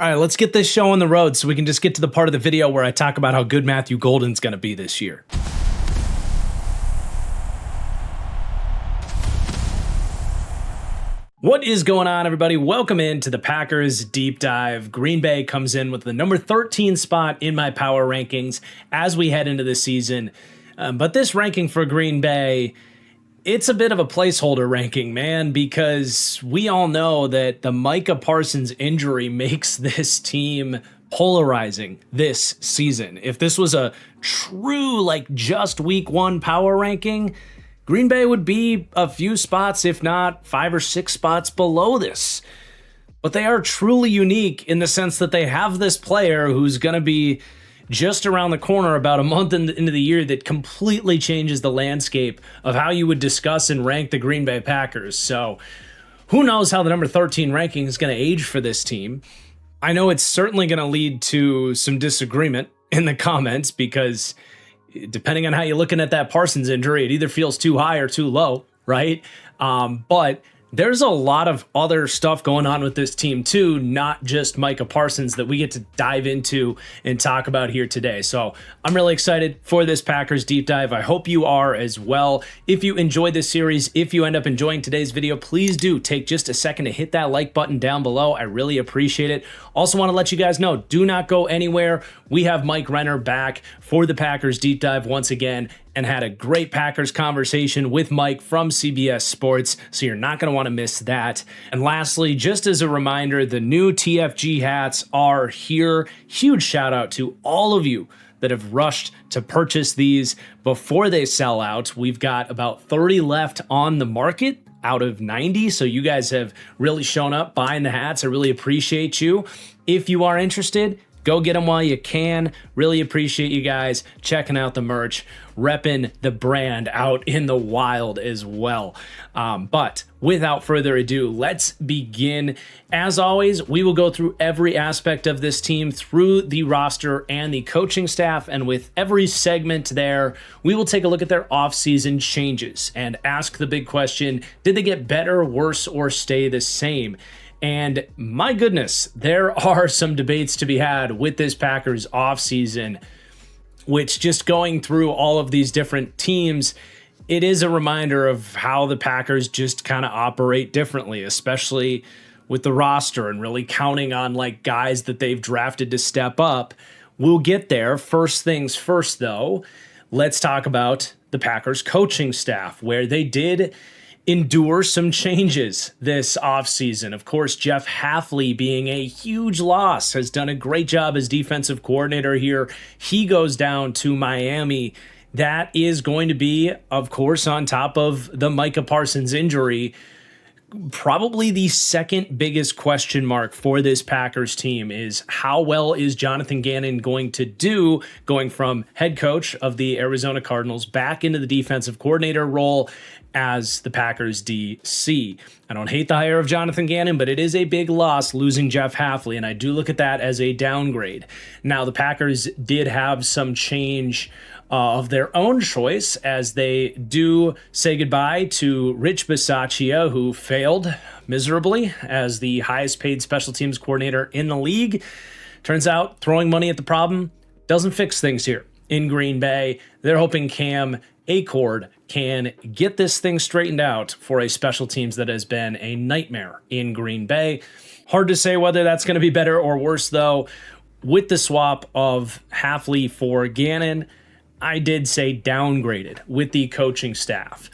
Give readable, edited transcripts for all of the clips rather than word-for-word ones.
All right, let's get this show on the road so we can just get to the part of the video where I talk about how good Matthew Golden's going to be this year. What is going on, everybody? Welcome in to the Packers Deep Dive. Green Bay comes in with the number 13 spot in my power rankings as we head into the season. But this ranking for Green Bay, it's a bit of a placeholder ranking, man, because we all know that the Micah Parsons injury makes this team polarizing this season. If this was a true, just week one power ranking, Green Bay would be a few spots, if not 5 or 6 spots below this. But they are truly unique in the sense that they have this player who's going to be just around the corner about a month into the year that completely changes the landscape of how you would discuss and rank the Green Bay Packers. So who knows how the number 13 ranking is going to age for this team. I know it's certainly going to lead to some disagreement in the comments because depending on how you're looking at that Parsons injury, it either feels too high or too low, right? But there's a lot of other stuff going on with this team too, not just Micah Parsons, that we get to dive into and talk about here today. So I'm really excited for this Packers deep dive. I hope you are as well. If you enjoyed this series, if you end up enjoying today's video, please do take just a second to hit that like button down below. I really appreciate it. Also want to let you guys know, do not go anywhere. We have Mike Renner back for the Packers deep dive once again, and had a great Packers conversation with Mike from CBS Sports, so you're not going to want to miss that. And lastly, just as a reminder, the new TFG hats are here. Huge shout out to all of you that have rushed to purchase these before they sell out. We've got about 30 left on the market out of 90, so you guys have really shown up buying the hats. I really appreciate you. If you are interested, go get them while you can. Really appreciate you guys checking out the merch, repping the brand out in the wild as well. But without further ado, let's begin. As always, we will go through every aspect of this team through the roster and the coaching staff. And with every segment there, we will take a look at their offseason changes and ask the big question, did they get better, worse, or stay the same? And my goodness, there are some debates to be had with this Packers offseason, which just going through all of these different teams, it is a reminder of how the Packers just kind of operate differently, especially with the roster and really counting on guys that they've drafted to step up. We'll get there. First things first, though, let's talk about the Packers coaching staff, where they did endure some changes this offseason. Of course, Jeff Hafley, being a huge loss, has done a great job as defensive coordinator here. He goes down to Miami. That is going to be, of course, on top of the Micah Parsons injury, probably the second biggest question mark for this Packers team is how well is Johnathan Gannon going to do going from head coach of the Arizona Cardinals back into the defensive coordinator role as the Packers DC. I don't hate the hire of Johnathan Gannon, but it is a big loss losing Jeff Hafley, and I do look at that as a downgrade. Now, the Packers did have some change of their own choice as they do say goodbye to Rich Bisaccia, who failed miserably as the highest paid special teams coordinator in the league. Turns out throwing money at the problem doesn't fix things here in Green Bay. They're hoping Cam Acord can get this thing straightened out for a special teams that has been a nightmare in Green Bay. Hard to say whether that's going to be better or worse, though. With the swap of Hafley for Gannon, I did say downgraded with the coaching staff.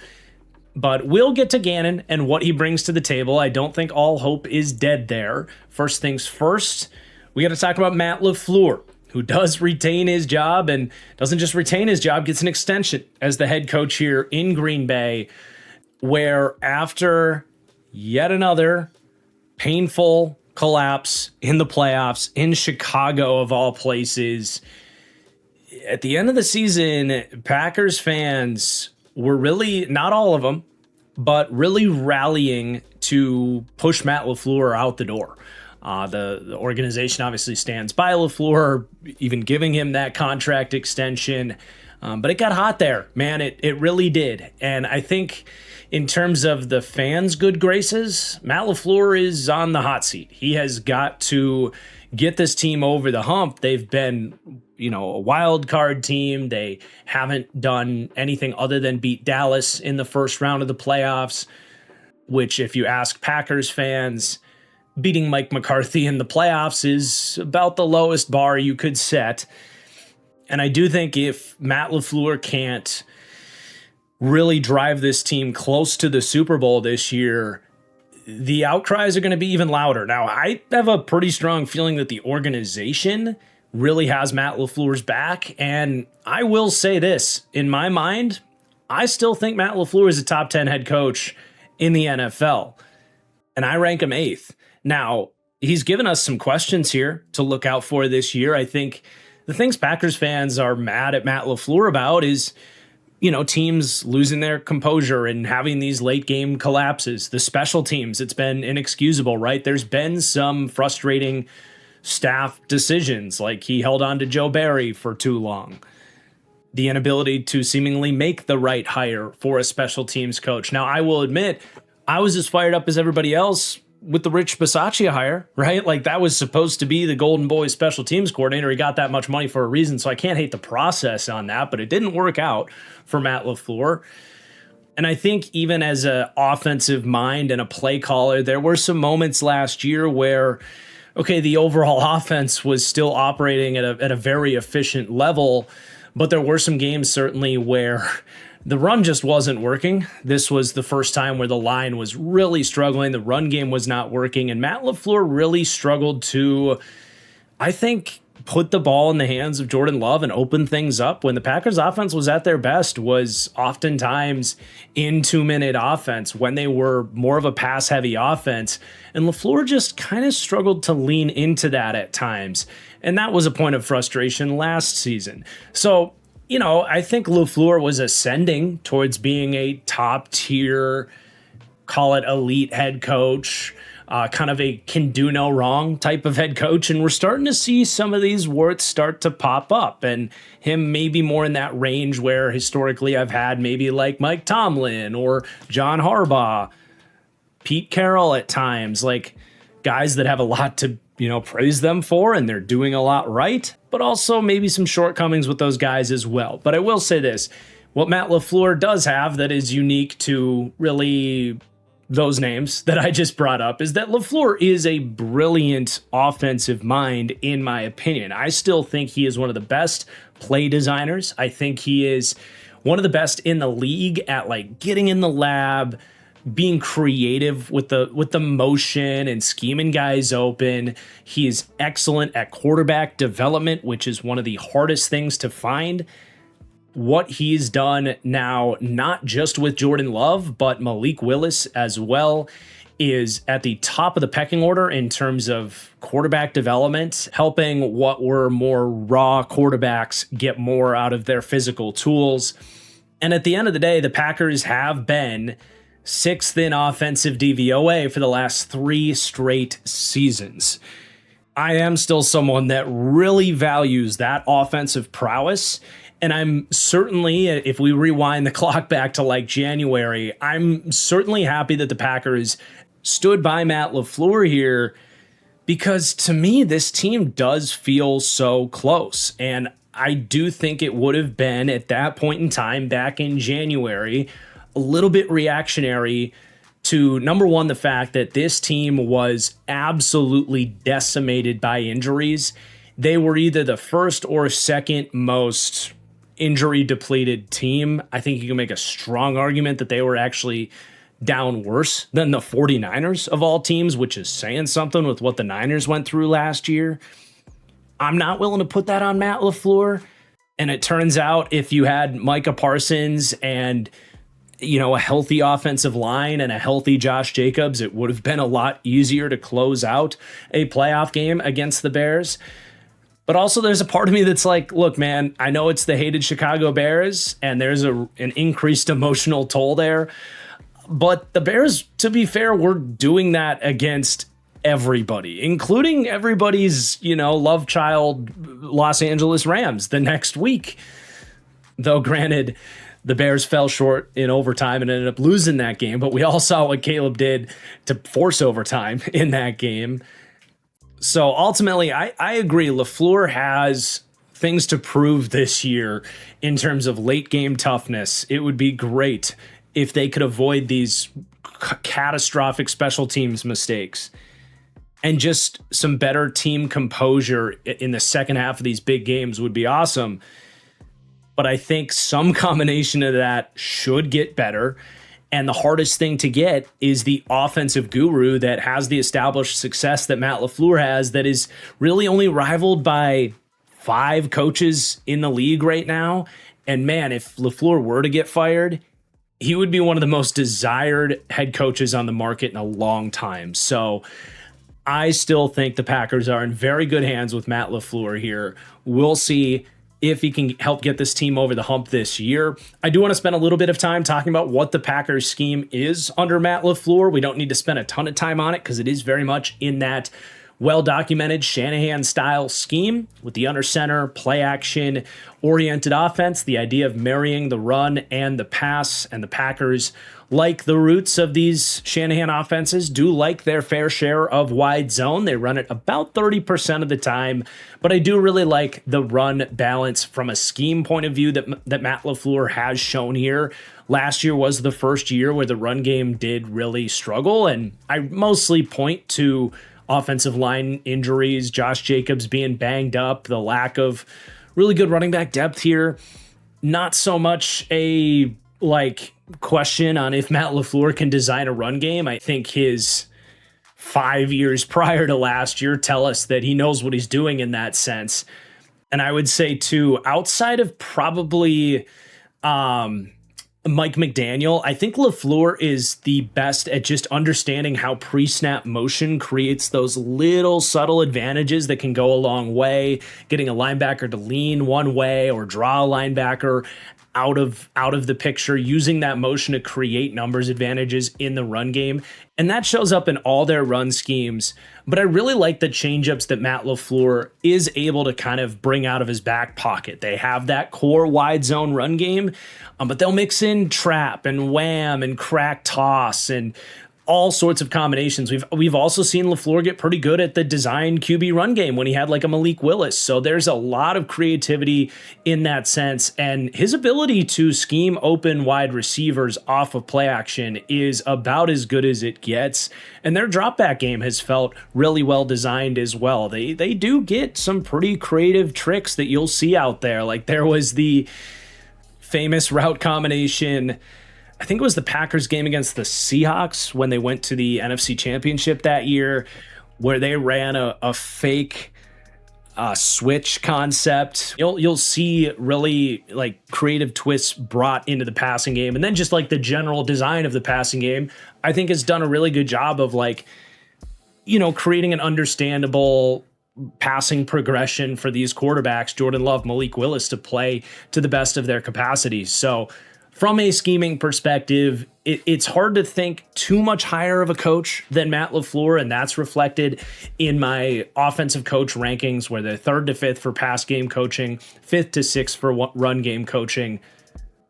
But we'll get to Gannon and what he brings to the table. I don't think all hope is dead there. First things first, we got to talk about Matt LaFleur, who does retain his job, and doesn't just retain his job, gets an extension as the head coach here in Green Bay, where after yet another painful collapse in the playoffs in Chicago of all places, at the end of the season, Packers fans were really, not all of them, but really rallying to push Matt LaFleur out the door. The organization obviously stands by LaFleur, even giving him that contract extension. But it got hot there, man. It really did. And I think in terms of the fans' good graces, Matt LaFleur is on the hot seat. He has got to get this team over the hump. They've been, a wild card team. They haven't done anything other than beat Dallas in the first round of the playoffs, which, if you ask Packers fans, beating Mike McCarthy in the playoffs is about the lowest bar you could set. And I do think if Matt LaFleur can't really drive this team close to the Super Bowl this year, the outcries are going to be even louder. Now, I have a pretty strong feeling that the organization really has Matt LaFleur's back. And I will say this, in my mind, I still think Matt LaFleur is a top 10 head coach in the NFL. And I rank him 8th. Now, he's given us some questions here to look out for this year. I think the things Packers fans are mad at Matt LaFleur about is, teams losing their composure and having these late game collapses. The special teams, it's been inexcusable, right? There's been some frustrating staff decisions, like he held on to Joe Barry for too long. The inability to seemingly make the right hire for a special teams coach. Now, I will admit, I was as fired up as everybody else with the Rich Bisaccia hire, right? Like, that was supposed to be the Golden Boy special teams coordinator. He got that much money for a reason, so I can't hate the process on that, but it didn't work out for Matt LaFleur. And I think even as an offensive mind and a play caller, there were some moments last year where, okay, the overall offense was still operating at a very efficient level, but there were some games certainly where the run just wasn't working. This was the first time where the line was really struggling. The run game was not working. And Matt LaFleur really struggled to, I think, put the ball in the hands of Jordan Love and open things up. When the Packers offense was at their best was oftentimes in 2-minute offense, when they were more of a pass-heavy offense. And LaFleur just kind of struggled to lean into that at times. And that was a point of frustration last season. So, I think LaFleur was ascending towards being a top-tier, call it elite head coach, kind of a can do no wrong type of head coach. And we're starting to see some of these warts start to pop up, and him maybe more in that range where historically I've had maybe like Mike Tomlin or John Harbaugh, Pete Carroll at times, like guys that have a lot to praise them for, and they're doing a lot right, but also maybe some shortcomings with those guys as well. But I will say this, what Matt LaFleur does have that is unique to really those names that I just brought up is that LaFleur is a brilliant offensive mind, in my opinion. I still think he is one of the best play designers. I think he is one of the best in the league at like getting in the lab, being creative with the motion and scheming guys open. He is excellent at quarterback development, which is one of the hardest things to find. What he's done now, not just with Jordan Love, but Malik Willis as well, is at the top of the pecking order in terms of quarterback development, helping what were more raw quarterbacks get more out of their physical tools. And at the end of the day, the Packers have been 6th in offensive DVOA for the last 3 straight seasons. I am still someone that really values that offensive prowess. And I'm certainly, if we rewind the clock back to like January, I'm certainly happy that the Packers stood by Matt LaFleur here, because to me, this team does feel so close. And I do think it would have been at that point in time back in January a little bit reactionary to, number one, the fact that this team was absolutely decimated by injuries. They were either the first or second most injury depleted team. I think you can make a strong argument that they were actually down worse than the 49ers of all teams, which is saying something with what the Niners went through last year. I'm not willing to put that on Matt LaFleur. And it turns out if you had Micah Parsons and a healthy offensive line and a healthy Josh Jacobs, it would have been a lot easier to close out a playoff game against the Bears. But also there's a part of me that's like, look, man, I know it's the hated Chicago Bears and there's an increased emotional toll there. But the Bears, to be fair, were doing that against everybody, including everybody's, love child Los Angeles Rams the next week. Though granted, the Bears fell short in overtime and ended up losing that game, but we all saw what Caleb did to force overtime in that game. So ultimately, I agree. LaFleur has things to prove this year in terms of late game toughness. It would be great if they could avoid these catastrophic special teams mistakes and just some better team composure in the second half of these big games would be awesome. But I think some combination of that should get better. And the hardest thing to get is the offensive guru that has the established success that Matt LaFleur has, that is really only rivaled by 5 coaches in the league right now. And man, if LaFleur were to get fired, he would be one of the most desired head coaches on the market in a long time. So I still think the Packers are in very good hands with Matt LaFleur here. We'll see if he can help get this team over the hump this year. I do want to spend a little bit of time talking about what the Packers scheme is under Matt LaFleur. We don't need to spend a ton of time on it because it is very much in that well-documented Shanahan-style scheme with the under center, play-action-oriented offense, the idea of marrying the run and the pass, and the Packers, like the roots of these Shanahan offenses, do like their fair share of wide zone. They run it about 30% of the time, but I do really like the run balance from a scheme point of view that Matt LaFleur has shown here. Last year was the first year where the run game did really struggle, and I mostly point to offensive line injuries, Josh Jacobs being banged up, the lack of really good running back depth here. Not so much a question on if Matt LaFleur can design a run game. I think his 5 years prior to last year tell us that he knows what he's doing in that sense. And I would say too, outside of probably Mike McDaniel, I think LaFleur is the best at just understanding how pre-snap motion creates those little subtle advantages that can go a long way. Getting a linebacker to lean one way or draw a linebacker out of the picture, using that motion to create numbers advantages in the run game. And that shows up in all their run schemes. But I really like the changeups that Matt LaFleur is able to kind of bring out of his back pocket. They have that core wide zone run game, but they'll mix in trap and wham and crack toss and all sorts of combinations. We've also seen LaFleur get pretty good at the design QB run game when he had like a Malik Willis. So there's a lot of creativity in that sense. And his ability to scheme open wide receivers off of play action is about as good as it gets. And their drop back game has felt really well designed as well. They do get some pretty creative tricks that you'll see out there. Like there was the famous route combination, I think it was the Packers game against the Seahawks when they went to the NFC Championship that year, where they ran a fake switch concept. You'll see really like creative twists brought into the passing game, and then just like the general design of the passing game, I think has done a really good job of creating an understandable passing progression for these quarterbacks, Jordan Love, Malik Willis, to play to the best of their capacities. So from a scheming perspective, it's hard to think too much higher of a coach than Matt LaFleur, and that's reflected in my offensive coach rankings, where they're 3rd to 5th for pass game coaching, 5th to 6th for run game coaching.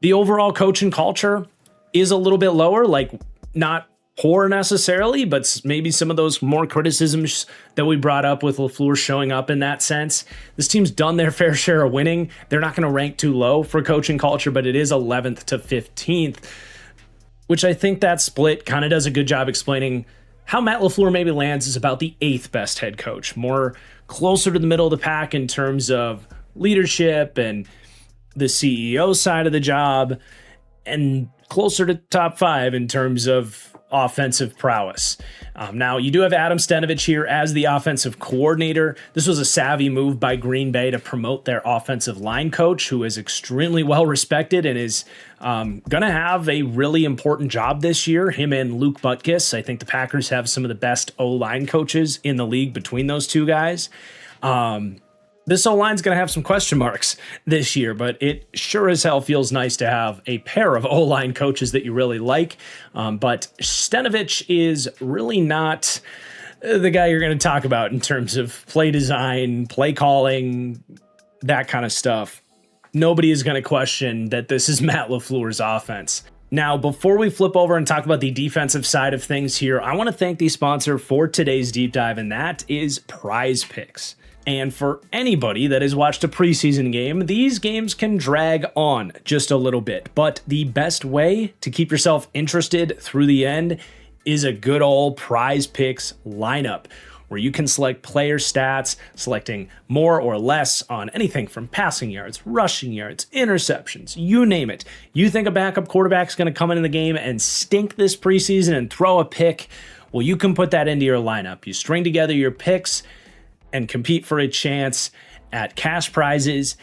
The overall coaching culture is a little bit lower, like not poor necessarily, but maybe some of those more criticisms that we brought up with LaFleur showing up in that sense. This team's done their fair share of winning. They're not going to rank too low for coaching culture, but it is 11th to 15th, which I think that split kind of does a good job explaining how Matt LaFleur maybe lands as about the 8th best head coach, more closer to the middle of the pack in terms of leadership and the CEO side of the job, and closer to top 5 in terms of offensive prowess. Now, you do have Adam Stenavich here as the offensive coordinator. This was a savvy move by Green Bay to promote their offensive line coach, who is extremely well respected and is going to have a really important job this year. Him and Luke Butkus. I think the Packers have some of the best O-line coaches in the league between those two guys. This O-line's going to have some question marks this year, but it sure as hell feels nice to have a pair of O-line coaches that you really like. But Stenavich is really not the guy you're going to talk about in terms of play design, play calling, that kind of stuff. nobody is going to question that this is Matt LaFleur's offense. Now, before we flip over and talk about the defensive side of things here, I want to thank the sponsor for today's deep dive, and that is Prize Picks. And for anybody that has watched a preseason game, these games can drag on just a little bit. But the best way to keep yourself interested through the end is a good old Prize Picks lineup, where you can select player stats, selecting more or less on anything from passing yards, rushing yards, interceptions, you name it. You think a backup quarterback's going to come into the game and stink this preseason and throw a pick? Well, you can put that into your lineup. You string together your picks and compete for a chance at cash prizes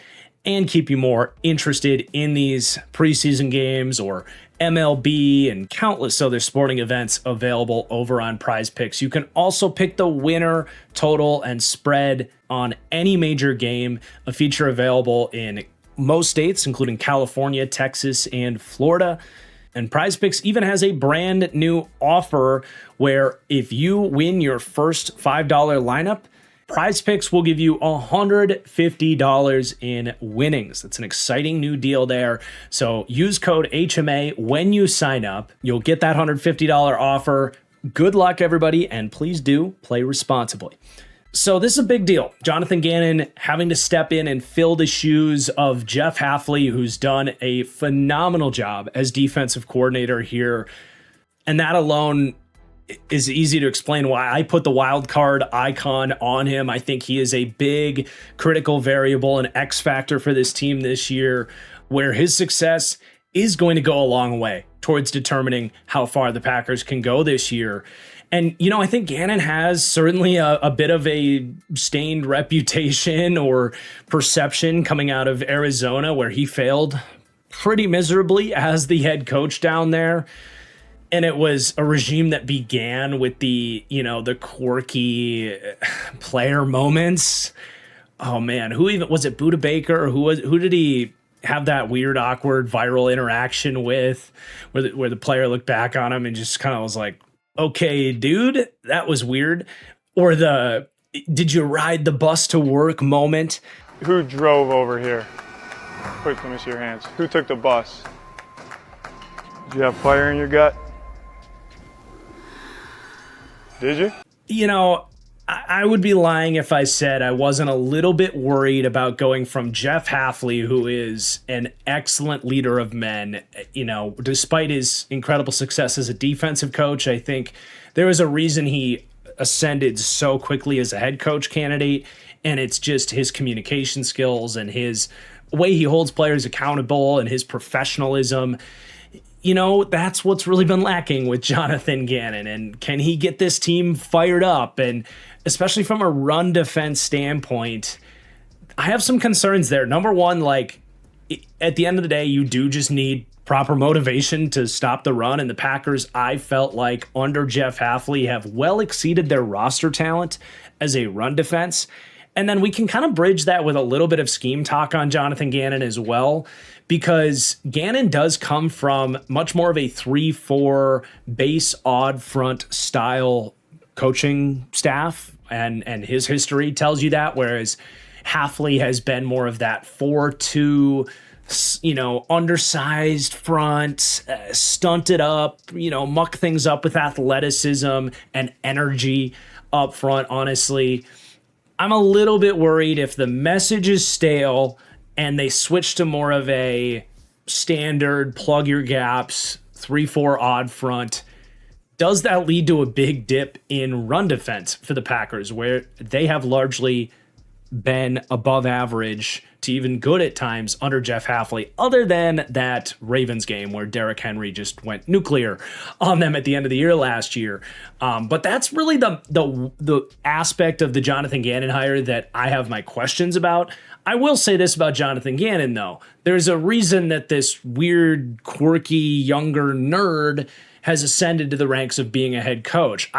and keep you more interested in these preseason games or MLB and countless other sporting events available over on Prize Picks. You can also pick the winner, total, and spread on any major game, a feature available in most states, including California, Texas, and Florida. And Prize Picks even has a brand new offer where if you win your first $5 lineup, Prize Picks will give you $150 in winnings. That's an exciting new deal there. So use code HMA when you sign up. You'll get that $150 offer. Good luck, everybody, and please do play responsibly. So this is a big deal. Johnathan Gannon having to step in and fill the shoes of Jeff Hafley, who's done a phenomenal job as defensive coordinator here. And that alone is easy to explain why I put the wild card icon on him. I think he is a big critical variable and X factor for this team this year, where his success is going to go a long way towards determining how far the Packers can go this year. And, you know, I think Gannon has certainly a bit of a stained reputation or perception coming out of Arizona, where he failed pretty miserably as the head coach down there. And it was a regime that began with the quirky player moments. Oh man, who even was it? Buda Baker, or who did he have that weird, awkward, viral interaction with, where the player looked back on him and just kind of was like, "Okay, dude, that was weird." Or the "Did you ride the bus to work" moment. Who drove over here? Quick, let me see your hands. Who took the bus? Did you have fire in your gut? Did you? You know, I would be lying if I said I wasn't a little bit worried about going from Jeff Hafley, who is an excellent leader of men. You know, despite his incredible success as a defensive coach, I think there was a reason he ascended so quickly as a head coach candidate, and it's just his communication skills and his way he holds players accountable and his professionalism. You know, that's what's really been lacking with Johnathan Gannon. And can he get this team fired up? And especially from a run defense standpoint, I have some concerns there. Number one, like, at the end of the day, you do just need proper motivation to stop the run. And the Packers, I felt like, under Jeff Hafley, have well exceeded their roster talent as a run defense. And then we can kind of bridge that with a little bit of scheme talk on Johnathan Gannon as well, because Gannon does come from much more of a 3-4 base odd front style coaching staff, and his history tells you that, whereas Hafley has been more of that 4-2, undersized front, stunted up, muck things up with athleticism and energy up front. Honestly, I'm a little bit worried if the message is stale and they switch to more of a standard plug your gaps 3-4 odd front. Does that lead to a big dip in run defense for the Packers, where they have largely been above average to even good at times under Jeff Hafley, other than that Ravens game where Derrick Henry just went nuclear on them at the end of the year last year? But that's really the aspect of the Johnathan Gannon hire that I have my questions about. I will say this about Johnathan Gannon, though. There's a reason that this weird, quirky, younger nerd has ascended to the ranks of being a head coach.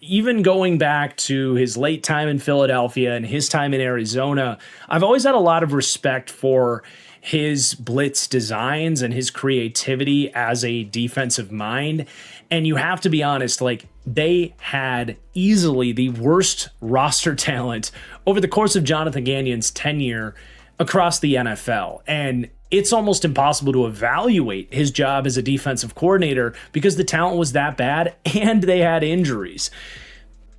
Even going back to his late time in Philadelphia and his time in Arizona, I've always had a lot of respect for his blitz designs and his creativity as a defensive mind. And you have to be honest, they had easily the worst roster talent over the course of Johnathan Gannon's tenure across the NFL. And it's almost impossible to evaluate his job as a defensive coordinator because the talent was that bad and they had injuries.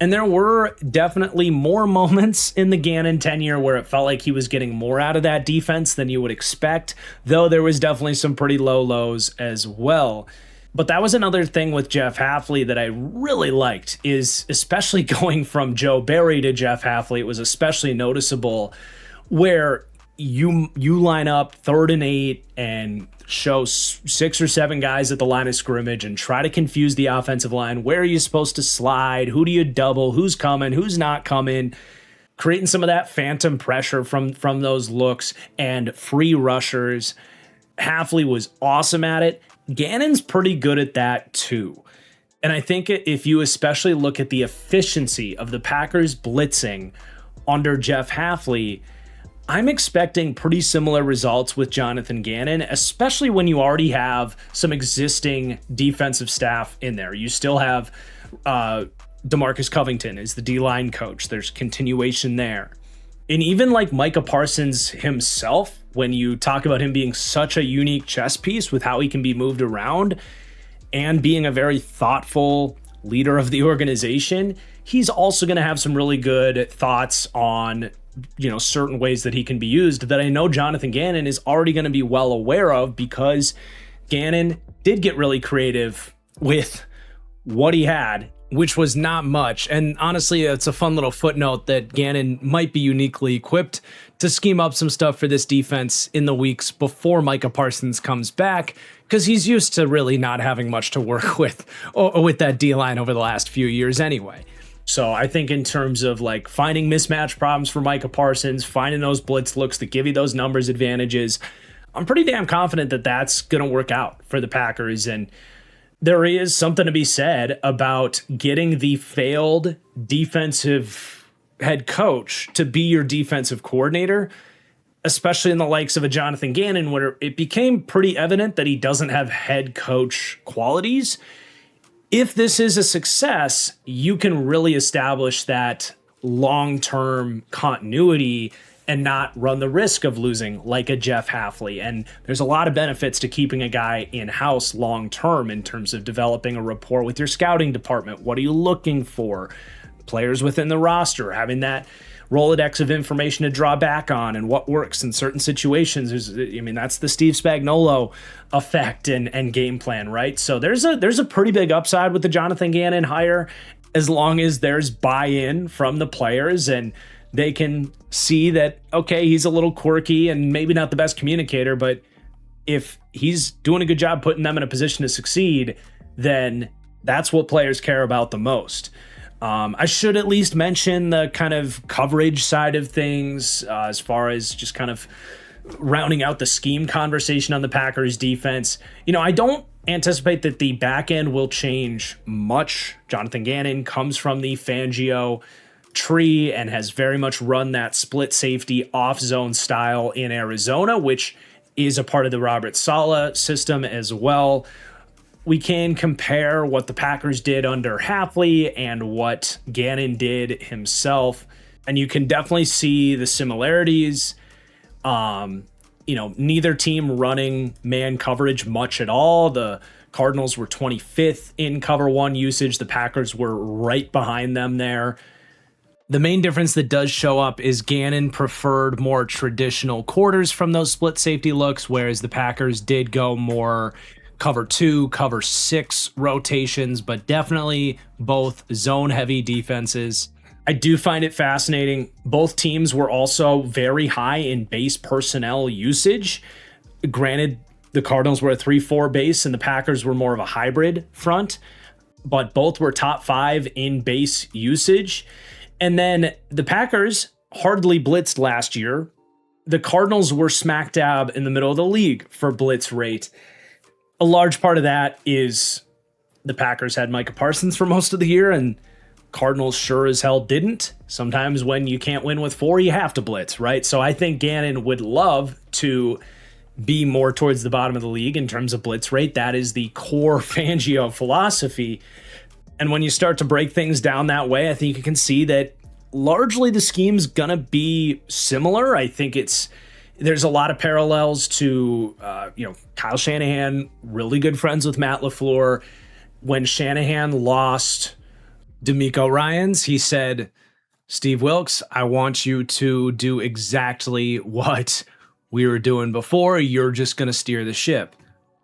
And there were definitely more moments in the Gannon tenure where it felt like he was getting more out of that defense than you would expect, though there was definitely some pretty low lows as well. But that was another thing with Jeff Hafley that I really liked, is especially going from Joe Barry to Jeff Hafley, it was especially noticeable where you line up 3rd and 8 and show 6 or 7 guys at the line of scrimmage and try to confuse the offensive line. Where are you supposed to slide? Who do you double? Who's coming? Who's not coming? Creating some of that phantom pressure from those looks and free rushers. Hafley was awesome at it. Gannon's pretty good at that too. And I think if you especially look at the efficiency of the Packers blitzing under Jeff Hafley, I'm expecting pretty similar results with Johnathan Gannon, especially when you already have some existing defensive staff in there. You still have DeMarcus Covington is the D-line coach. There's continuation there. And even like Micah Parsons himself, when you talk about him being such a unique chess piece with how he can be moved around and being a very thoughtful leader of the organization, he's also going to have some really good thoughts on certain ways that he can be used that I know Johnathan Gannon is already going to be well aware of, because Gannon did get really creative with what he had, which was not much. And honestly, it's a fun little footnote that Gannon might be uniquely equipped to scheme up some stuff for this defense in the weeks before Micah Parsons comes back, because he's used to really not having much to work with that D-line over the last few years anyway. So I think in terms of like finding mismatch problems for Micah Parsons, finding those blitz looks that give you those numbers advantages, I'm pretty damn confident that that's going to work out for the Packers. And there is something to be said about getting the failed defensive head coach to be your defensive coordinator, especially in the likes of a Johnathan Gannon, where it became pretty evident that he doesn't have head coach qualities. If this is a success, you can really establish that long-term continuity and not run the risk of losing like a Jeff Hafley. And there's a lot of benefits to keeping a guy in-house long-term in terms of developing a rapport with your scouting department. What are you looking for? Players within the roster, having that Rolodex of information to draw back on and what works in certain situations. That's the Steve Spagnuolo effect and game plan, right? So there's a pretty big upside with the Johnathan Gannon hire, as long as there's buy-in from the players and they can see that, okay, he's a little quirky and maybe not the best communicator, but if he's doing a good job putting them in a position to succeed, then that's what players care about the most. I should at least mention the kind of coverage side of things, as far as just kind of rounding out the scheme conversation on the Packers defense. I don't anticipate that the back end will change much. Johnathan Gannon comes from the Fangio tree and has very much run that split safety off zone style in Arizona, which is a part of the Robert Saleh system as well. We can compare what the Packers did under Hafley and what Gannon did himself, and you can definitely see the similarities. Neither team running man coverage much at all. The Cardinals were 25th in cover one usage. The Packers were right behind them there. The main difference that does show up is Gannon preferred more traditional quarters from those split safety looks, whereas the Packers did go more cover 2, cover 6 rotations, but definitely both zone-heavy defenses. I do find it fascinating. Both teams were also very high in base personnel usage. Granted, the Cardinals were a 3-4 base and the Packers were more of a hybrid front, but both were top 5 in base usage. And then the Packers hardly blitzed last year. The Cardinals were smack dab in the middle of the league for blitz rate. A large part of that is the Packers had Micah Parsons for most of the year, and Cardinals sure as hell didn't. Sometimes when you can't win with 4, you have to blitz, right? So I think Gannon would love to be more towards the bottom of the league in terms of blitz rate. That is the core Fangio philosophy. And when you start to break things down that way, I think you can see that largely the scheme's gonna be similar. I think it's There's a lot of parallels to, Kyle Shanahan, really good friends with Matt LaFleur. When Shanahan lost D'Amico Ryans, he said, Steve Wilks, I want you to do exactly what we were doing before. You're just going to steer the ship.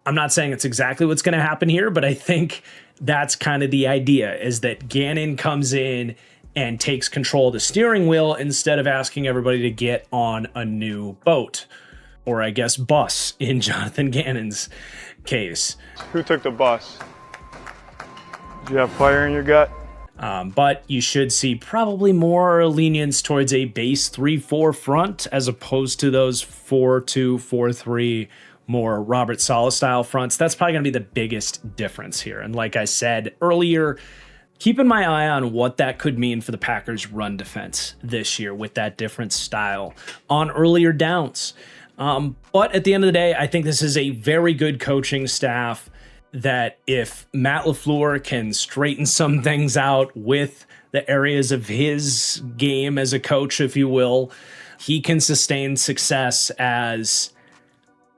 I'm not saying it's exactly what's going to happen here, but I think that's kind of the idea, is that Gannon comes in and takes control of the steering wheel instead of asking everybody to get on a new boat, or I guess bus in Johnathan Gannon's case. Who took the bus? Did you have fire in your gut? But you should see probably more lenience towards a base 3-4 front as opposed to those 4-2, 4-3 more Robert Saleh style fronts. That's probably going to be the biggest difference here. And like I said earlier, keeping my eye on what that could mean for the Packers' run defense this year with that different style on earlier downs. But at the end of the day, I think this is a very good coaching staff that if Matt LaFleur can straighten some things out with the areas of his game as a coach, if you will, he can sustain success as,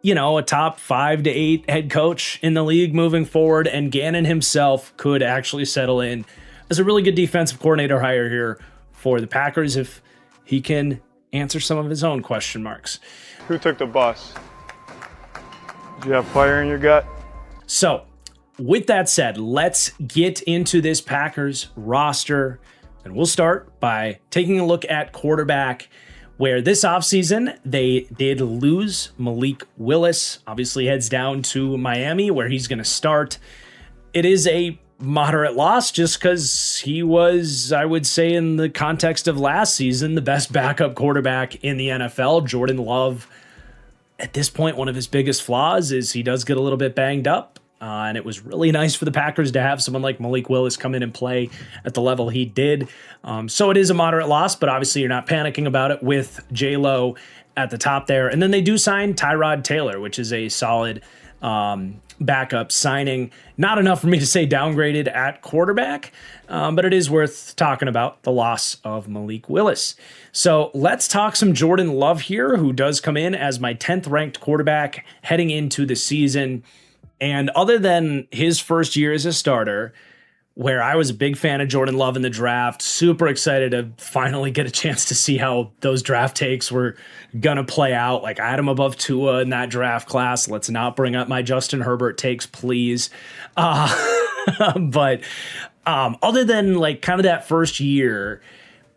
a top 5 to 8 head coach in the league moving forward. And Gannon himself could actually settle in as a really good defensive coordinator hire here for the Packers if he can answer some of his own question marks. Who took the bus? Did you have fire in your gut? So, with that said, let's get into this Packers roster, and we'll start by taking a look at quarterback, where this offseason they did lose Malik Willis. Obviously heads down to Miami, where he's going to start. It is a moderate loss just because he was, I would say, in the context of last season, the best backup quarterback in the NFL. Jordan Love, at this point, one of his biggest flaws is he does get a little bit banged up. And it was really nice for the Packers to have someone like Malik Willis come in and play at the level he did. So it is a moderate loss, but obviously you're not panicking about it with J-Lo at the top there. And then they do sign Tyrod Taylor, which is a solid backup signing. Not enough for me to say downgraded at quarterback, but it is worth talking about the loss of Malik Willis. So let's talk some Jordan Love here, who does come in as my 10th ranked quarterback heading into the season. And other than his first year as a starter, where I was a big fan of Jordan Love in the draft, super excited to finally get a chance to see how those draft takes were going to play out. Like, I had him above Tua in that draft class. Let's not bring up my Justin Herbert takes, please. But other than like kind of that first year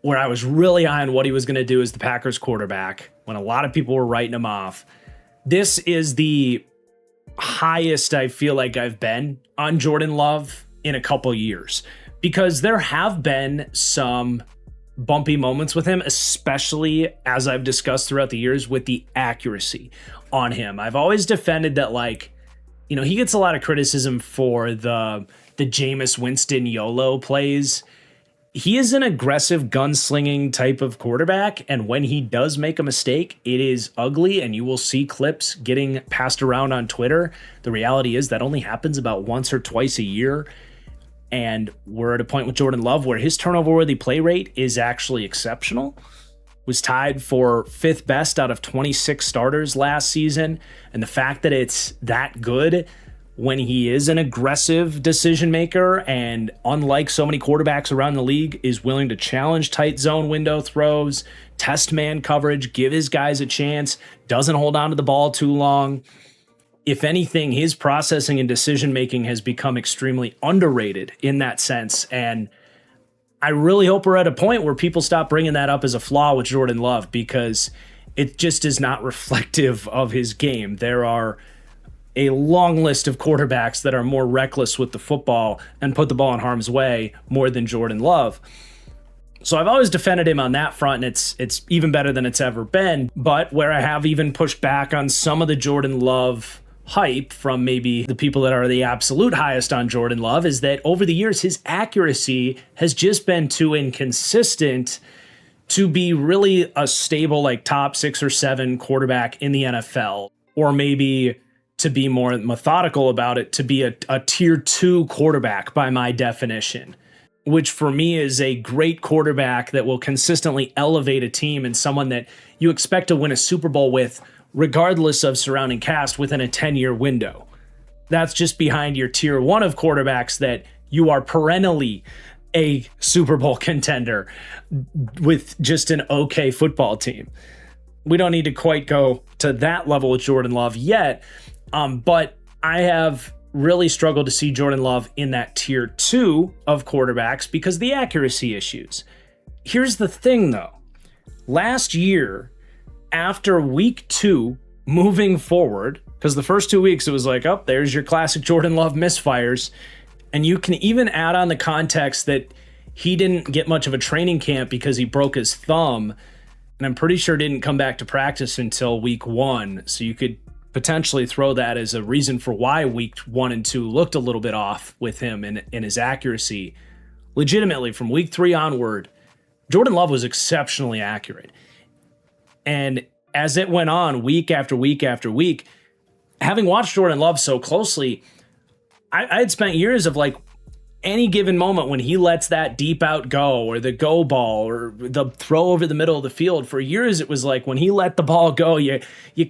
where I was really high on what he was going to do as the Packers quarterback, when a lot of people were writing him off, this is the highest I feel like I've been on Jordan Love in a couple years, because there have been some bumpy moments with him, especially as I've discussed throughout the years with the accuracy on him. I've always defended that, he gets a lot of criticism for the Jameis Winston YOLO plays. He is an aggressive gunslinging type of quarterback, and when he does make a mistake, it is ugly, and you will see clips getting passed around on Twitter. The reality is that only happens about once or twice a year, and we're at a point with Jordan Love where his turnover-worthy play rate is actually exceptional. Was tied for 5th best out of 26 starters last season, and the fact that it's that good when he is an aggressive decision maker, and unlike so many quarterbacks around the league, is willing to challenge tight zone window throws, test man coverage, give his guys a chance, doesn't hold on to the ball too long. If anything, his processing and decision making has become extremely underrated in that sense. And I really hope we're at a point where people stop bringing that up as a flaw with Jordan Love, because it just is not reflective of his game. There are a long list of quarterbacks that are more reckless with the football and put the ball in harm's way more than Jordan Love. So I've always defended him on that front, and it's even better than it's ever been. But where I have even pushed back on some of the Jordan Love hype from maybe the people that are the absolute highest on Jordan Love is that over the years, his accuracy has just been too inconsistent to be really a stable, top 6 or 7 quarterback in the NFL, or maybe to be more methodical about it, to be a tier 2 quarterback by my definition. which for me is a great quarterback that will consistently elevate a team and someone that you expect to win a Super Bowl with, regardless of surrounding cast, within a 10-year window. That's just behind your tier one of quarterbacks that you are perennially a Super Bowl contender with just an okay football team. We don't need to quite go to that level with Jordan Love yet, but I have really struggled to see Jordan Love in that tier two of quarterbacks because of the accuracy issues. Here's the thing though. Last year, after week 2, moving forward, because the first 2 weeks it was like, oh, there's your classic Jordan Love misfires. And you can even add on the context that he didn't get much of a training camp because he broke his thumb. And I'm pretty sure didn't come back to practice until week 1. So you could potentially throw that as a reason for why week 1 and 2 looked a little bit off with him and his accuracy. Legitimately, from week 3 onward, Jordan Love was exceptionally accurate. And as it went on week after week after week, having watched Jordan Love so closely, I had spent years of like any given moment when he lets that deep out go or the go ball or the throw over the middle of the field. For years, it was like when he let the ball go, you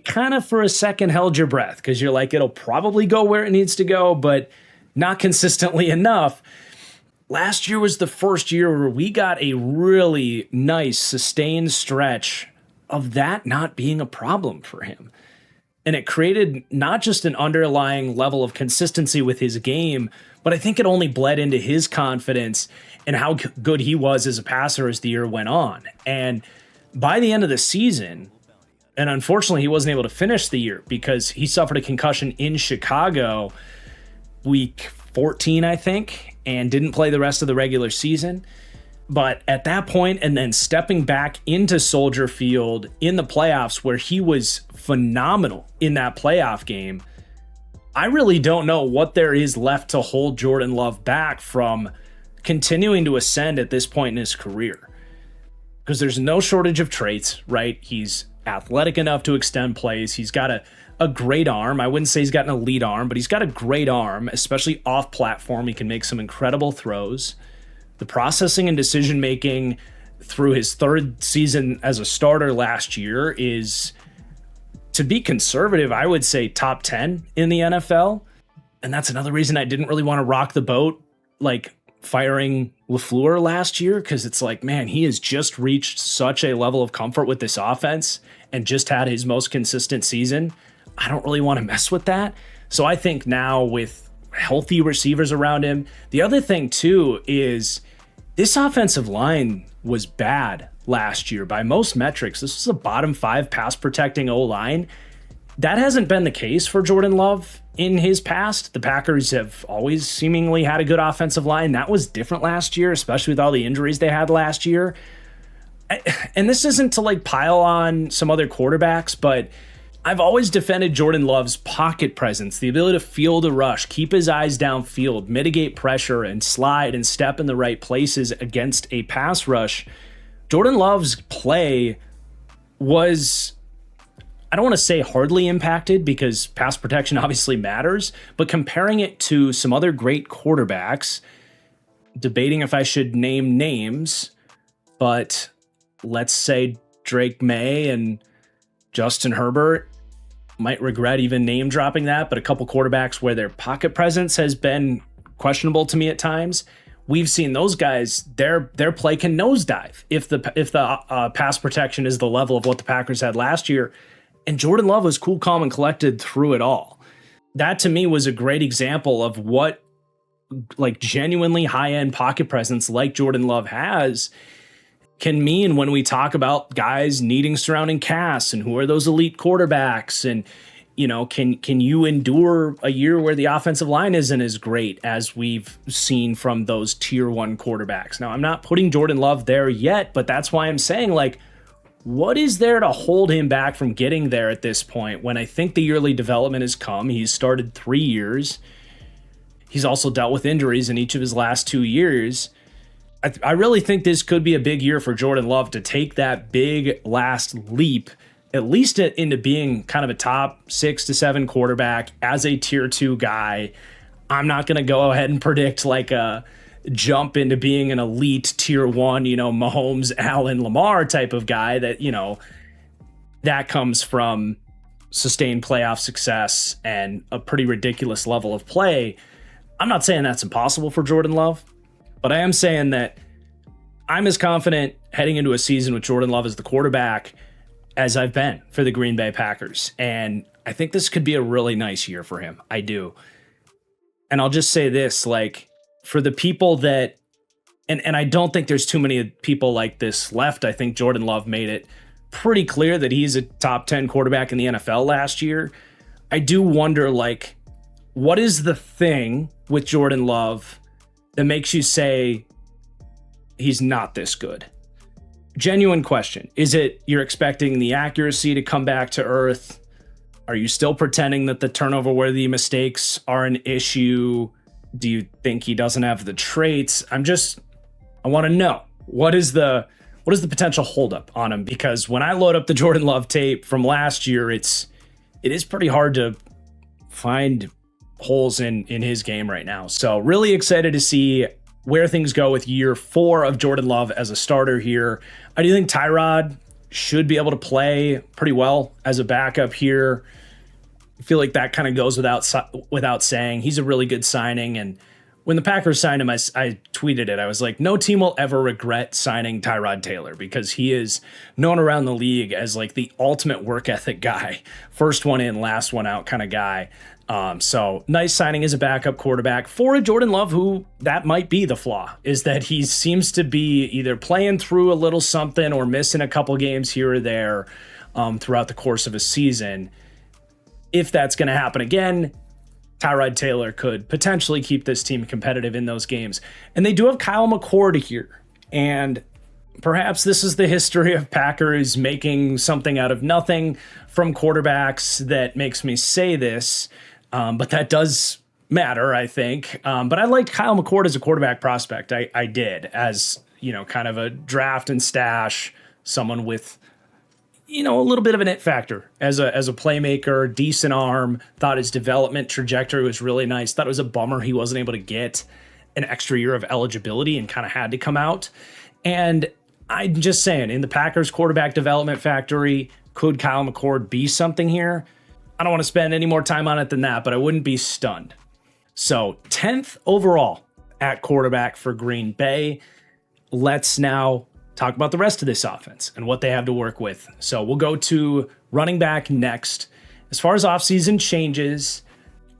kind of for a second held your breath because you're like, it'll probably go where it needs to go, but not consistently enough. Last year was the first year where we got a really nice sustained stretch of that not being a problem for him. And it created not just an underlying level of consistency with his game, but I think it only bled into his confidence and how good he was as a passer as the year went on. And by the end of the season, and unfortunately he wasn't able to finish the year because he suffered a concussion in Chicago week 14, I think, and didn't play the rest of the regular season. But at that point, and then stepping back into Soldier Field in the playoffs where he was phenomenal in that playoff game, I really don't know what there is left to hold Jordan Love back from continuing to ascend at this point in his career. Because there's no shortage of traits, right? He's athletic enough to extend plays. He's got a great arm. I wouldn't say he's got an elite arm, but he's got a great arm, especially off platform. He can make some incredible throws. The processing and decision-making through his 3rd season as a starter last year is, to be conservative, I would say top 10 in the NFL. And that's another reason I didn't really want to rock the boat, like firing LaFleur last year, because it's like, man, he has just reached such a level of comfort with this offense and just had his most consistent season. I don't really want to mess with that. So I think now with healthy receivers around him, the other thing too is this offensive line was bad last year by most metrics. This was a bottom 5 pass protecting O-line. That hasn't been the case for Jordan Love in his past. The Packers have always seemingly had a good offensive line. That was different last year, especially with all the injuries they had last year. And this isn't to like pile on some other quarterbacks, but I've always defended Jordan Love's pocket presence, the ability to field a rush, keep his eyes downfield, mitigate pressure, and slide and step in the right places against a pass rush. Jordan Love's play was, I don't want to say hardly impacted because pass protection obviously matters, but comparing it to some other great quarterbacks, debating if I should name names, but let's say Drake May and Justin Herbert, might regret even name dropping that, but a couple quarterbacks where their pocket presence has been questionable to me at times. We've seen those guys, their play can nosedive if the pass protection is the level of what the Packers had last year. And Jordan Love was cool, calm, and collected through it all. That to me was a great example of what like genuinely high-end pocket presence like Jordan Love has can mean when we talk about guys needing surrounding casts and who are those elite quarterbacks, and you know, can you endure a year where the offensive line isn't as great as we've seen from those tier 1 quarterbacks. Now, I'm not putting Jordan Love there yet, but that's why I'm saying, like, what is there to hold him back from getting there at this point when I think the yearly development has come? He's started 3 years. He's also dealt with injuries in each of his last 2 years. I really think this could be a big year for Jordan Love to take that big last leap, at least into being kind of a top 6 to 7 quarterback as a tier 2 guy. I'm not going to go ahead and predict like a jump into being an elite tier one, Mahomes, Allen, Lamar type of guy that, that comes from sustained playoff success and a pretty ridiculous level of play. I'm not saying that's impossible for Jordan Love, but I am saying that I'm as confident heading into a season with Jordan Love as the quarterback as I've been for the Green Bay Packers. And I think this could be a really nice year for him. I do. And I'll just say this, like, for the people that, and I don't think there's too many people like this left. I think Jordan Love made it pretty clear that he's a top 10 quarterback in the NFL last year. I do wonder, like, what is the thing with Jordan Love that makes you say he's not this good? Genuine question. Is it you're expecting the accuracy to come back to earth? Are you still pretending that the turnover-worthy mistakes are an issue? Do you think he doesn't have the traits? I want to know, what is the potential holdup on him? Because when I load up the Jordan Love tape from last year, it is pretty hard to find holes in his game right now. So really excited to see where things go with year 4 of Jordan Love as a starter here. I do think Tyrod should be able to play pretty well as a backup here. I feel like that kind of goes without saying. He's a really good signing, and when the Packers signed him, I tweeted it. I was like, no team will ever regret signing Tyrod Taylor, because he is known around the league as like the ultimate work ethic guy. First one in, last one out kind of guy. So nice signing as a backup quarterback for a Jordan Love, who that might be the flaw, is that he seems to be either playing through a little something or missing a couple games here or there throughout the course of a season. If that's going to happen again, Tyrod Taylor could potentially keep this team competitive in those games. And they do have Kyle McCord here. And perhaps this is the history of Packers making something out of nothing from quarterbacks that makes me say this. But that does matter, I think. But I liked Kyle McCord as a quarterback prospect. I did, as, kind of a draft and stash, someone with, a little bit of an it factor as a playmaker, decent arm. Thought his development trajectory was really nice. Thought it was a bummer he wasn't able to get an extra year of eligibility and kind of had to come out. And I'm just saying, in the Packers quarterback development factory, could Kyle McCord be something here? I don't want to spend any more time on it than that, but I wouldn't be stunned. So 10th overall at quarterback for Green Bay. Let's now talk about the rest of this offense and what they have to work with. So we'll go to running back next. As far as offseason changes,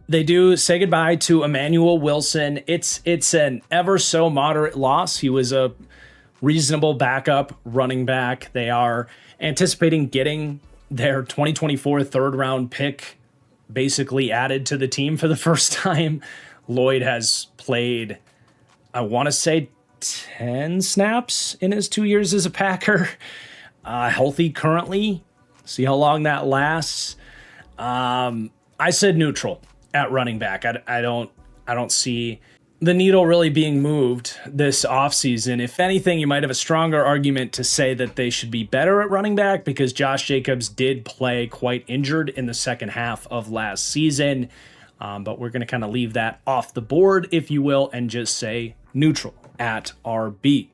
they do say goodbye to Emmanuel Wilson. It's an ever so moderate loss. He was a reasonable backup running back. They are anticipating getting their 2024 third round pick basically added to the team for the first time. Lloyd has played, I want to say, 10 snaps in his 2 years as a Packer. Healthy currently. See how long that lasts. I said neutral at running back. I don't see the needle really being moved this offseason. If anything, you might have a stronger argument to say that they should be better at running back, because Josh Jacobs did play quite injured in the second half of last season. But we're going to kind of leave that off the board, if you will, and just say neutral at RB.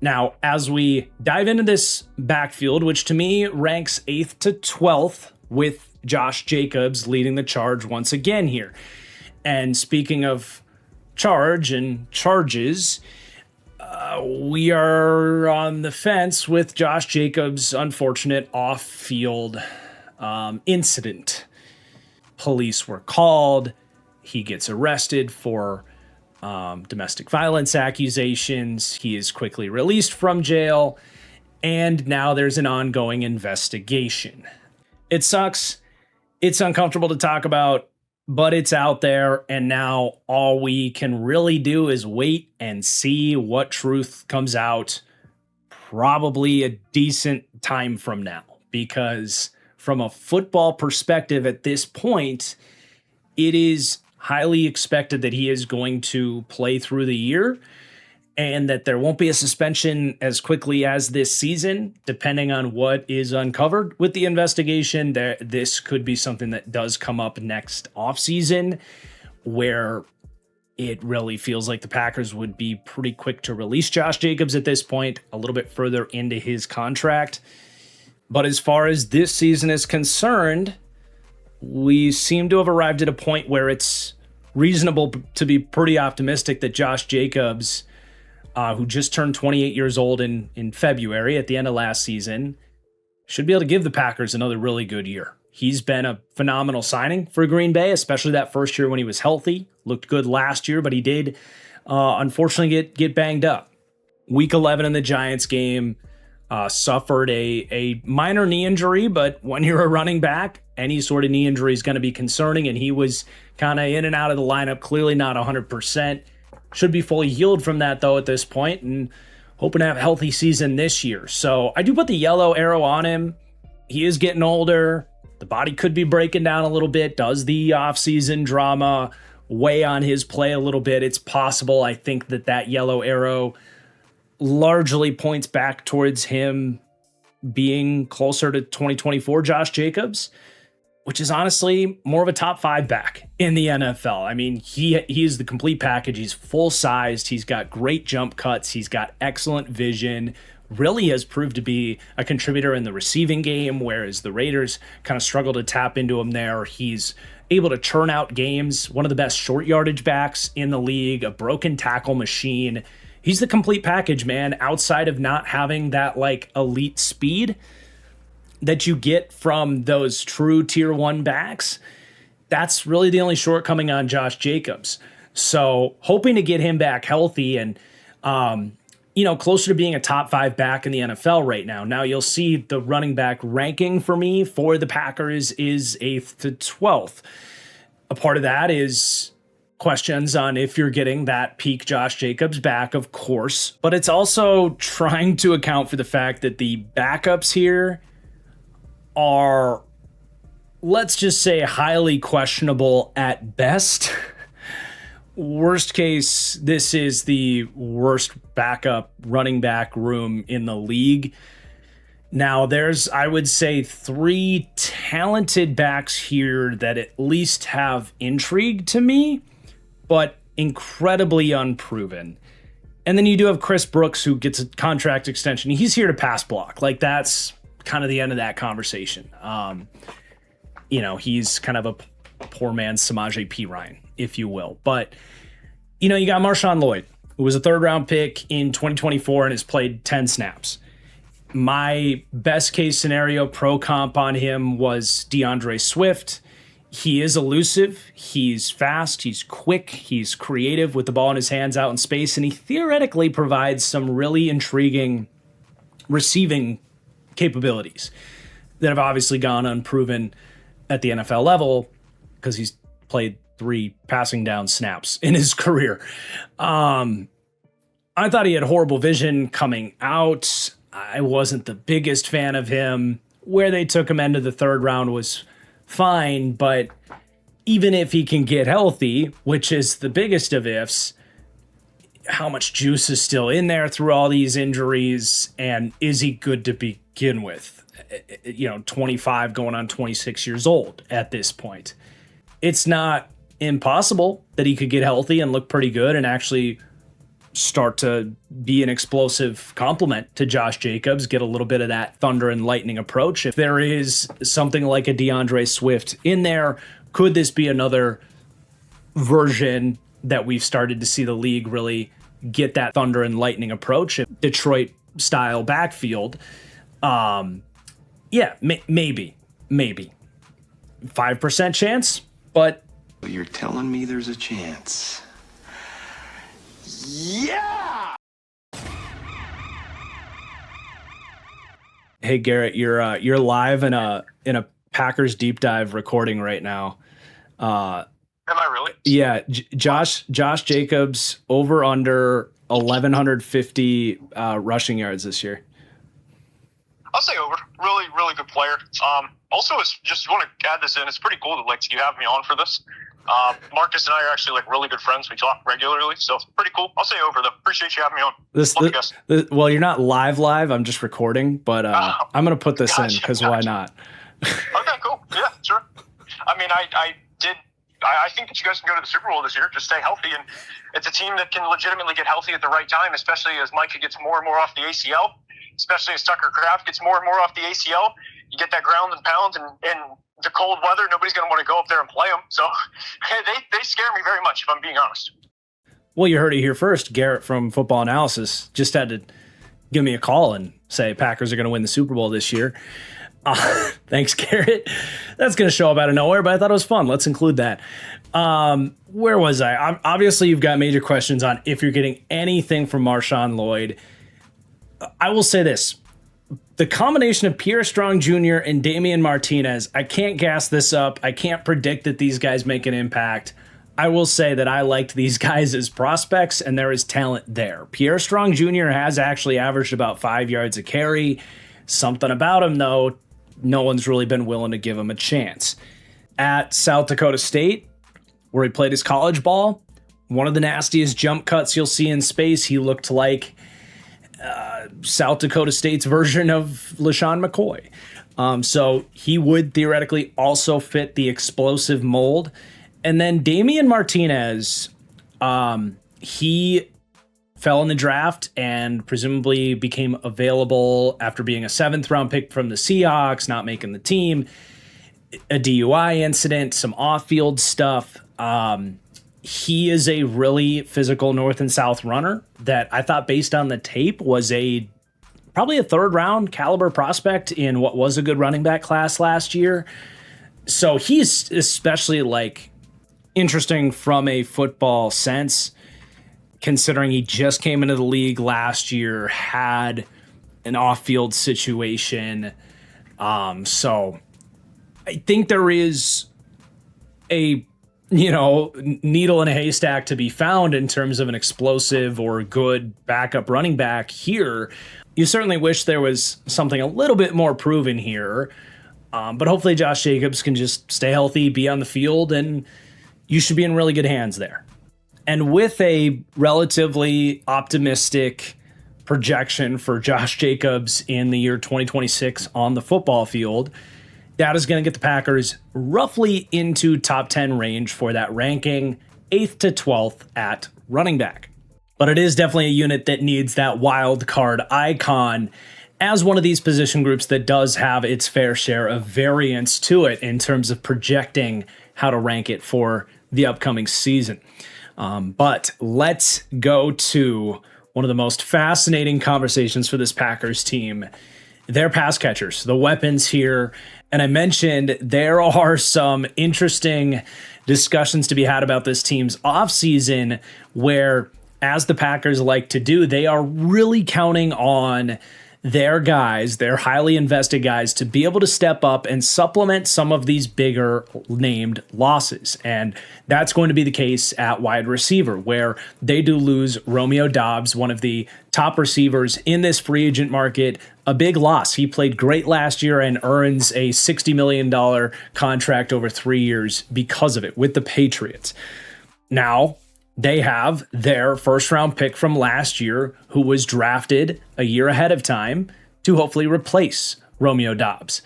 Now, as we dive into this backfield, which to me ranks 8th to 12th, with Josh Jacobs leading the charge once again here. And speaking of charge and charges, we are on the fence with Josh Jacobs' unfortunate off-field incident. Police were called. He gets arrested for domestic violence accusations. He is quickly released from jail, and now there's an ongoing investigation. It sucks. It's uncomfortable to talk about, but it's out there, and now all we can really do is wait and see what truth comes out, probably a decent time from now, because from a football perspective at this point, it is highly expected that he is going to play through the year, and that there won't be a suspension as quickly as this season, depending on what is uncovered with the investigation. This could be something that does come up next offseason, where it really feels like the Packers would be pretty quick to release Josh Jacobs at this point, a little bit further into his contract. But as far as this season is concerned, we seem to have arrived at a point where it's reasonable to be pretty optimistic that Josh Jacobs, who just turned 28 years old in February at the end of last season, should be able to give the Packers another really good year. He's been a phenomenal signing for Green Bay, especially that first year when he was healthy. Looked good last year, but he did unfortunately get banged up. Week 11 in the Giants game, suffered a minor knee injury, but when you're a running back, any sort of knee injury is going to be concerning, and he was kind of in and out of the lineup, clearly not 100%. Should be fully healed from that, though, at this point, and hoping to have a healthy season this year. So I do put the yellow arrow on him. He is getting older. The body could be breaking down a little bit. Does the offseason drama weigh on his play a little bit? It's possible. I think that yellow arrow largely points back towards him being closer to 2024 Josh Jacobs, which is honestly more of a top 5 back in the NFL. I mean, he is the complete package. He's full-sized. He's got great jump cuts. He's got excellent vision. Really has proved to be a contributor in the receiving game, whereas the Raiders kind of struggle to tap into him there. He's able to churn out games, one of the best short yardage backs in the league, a broken tackle machine. He's the complete package, man, outside of not having that like elite speed that you get from those true tier 1 backs. That's really the only shortcoming on Josh Jacobs. So hoping to get him back healthy and, closer to being a top 5 back in the NFL right now. Now you'll see the running back ranking for me for the Packers is 8th to 12th. A part of that is questions on if you're getting that peak Josh Jacobs back, of course, but it's also trying to account for the fact that the backups here are, let's just say, highly questionable at best. Worst case, this is the worst backup running back room in the league. Now, there's, I would say, 3 talented backs here that at least have intrigue to me, but incredibly unproven. And then you do have Chris Brooks, who gets a contract extension. He's here to pass block. Like, that's kind of the end of that conversation. He's kind of a poor man's Samaje Perine, if you will. But, you got Marshawn Lloyd, who was a 3rd-round pick in 2024 and has played 10 snaps. My best case scenario pro comp on him was DeAndre Swift. He is elusive, he's fast, he's quick, he's creative with the ball in his hands out in space, and he theoretically provides some really intriguing receiving capabilities that have obviously gone unproven at the NFL level because he's played 3 passing down snaps in his career. I thought he had horrible vision coming out. I wasn't the biggest fan of him. Where they took him into the 3rd round was fine, but even if he can get healthy, which is the biggest of ifs, how much juice is still in there through all these injuries, and is he good to begin with? 25 going on 26 years old at this point. It's not impossible that he could get healthy and look pretty good and actually start to be an explosive complement to Josh Jacobs, get a little bit of that thunder and lightning approach. If there is something like a DeAndre Swift in there, could this be another version that we've started to see the league really get that thunder and lightning approach? Detroit style backfield. Maybe 5% chance, but you're telling me there's a chance. Yeah! Hey Garrett, you're live in a Packers deep dive recording right now. Am I really? Yeah, Josh Jacobs over under 1,150 rushing yards this year. I'll say over. Really, really good player. Also, it's just want to add this in. It's pretty cool that you have me on for this. Marcus and I are actually really good friends. We talk regularly, so pretty cool. I'll say over though. Appreciate you having me on. Well, you're not live. I'm just recording, but I'm gonna put this in because why not? Okay, cool. Yeah, sure. I mean, I did I think that you guys can go to the Super Bowl this year. Just stay healthy, and it's a team that can legitimately get healthy at the right time, especially as Micah gets more and more off the ACL, especially as Tucker Kraft gets more and more off the ACL. You get that ground and pound, and the cold weather, nobody's going to want to go up there and play them. So they scare me very much, if I'm being honest. Well, you heard it here first. Garrett from Football Analysis just had to give me a call and say Packers are going to win the Super Bowl this year. Thanks, Garrett. That's going to show up out of nowhere, but I thought it was fun. Let's include that. Where was I? Obviously, you've got major questions on if you're getting anything from Marshawn Lloyd. I will say this. The combination of Pierre Strong Jr. and Damian Martinez, I can't gas this up. I can't predict that these guys make an impact. I will say that I liked these guys as prospects, and there is talent there. Pierre Strong Jr. has actually averaged about 5 yards a carry. Something about him, though, no one's really been willing to give him a chance. At South Dakota State, where he played his college ball, one of the nastiest jump cuts you'll see in space. He looked like South Dakota State's version of LaShawn McCoy. So he would theoretically also fit the explosive mold. And then Damian Martinez, he fell in the draft and presumably became available after being a 7th-round pick from the Seahawks, not making the team, a DUI incident, some off-field stuff. He is a really physical north and south runner that I thought, based on the tape, was probably a 3rd-round caliber prospect in what was a good running back class last year. So he's especially interesting from a football sense, considering he just came into the league last year, had an off-field situation. So I think there is a needle in a haystack to be found in terms of an explosive or good backup running back here. You certainly wish there was something a little bit more proven here. But hopefully Josh Jacobs can just stay healthy, be on the field, and you should be in really good hands there. And with a relatively optimistic projection for Josh Jacobs in the year 2026 on the football field, that is going to get the Packers roughly into top 10 range for that ranking, 8th to 12th at running back. But it is definitely a unit that needs that wild card icon as one of these position groups that does have its fair share of variance to it in terms of projecting how to rank it for the upcoming season. But let's go to one of the most fascinating conversations for this Packers team. Their pass catchers, the weapons here. And I mentioned there are some interesting discussions to be had about this team's offseason where, as the Packers like to do, they are really counting on their guys, their highly invested guys, to be able to step up and supplement some of these bigger named losses. And that's going to be the case at wide receiver, where they do lose Romeo Doubs, one of the top receivers in this free agent market, a big loss. He played great last year and earns a $60 million contract over 3 years because of it with the Patriots. Now, they have their 1st-round pick from last year, who was drafted a year ahead of time, to hopefully replace Romeo Doubs.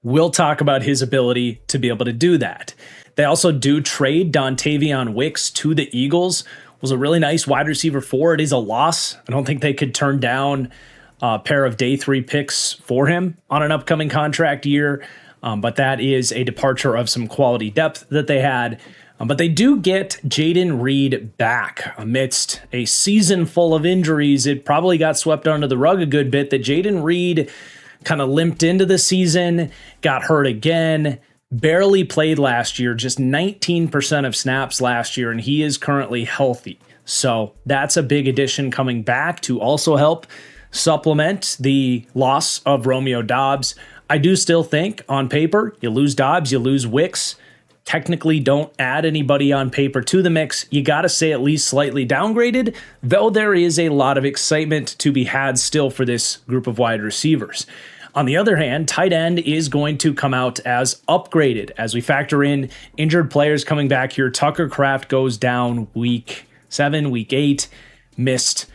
We'll talk about his ability to be able to do that. They also do trade Dontavion Wicks to the Eagles. Was a really nice wide receiver 4. It is a loss. I don't think they could turn down a pair of day 3 picks for him on an upcoming contract year, but that is a departure of some quality depth that they had. But they do get Jayden Reed back amidst a season full of injuries. It probably got swept under the rug a good bit that Jayden Reed kind of limped into the season, got hurt again, barely played last year, just 19% of snaps last year, and he is currently healthy. So that's a big addition coming back to also help supplement the loss of Romeo Doubs. I do still think, on paper, you lose Doubs, you lose Wicks. Technically don't add anybody on paper to the mix. You got to say at least slightly downgraded, though there is a lot of excitement to be had still for this group of wide receivers. On the other hand, tight end is going to come out as upgraded as we factor in injured players coming back here. Tucker Kraft goes down week 7, week 8, missed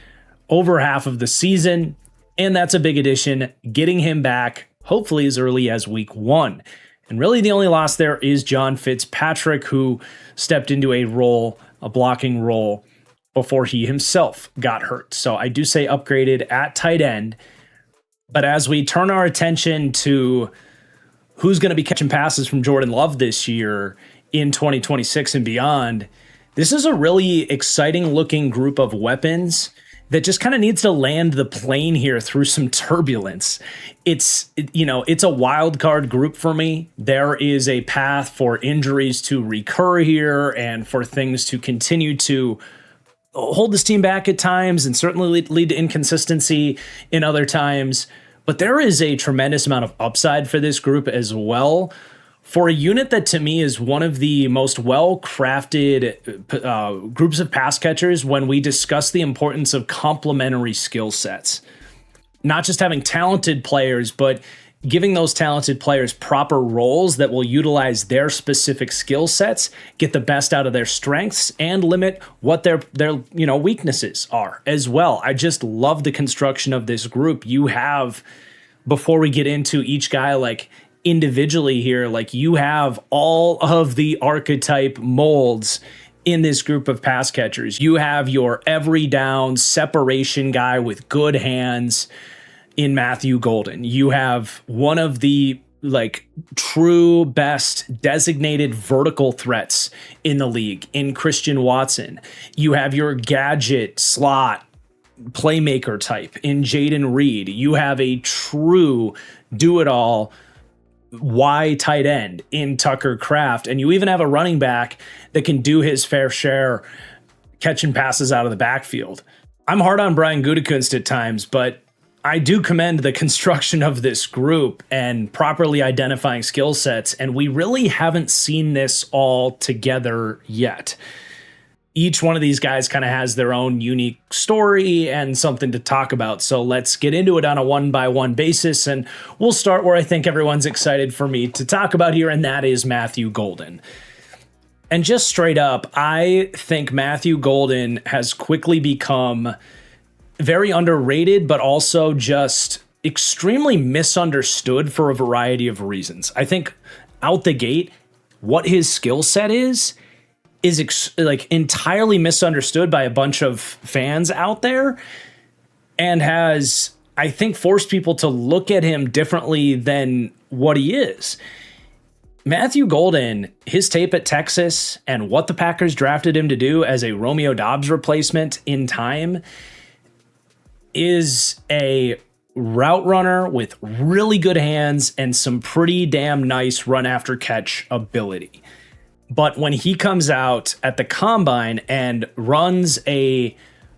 over half of the season, and that's a big addition, getting him back hopefully as early as week 1. And really the only loss there is John Fitzpatrick, who stepped into a blocking role before he himself got hurt. So I do say upgraded at tight end. But as we turn our attention to who's going to be catching passes from Jordan Love this year in 2026 and beyond, this is a really exciting looking group of weapons that just kind of needs to land the plane here through some turbulence. It's a wild card group for me. There is a path for injuries to recur here and for things to continue to hold this team back at times and certainly lead to inconsistency in other times. But there is a tremendous amount of upside for this group as well. For a unit that to me is one of the most well-crafted groups of pass catchers when we discuss the importance of complementary skill sets. Not just having talented players, but giving those talented players proper roles that will utilize their specific skill sets, get the best out of their strengths, and limit what their weaknesses are as well. I just love the construction of this group. You have, before we get into each guy like individually here, like you have all of the archetype molds in this group of pass catchers. You have your every down separation guy with good hands in Matthew Golden. You have one of the true best designated vertical threats in the league in Christian Watson. You have your gadget slot playmaker type in Jaden Reed. You have a true do-it-all Y tight end in Tucker Kraft. And you even have a running back that can do his fair share catching passes out of the backfield. I'm hard on Brian Gutekunst at times, but I do commend the construction of this group and properly identifying skill sets, and we really haven't seen this all together yet. Each one of these guys kind of has their own unique story and something to talk about. So let's get into it on a one-by-one basis, and we'll start where I think everyone's excited for me to talk about here, and that is Matthew Golden. And just straight up, I think Matthew Golden has quickly become very underrated, but also just extremely misunderstood for a variety of reasons. I think out the gate, what his skill set is entirely misunderstood by a bunch of fans out there, and has, I think, forced people to look at him differently than what he is. Matthew Golden, his tape at Texas and what the Packers drafted him to do as a Romeo Doubs replacement in time, is a route runner with really good hands and some pretty damn nice run after catch ability. But when he comes out at the combine and runs a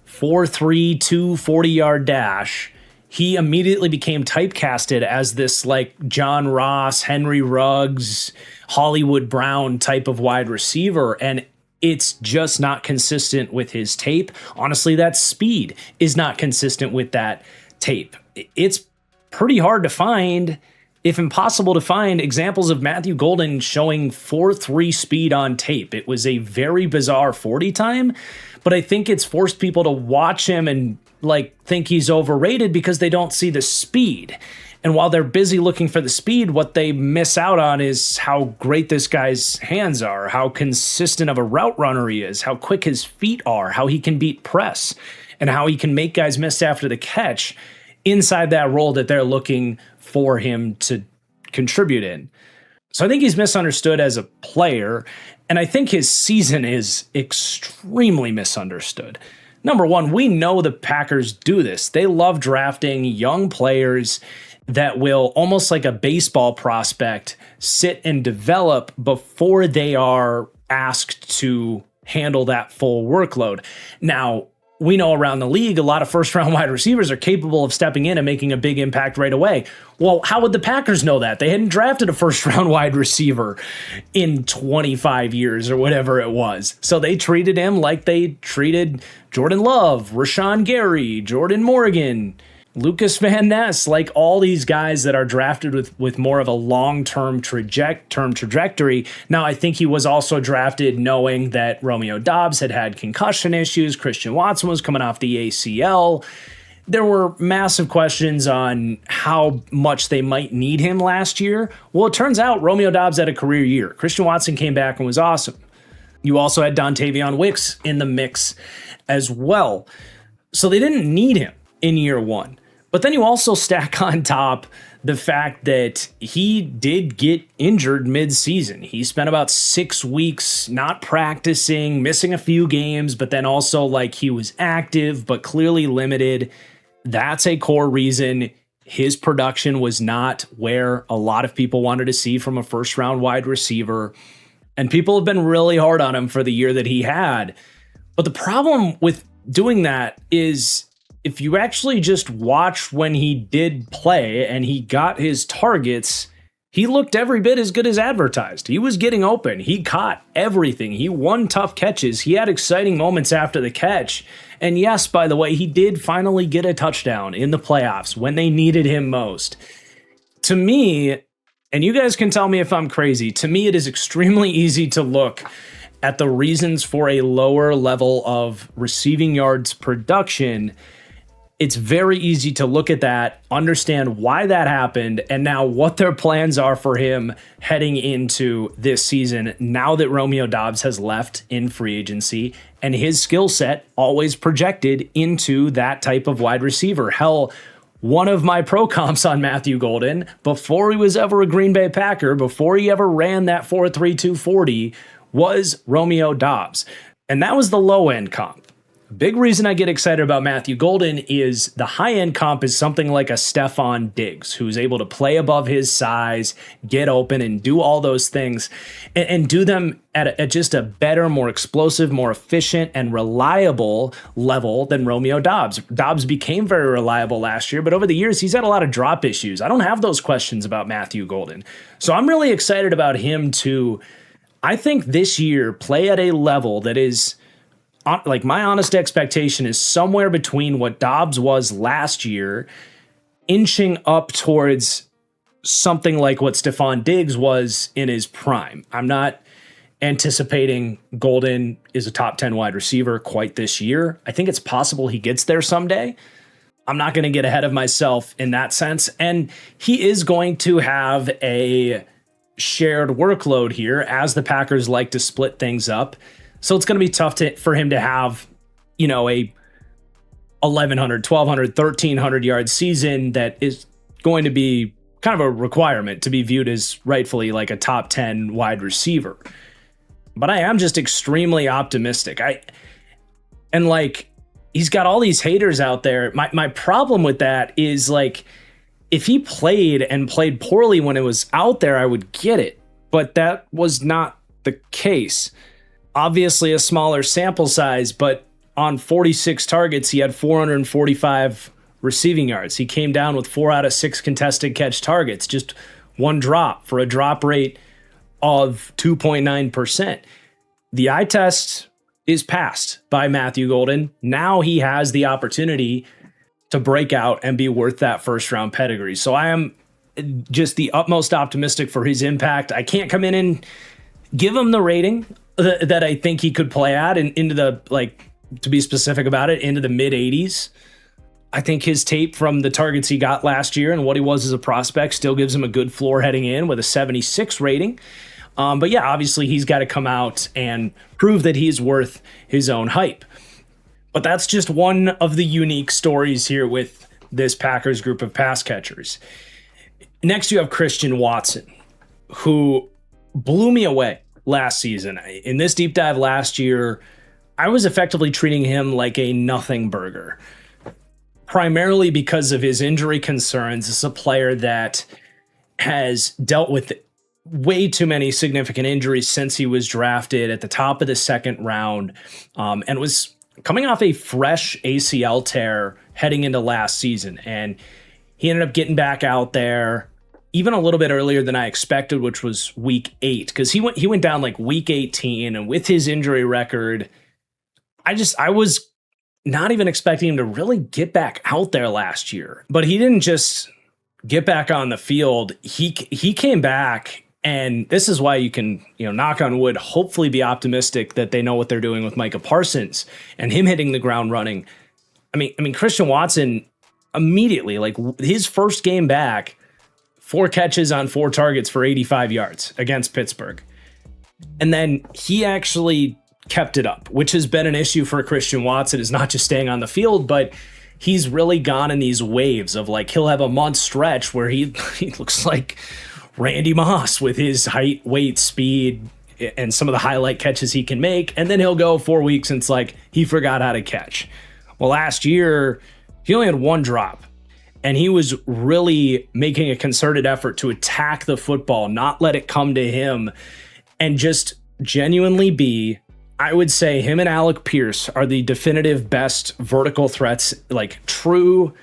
4.3 240-yard dash, he immediately became typecasted as this John Ross, Henry Ruggs, Hollywood Brown type of wide receiver. And it's just not consistent with his tape. Honestly, that speed is not consistent with that tape. It's pretty hard to find, if impossible to find, examples of Matthew Golden showing 4.3 speed on tape. It was a very bizarre 40 time, but I think it's forced people to watch him and think he's overrated because they don't see the speed. And while they're busy looking for the speed, what they miss out on is how great this guy's hands are, how consistent of a route runner he is, how quick his feet are, how he can beat press, and how he can make guys miss after the catch inside that role that they're looking for him to contribute in. So I think he's misunderstood as a player, and I think his season is extremely misunderstood. Number one, we know the Packers do this. They love drafting young players that will, almost like a baseball prospect, sit and develop before they are asked to handle that full workload. Now, we know around the league, a lot of first-round wide receivers are capable of stepping in and making a big impact right away. Well, how would the Packers know that? They hadn't drafted a first-round wide receiver in 25 years or whatever it was. So they treated him like they treated Jordan Love, Rashawn Gary, Jordan Morgan, Lucas Van Ness, like all these guys that are drafted with more of a long-term trajectory. Now, I think he was also drafted knowing that Romeo Doubs had concussion issues. Christian Watson was coming off the ACL. there were massive questions on how much they might need him last year. Well, it turns out Romeo Doubs had a career year. Christian Watson came back and was awesome. You also had Dontavion Wicks in the mix as well. So they didn't need him in year one. But then you also stack on top the fact that he did get injured mid-season. He spent about 6 weeks not practicing, missing a few games, but then also like he was active but clearly limited. That's a core reason his production was not where a lot of people wanted to see from a first-round wide receiver. And people have been really hard on him for the year that he had. But the problem with doing that is if you actually just watch when he did play and he got his targets, he looked every bit as good as advertised. He was getting open. He caught everything. He won tough catches. He had exciting moments after the catch. And yes, by the way, he did finally get a touchdown in the playoffs when they needed him most. To me, and you guys can tell me if I'm crazy, to me it is extremely easy to look at the reasons for a lower level of receiving yards production. It's very easy to look at that, understand why that happened, and now what their plans are for him heading into this season now that Romeo Doubs has left in free agency and his skill set always projected into that type of wide receiver. Hell, one of my pro comps on Matthew Golden, before he was ever a Green Bay Packer, before he ever ran that 4.32 40, was Romeo Doubs. And that was the low-end comp. Big reason I get excited about Matthew Golden is the high-end comp is something like a Stephon Diggs, who's able to play above his size, get open, and do all those things, and do them at just a better, more explosive, more efficient, and reliable level than Romeo Doubs. Doubs became very reliable last year, but over the years, he's had a lot of drop issues. I don't have those questions about Matthew Golden. So I'm really excited about him to, I think this year, play at a level that is, like, my honest expectation is somewhere between what Doubs was last year, inching up towards something like what Stephon Diggs was in his prime. I'm not anticipating Golden is a top 10 wide receiver quite this year. I think it's possible he gets there someday. I'm not going to get ahead of myself in that sense. And he is going to have a shared workload here, as the Packers like to split things up. So it's going to be tough for him to have, a 1,100, 1,200, 1,300 yard season that is going to be kind of a requirement to be viewed as rightfully like a top 10 wide receiver. But I am just extremely optimistic. He's got all these haters out there. My problem with that is, like, if he played poorly when it was out there, I would get it. But that was not the case. Obviously a smaller sample size, but on 46 targets, he had 445 receiving yards. He came down with 4 out of 6 contested catch targets, just one drop for a drop rate of 2.9%. The eye test is passed by Matthew Golden. Now he has the opportunity to break out and be worth that first round pedigree. So I am just the utmost optimistic for his impact. I can't come in and give him the rating that I think he could play at, and into the, to be specific about it, into the mid 80s. I think his tape from the targets he got last year and what he was as a prospect still gives him a good floor heading in with a 76 rating. But yeah, obviously he's got to come out and prove that he's worth his own hype. But that's just one of the unique stories here with this Packers group of pass catchers. Next, you have Christian Watson, who blew me away last season. In this deep dive last year, I was effectively treating him like a nothing burger, primarily because of his injury concerns. This is a player that has dealt with way too many significant injuries since he was drafted at the top of the second round, and was coming off a fresh ACL tear heading into last season. And he ended up getting back out there even a little bit earlier than I expected, which was week 8, because he went down like week 18, and with his injury record, I was not even expecting him to really get back out there last year. But he didn't just get back on the field. He came back, and this is why you can, knock on wood, hopefully be optimistic that they know what they're doing with Micah Parsons and him hitting the ground running. I mean, Christian Watson immediately, like his first game back, 4 catches on 4 targets for 85 yards against Pittsburgh. And then he actually kept it up, which has been an issue for Christian Watson, is not just staying on the field, but he's really gone in these waves of like, he'll have a month stretch where he looks like Randy Moss with his height, weight, speed, and some of the highlight catches he can make. And then he'll go 4 weeks and it's like, he forgot how to catch. Well, last year, he only had 1 drop. And he was really making a concerted effort to attack the football, not let it come to him, and just genuinely be, I would say him and Alec Pierce are the definitive best vertical threats, like true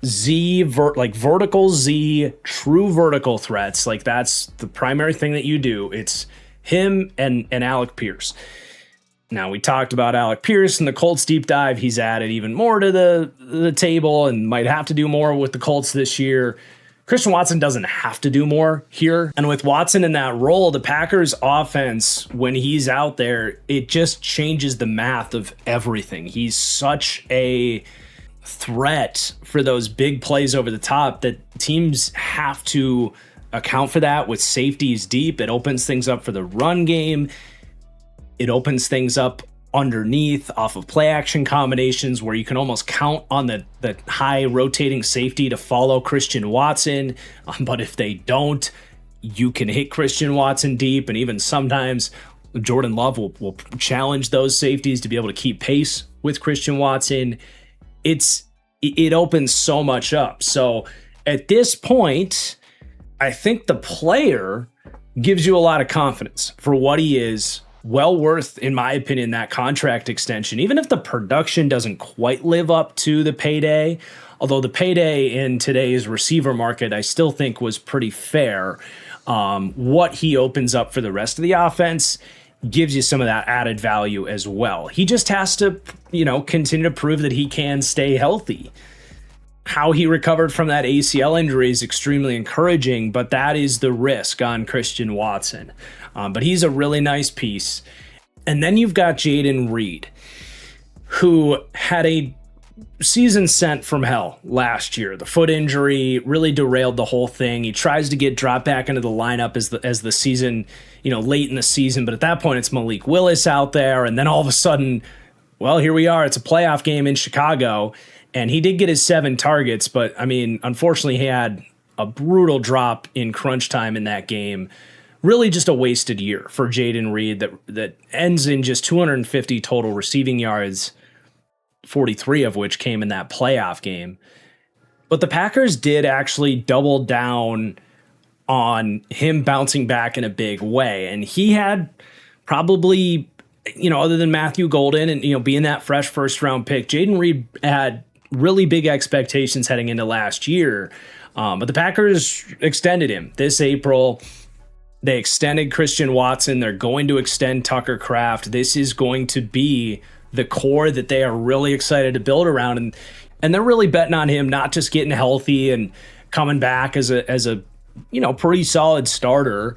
vertical Z, true vertical threats. Like that's the primary thing that you do. It's him and Alec Pierce. Now, we talked about Alec Pierce in the Colts deep dive. He's added even more to the table and might have to do more with the Colts this year. Christian Watson doesn't have to do more here. And with Watson in that role, the Packers offense, when he's out there, it just changes the math of everything. He's such a threat for those big plays over the top that teams have to account for that with safeties deep. It opens things up for the run game. It opens things up underneath off of play action combinations where you can almost count on the high rotating safety to follow Christian Watson. But if they don't, you can hit Christian Watson deep. And even sometimes Jordan Love will challenge those safeties to be able to keep pace with Christian Watson. It opens so much up. So at this point, I think the player gives you a lot of confidence for what he is. Well worth, in my opinion, that contract extension, even if the production doesn't quite live up to the payday. Although the payday in today's receiver market, I still think was pretty fair. What he opens up for the rest of the offense gives you some of that added value as well. He just has to, continue to prove that he can stay healthy. How he recovered from that ACL injury is extremely encouraging, but that is the risk on Christian Watson. But he's a really nice piece. And then you've got Jayden Reed, who had a season sent from hell last year. The foot injury really derailed the whole thing. He tries to get dropped back into the lineup as the season, late in the season. But at that point, it's Malik Willis out there. And then all of a sudden, well, here we are. It's a playoff game in Chicago. And he did get his 7 targets. But, unfortunately, he had a brutal drop in crunch time in that game. Really just a wasted year for Jayden Reed that ends in just 250 total receiving yards, 43 of which came in that playoff game. But the Packers did actually double down on him bouncing back in a big way. And he had probably, other than Matthew Golden and, being that fresh first round pick, Jayden Reed had really big expectations heading into last year. But the Packers extended him this April. They extended Christian Watson. They're going to extend Tucker Kraft. This is going to be the core that they are really excited to build around. And they're really betting on him not just getting healthy and coming back as a pretty solid starter.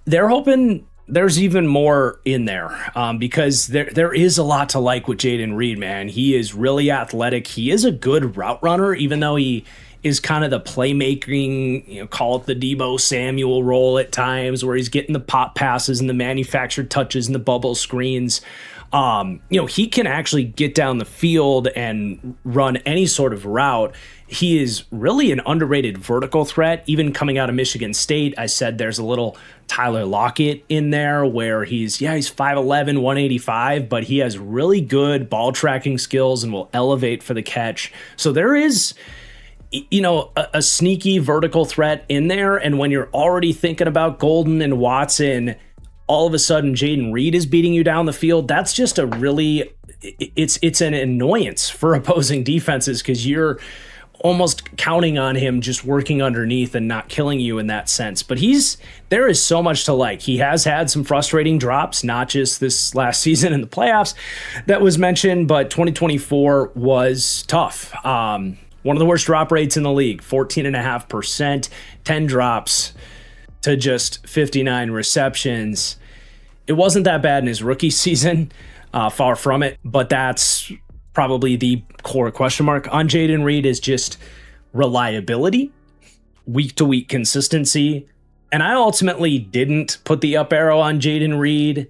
They're hoping there's even more in there because there is a lot to like with Jayden Reed, man. He is really athletic. He is a good route runner, even though he is kind of the playmaking, call it the Deebo Samuel role at times, where he's getting the pop passes and the manufactured touches and the bubble screens. He can actually get down the field and run any sort of route. He is really an underrated vertical threat, even coming out of Michigan State. I said there's a little Tyler Lockett in there where he's 5'11", 185, but he has really good ball tracking skills and will elevate for the catch. So there is a sneaky vertical threat in there. And when you're already thinking about Golden and Watson, all of a sudden Jayden Reed is beating you down the field. That's just it's an annoyance for opposing defenses because you're almost counting on him just working underneath and not killing you in that sense. But there is so much to like. He has had some frustrating drops, not just this last season in the playoffs that was mentioned, but 2024 was tough. One of the worst drop rates in the league, 14.5%, 10 drops to just 59 receptions. It wasn't that bad in his rookie season, far from it, but that's probably the core question mark on Jayden Reed is just reliability, week-to-week consistency. And I ultimately didn't put the up arrow on Jayden Reed.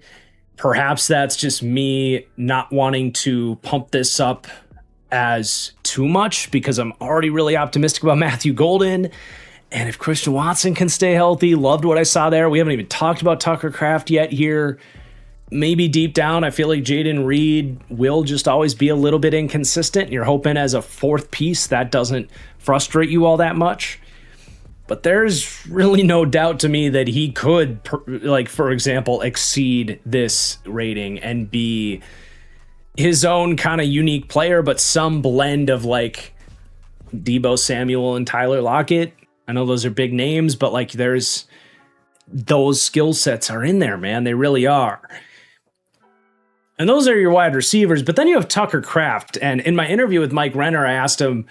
Perhaps that's just me not wanting to pump this up as too much because I'm already really optimistic about Matthew Golden. And if Christian Watson can stay healthy, loved what I saw there. We haven't even talked about Tucker Kraft yet here. Maybe deep down, I feel like Jayden Reed will just always be a little bit inconsistent. You're hoping as a fourth piece that doesn't frustrate you all that much. But there's really no doubt to me that he could, for example, exceed this rating and be his own kind of unique player, but some blend of like Deebo Samuel and Tyler Lockett. I know those are big names, but like there's those skill sets are in there, man. They really are. And those are your wide receivers. But then you have Tucker Kraft. And in my interview with Mike Renner, I asked him,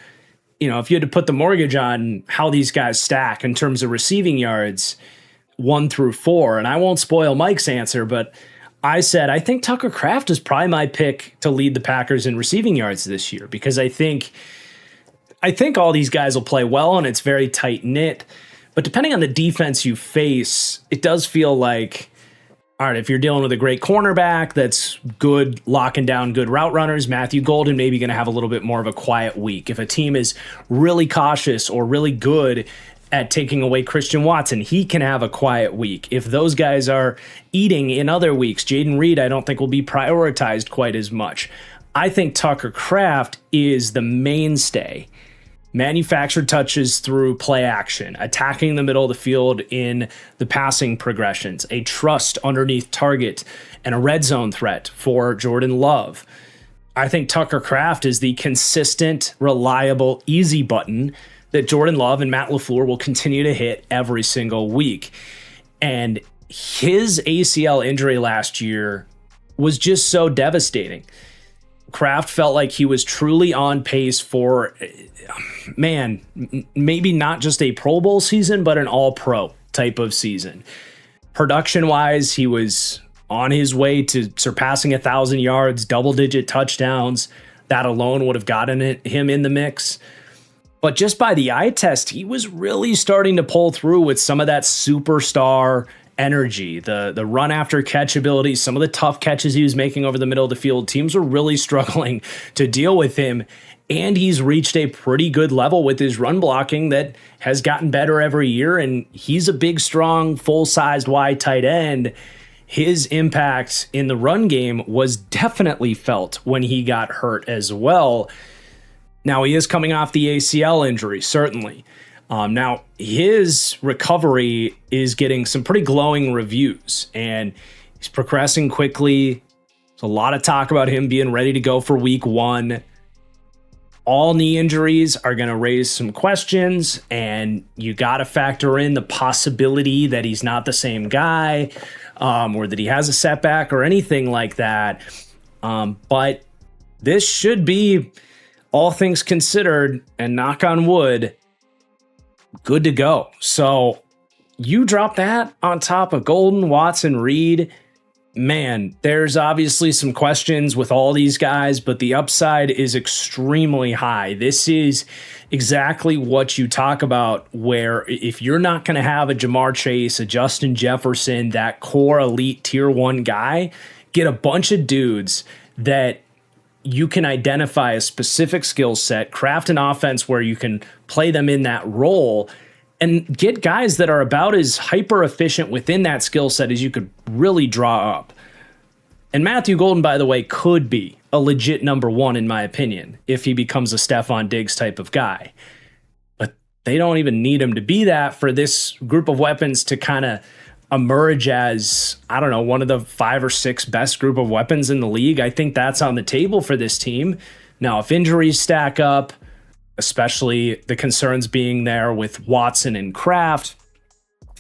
if you had to put the mortgage on how these guys stack in terms of receiving yards 1 through 4. And I won't spoil Mike's answer, but I said, I think Tucker Kraft is probably my pick to lead the Packers in receiving yards this year because I think all these guys will play well and it's very tight knit. But depending on the defense you face, it does feel like, all right, if you're dealing with a great cornerback that's good, locking down good route runners, Matthew Golden maybe going to have a little bit more of a quiet week. If a team is really cautious or really good at taking away Christian Watson, he can have a quiet week. If those guys are eating in other weeks, Jayden Reed I don't think will be prioritized quite as much. I think Tucker Kraft is the mainstay. Manufactured touches through play action, attacking the middle of the field in the passing progressions, a trust underneath target, and a red zone threat for Jordan Love. I think Tucker Kraft is the consistent, reliable, easy button that Jordan Love and Matt LaFleur will continue to hit every single week. And his ACL injury last year was just so devastating. Kraft felt like he was truly on pace for, maybe not just a Pro Bowl season, but an all-pro type of season. Production-wise, he was on his way to surpassing 1,000 yards, double-digit touchdowns. That alone would have gotten him in the mix. But just by the eye test, he was really starting to pull through with some of that superstar energy, the run after catch ability, some of the tough catches he was making over the middle of the field. Teams were really struggling to deal with him, and he's reached a pretty good level with his run blocking that has gotten better every year, and he's a big, strong, full-sized wide tight end. His impact in the run game was definitely felt when he got hurt as well. Now, he is coming off the ACL injury, certainly. Now, his recovery is getting some pretty glowing reviews, and he's progressing quickly. There's a lot of talk about him being ready to go for week 1. All knee injuries are going to raise some questions, and you got to factor in the possibility that he's not the same guy, or that he has a setback or anything like that. But this should be, all things considered, and knock on wood, good to go. So you drop that on top of Golden, Watson, Reed. Man, there's obviously some questions with all these guys, but the upside is extremely high. This is exactly what you talk about, where if you're not going to have a Jamar Chase, a Justin Jefferson, that core elite tier 1 guy, get a bunch of dudes that you can identify a specific skill set, craft an offense where you can play them in that role, and get guys that are about as hyper efficient within that skill set as you could really draw up. And Matthew Golden, by the way, could be a legit number 1 in my opinion if he becomes a Stephon Diggs type of guy. But they don't even need him to be that for this group of weapons to kind of emerge as, I don't know, one of the 5 or 6 best group of weapons in the league. I think that's on the table for this team. Now, if injuries stack up, especially the concerns being there with Watson and Kraft,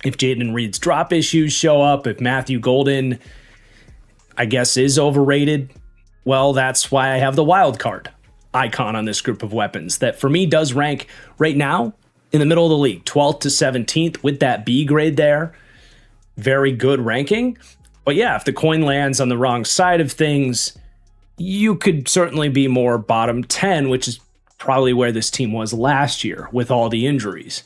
if Jayden Reed's drop issues show up, if Matthew Golden, I guess, is overrated, well, that's why I have the wild card icon on this group of weapons that for me does rank right now in the middle of the league, 12th to 17th with that B grade there. Very good ranking. But yeah, if the coin lands on the wrong side of things, you could certainly be more bottom 10, which is probably where this team was last year with all the injuries.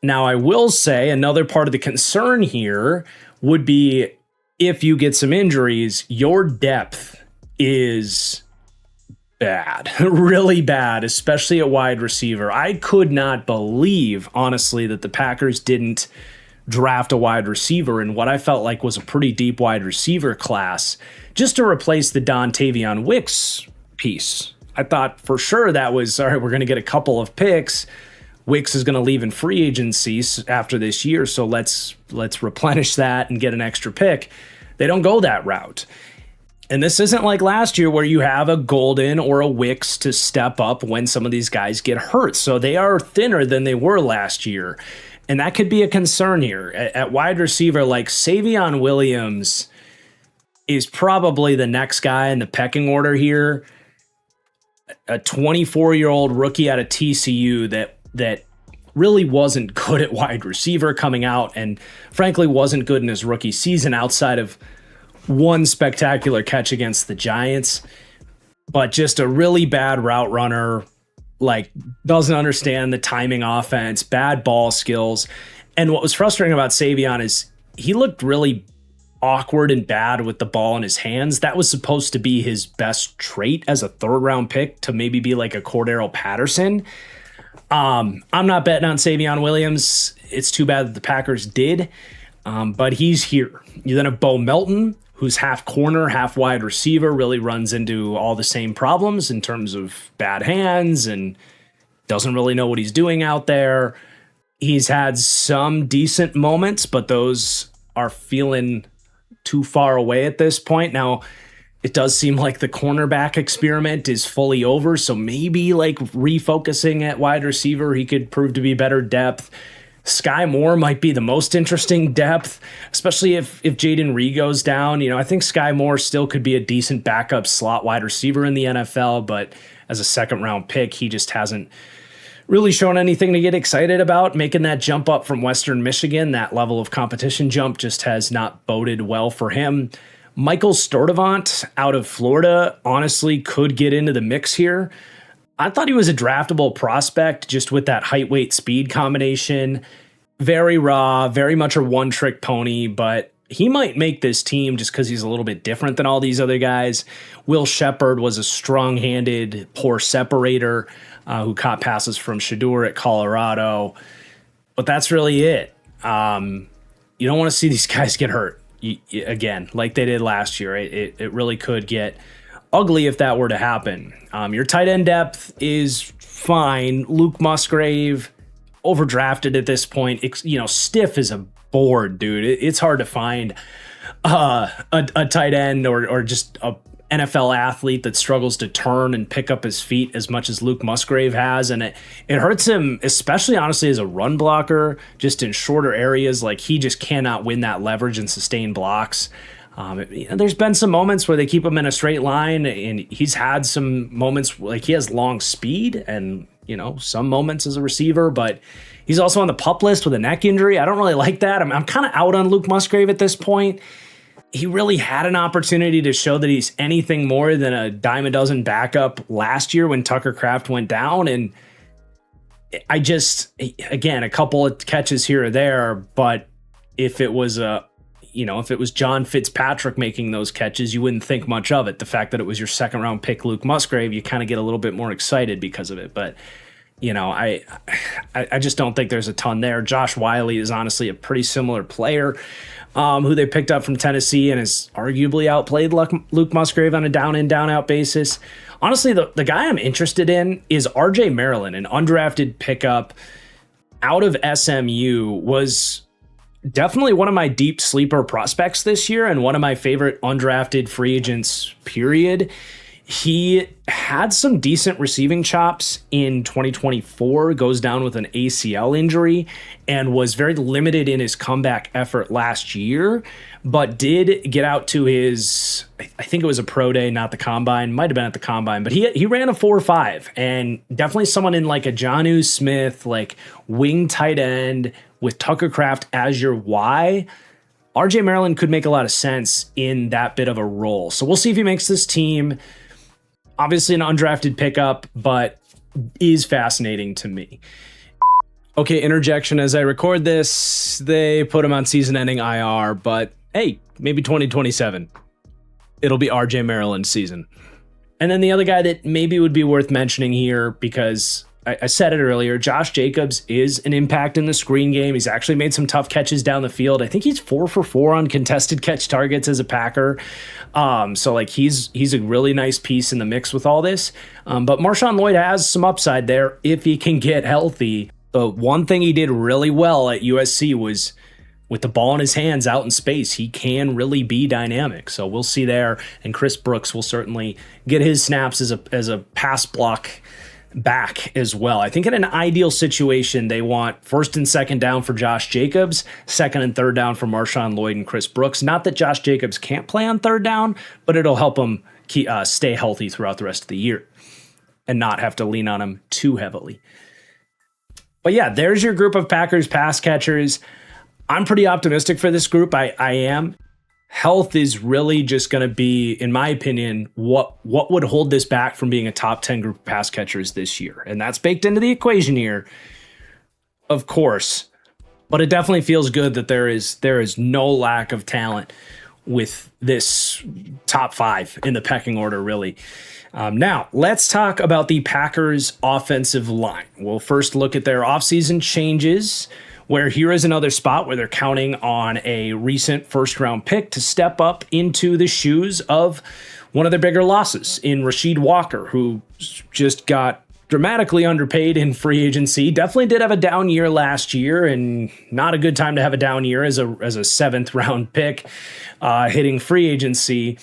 Now, I will say another part of the concern here would be if you get some injuries, your depth is bad, really bad, especially at wide receiver. I could not believe, honestly, that the Packers didn't draft a wide receiver in what I felt like was a pretty deep wide receiver class just to replace the Dontavion Wicks piece. I thought for sure that was, all right, we're going to get a couple of picks. Wicks is going to leave in free agency after this year, so let's replenish that and get an extra pick. They don't go that route. And this isn't like last year where you have a Golden or a Wicks to step up when some of these guys get hurt. So they are thinner than they were last year. And that could be a concern here. At wide receiver, like Savion Williams is probably the next guy in the pecking order here. A 24-year-old rookie out of TCU that really wasn't good at wide receiver coming out and frankly wasn't good in his rookie season outside of one spectacular catch against the Giants. But just a really bad route runner, like doesn't understand the timing offense, bad ball skills. And what was frustrating about Savion is he looked really awkward and bad with the ball in his hands. That was supposed to be his best trait as a third-round pick, to maybe be like a Cordero Patterson. I'm not betting on Savion Williams. It's too bad that the Packers did, but he's here. You then have Bo Melton, who's half corner, half wide receiver, really runs into all the same problems in terms of bad hands and doesn't really know what he's doing out there. He's had some decent moments, but those are feeling too far away at this point. Now, it does seem like the cornerback experiment is fully over, so maybe like refocusing at wide receiver, he could prove to be better depth. Sky Moore might be the most interesting depth, especially if Jaden Reed goes down. You know, I think Sky Moore still could be a decent backup slot wide receiver in the NFL, but as a second-round pick, he just hasn't really shown anything to get excited about. Making that jump up from Western Michigan, that level of competition jump just has not boded well for him. Michael Sturdivant out of Florida honestly could get into the mix here. I thought he was a draftable prospect just with that height, weight, speed combination. Very raw, very much a one-trick pony, but he might make this team just because he's a little bit different than all these other guys. Will Shepard was a strong-handed, poor separator who caught passes from Shedeur at Colorado. But that's really it. You don't want to see these guys get hurt again, like they did last year. It really could get ugly if that were to happen. Your tight end depth is fine. Luke Musgrave, overdrafted at this point. Stiff as a board, dude. It's hard to find a tight end or just a NFL athlete that struggles to turn and pick up his feet as much as Luke Musgrave has. And it hurts him, especially honestly as a run blocker, just in shorter areas. Like he just cannot win that leverage and sustain blocks. There's been some moments where they keep him in a straight line, and he's had some moments like he has long speed and, some moments as a receiver, but he's also on the PUP list with a neck injury. I don't really like that. I'm kind of out on Luke Musgrave at this point. He really had an opportunity to show that he's anything more than a dime a dozen backup last year when Tucker Kraft went down. And again, a couple of catches here or there, but if it was John Fitzpatrick making those catches, you wouldn't think much of it. The fact that it was your second round pick, Luke Musgrave, you kind of get a little bit more excited because of it. But, I just don't think there's a ton there. Josh Wiley is honestly a pretty similar player who they picked up from Tennessee and has arguably outplayed Luke Musgrave on a down in, down out basis. Honestly, the guy I'm interested in is RJ Maryland, an undrafted pickup out of SMU, was definitely one of my deep sleeper prospects this year and one of my favorite undrafted free agents, period. He had some decent receiving chops in 2024, goes down with an ACL injury, and was very limited in his comeback effort last year, but did get out to his, I think it was a pro day, not the combine, might have been at the combine, but he ran a 4.5, and definitely someone in like a Jonnu Smith, like wing tight end with Tucker Kraft as your Y. RJ Maryland could make a lot of sense in that bit of a role. So we'll see if he makes this team. Obviously an undrafted pickup, but is fascinating to me. Okay, interjection as I record this, they put him on season-ending IR, but hey, maybe 2027. It'll be RJ Maryland's season. And then the other guy that maybe would be worth mentioning here, because I said it earlier, Josh Jacobs is an impact in the screen game. He's actually made some tough catches down the field. I think he's 4 for 4 on contested catch targets as a Packer. So like he's a really nice piece in the mix with all this. But Marshawn Lloyd has some upside there if he can get healthy. The one thing he did really well at USC was with the ball in his hands out in space, he can really be dynamic. So we'll see there. And Chris Brooks will certainly get his snaps as a pass block back as well. I think in an ideal situation, they want first and second down for Josh Jacobs, second and third down for Marshawn Lloyd and Chris Brooks. Not that Josh Jacobs can't play on third down, but it'll help him stay healthy throughout the rest of the year and not have to lean on him too heavily. But yeah, there's your group of Packers pass catchers. I'm pretty optimistic for this group. I am. Health is really just going to be, in my opinion, what would hold this back from being a top 10 group of pass catchers this year. And that's baked into the equation here, of course. But it definitely feels good that there is no lack of talent with this top 5 in the pecking order, really. Now, let's talk about the Packers' offensive line. We'll first look at their offseason changes, where here is another spot where they're counting on a recent first-round pick to step up into the shoes of one of their bigger losses in Rasheed Walker, who just got dramatically underpaid in free agency. Definitely did have a down year last year, and not a good time to have a down year as a seventh-round pick hitting free agency.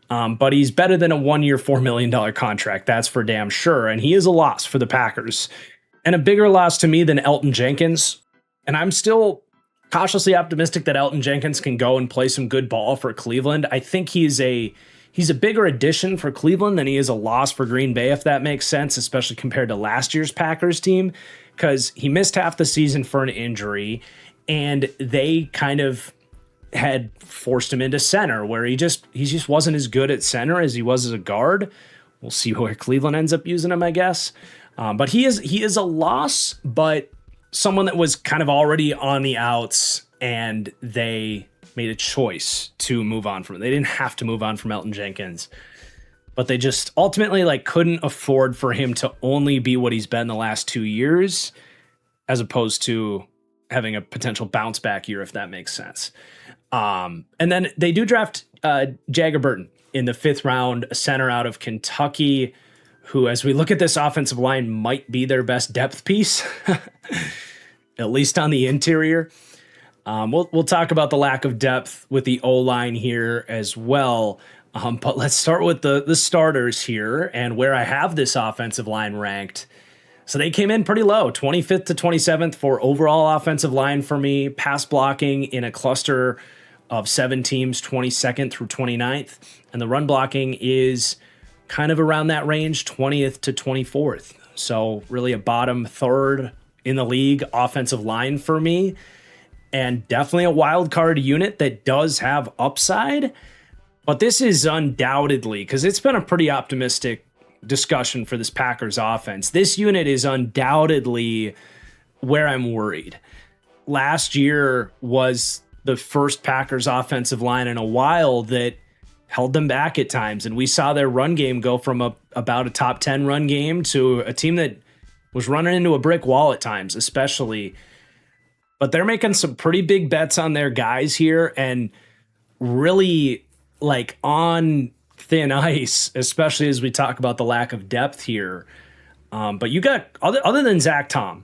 But he's better than a 1-year, $4 million contract. That's for damn sure. And he is a loss for the Packers, and a bigger loss to me than Elton Jenkins. And I'm still cautiously optimistic that Elton Jenkins can go and play some good ball for Cleveland. I think he's a bigger addition for Cleveland than he is a loss for Green Bay, if that makes sense, especially compared to last year's Packers team, because he missed half the season for an injury, and they kind of had forced him into center, where he just wasn't as good at center as he was as a guard. We'll see where Cleveland ends up using him, I guess. But he is a loss, but someone that was kind of already on the outs, and they made a choice to move on from it. They didn't have to move on from Elton Jenkins, but they just ultimately couldn't afford for him to only be what he's been the last 2 years, as opposed to having a potential bounce back year, if that makes sense. And then they do draft Jagger Burton in the 5th round, a center out of Kentucky, who, as we look at this offensive line, might be their best depth piece, at least on the interior. We'll talk about the lack of depth with the O-line here as well. But let's start with the starters here and where I have this offensive line ranked. So they came in pretty low, 25th to 27th for overall offensive line for me. Pass blocking in a cluster of 7 teams, 22nd through 29th. And the run blocking is kind of around that range, 20th to 24th. So really a bottom third in the league offensive line for me. And definitely a wild card unit that does have upside. But this is undoubtedly, because it's been a pretty optimistic discussion for this Packers offense, this unit is undoubtedly where I'm worried. Last year was the first Packers offensive line in a while that held them back at times. And we saw their run game go from about a top 10 run game to a team that was running into a brick wall at times, especially. But they're making some pretty big bets on their guys here, and really on thin ice, especially as we talk about the lack of depth here. But you got, other than Zach Bacco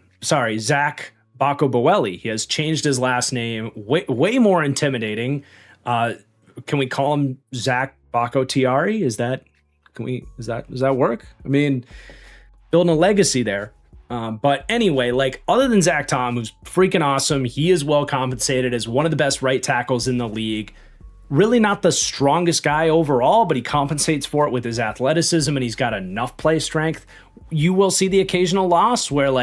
Boeli, he has changed his last name, way more intimidating. Can we call him Zach Bacco Tiari? Does that work? I mean, building a legacy there. But anyway, other than Zach Tom, who's freaking awesome, he is well compensated as one of the best right tackles in the league. Really not the strongest guy overall, but he compensates for it with his athleticism, and he's got enough play strength. You will see the occasional loss where,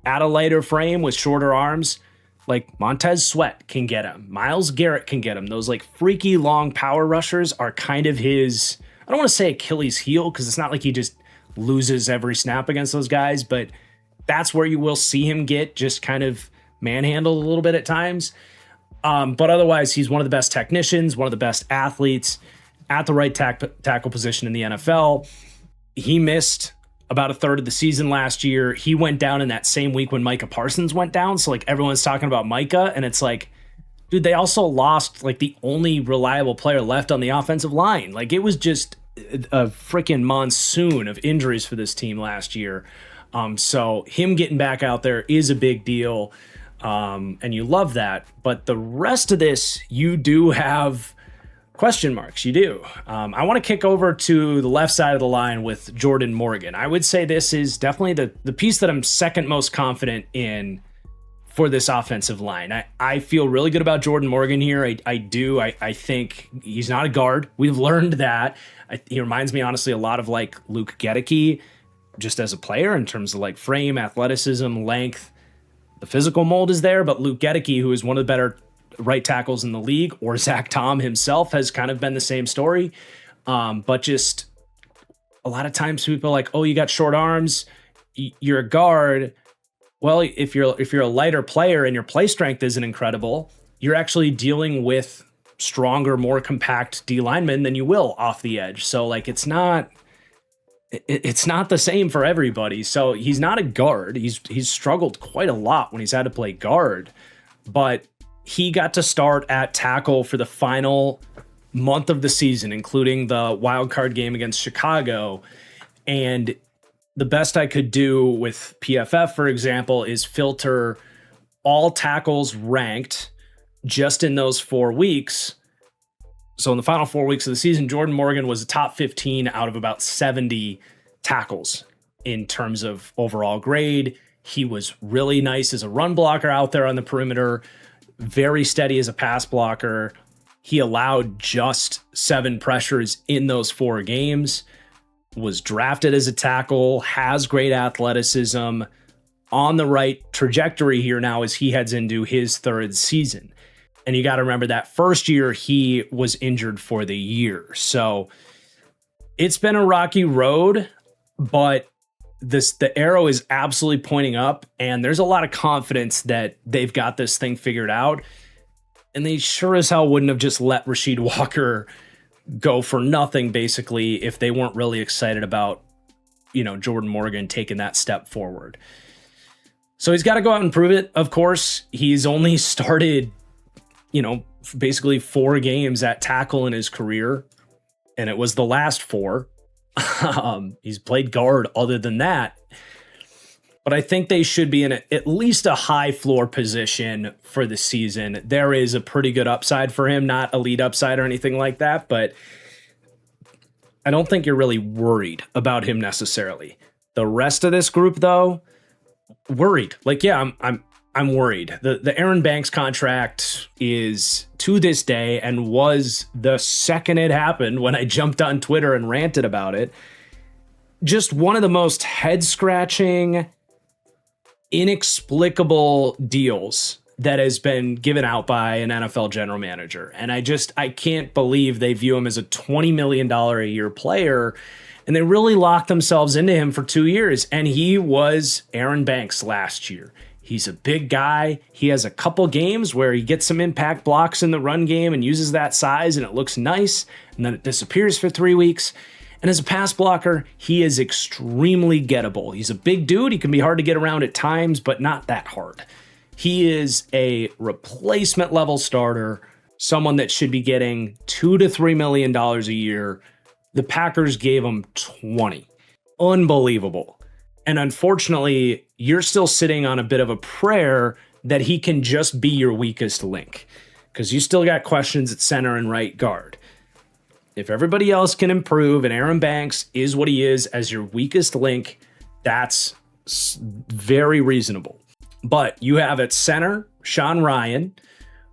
at a lighter frame with shorter arms, Like Montez Sweat can get him. Myles Garrett can get him. Those like freaky long power rushers are kind of his, I don't want to say Achilles heel because it's not like he just loses every snap against those guys, but that's where you will see him get just kind of manhandled a little bit at times. But otherwise, he's one of the best technicians, one of the best athletes at the right tackle position in the NFL. He missed about a third of the season last year. He went down in that same week when Micah Parsons went down. So like everyone's talking about Micah, and it's like, dude, they also lost like the only reliable player left on the offensive line. Like it was just a freaking monsoon of injuries for this team last year. So him getting back out there is a big deal. And you love that. But the rest of this, you do have question marks. You do. I want to kick over to the left side of the line with Jordan Morgan. I would say this is definitely the piece that I'm second most confident in for this offensive line. I feel really good about Jordan Morgan here. I do. I think he's not a guard. We've learned that. He reminds me, honestly, a lot of like Luke Gedeke, just as a player in terms of like frame, athleticism, length. The physical mold is there, but Luke Gedeke, who is one of the better right tackles in the league, or Zach Tom himself, has kind of been the same story. But just a lot of times people are like, oh, you got short arms, you're a guard. Well, if you're a lighter player and your play strength isn't incredible, you're actually dealing with stronger, more compact D linemen than you will off the edge. So like it's not the same for everybody. So he's not a guard. He's struggled quite a lot when he's had to play guard, but he got to start at tackle for the final month of the season, including the wild card game against Chicago. And the best I could do with PFF, for example, is filter all tackles ranked just in those 4 weeks. So in the final 4 weeks of the season, Jordan Morgan was a top 15 out of about 70 tackles in terms of overall grade. He was really nice as a run blocker out there on the perimeter, very steady as a pass blocker. He allowed just 7 pressures in those 4 games, was drafted as a tackle, has great athleticism, on the right trajectory here now as he heads into his 3rd season. And you got to remember that first year he was injured for the year. So it's been a rocky road, but the arrow is absolutely pointing up, and there's a lot of confidence that they've got this thing figured out. And they sure as hell wouldn't have just let Rasheed Walker go for nothing, basically, if they weren't really excited about, Jordan Morgan taking that step forward. So he's got to go out and prove it. Of course, he's only started, basically 4 games at tackle in his career, and it was the last 4. He's played guard other than that. But I think they should be in at least a high floor position for the season. There is a pretty good upside for him, not elite upside or anything like that, but I don't think you're really worried about him necessarily. The rest of this group, though, worried. Like, yeah, I'm worried. The Aaron Banks contract is, to this day, and was the second it happened when I jumped on Twitter and ranted about it, just one of the most head-scratching, inexplicable deals that has been given out by an NFL general manager. And I can't believe they view him as a $20 million a year player, and they really locked themselves into him for 2 years. And he was Aaron Banks last year. He's a big guy. He has a couple games where he gets some impact blocks in the run game and uses that size, and it looks nice, and then it disappears for 3 weeks. And as a pass blocker, he is extremely gettable. He's a big dude. He can be hard to get around at times, but not that hard. He is a replacement level starter, someone that should be getting $2 to $3 million a year. The Packers gave him 20. Unbelievable. And unfortunately, you're still sitting on a bit of a prayer that he can just be your weakest link, because you still got questions at center and right guard. If everybody else can improve and Aaron Banks is what he is as your weakest link, that's very reasonable. But you have at center Sean Ryan,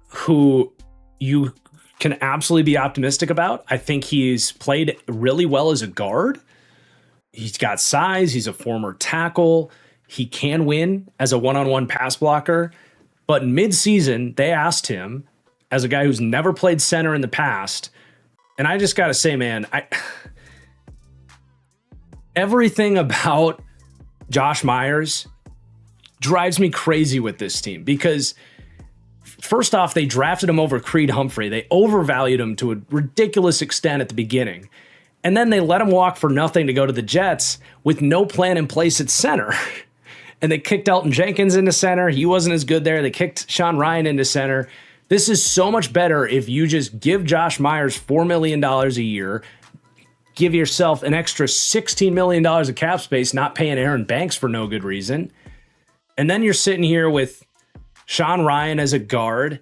who you can absolutely be optimistic about. I think he's played really well as a guard. He's got size. He's a former tackle. He can win as a one-on-one pass blocker. But mid-season, they asked him, as a guy who's never played center in the past, and I just got to say, man, everything about Josh Myers drives me crazy with this team because first off, they drafted him over Creed Humphrey. They overvalued him to a ridiculous extent at the beginning. And then they let him walk for nothing to go to the Jets with no plan in place at center. And they kicked Elton Jenkins into center. He wasn't as good there. They kicked Sean Ryan into center. This is so much better if you just give Josh Myers $4 million a year, give yourself an extra $16 million of cap space, not paying Aaron Banks for no good reason. And then you're sitting here with Sean Ryan as a guard,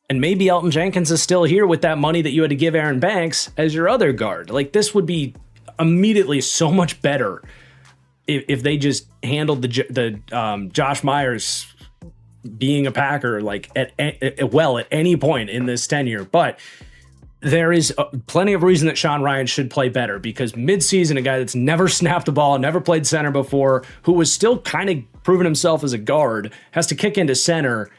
and maybe Elton Jenkins is still here with that money that you had to give Aaron Banks as your other guard. Like, this would be immediately so much better if they just handled the Josh Myers being a Packer like at any point in this tenure. But there is plenty of reason that Sean Ryan should play better because midseason, a guy that's never snapped the ball, never played center before, who was still kind of proving himself as a guard, has to kick into center.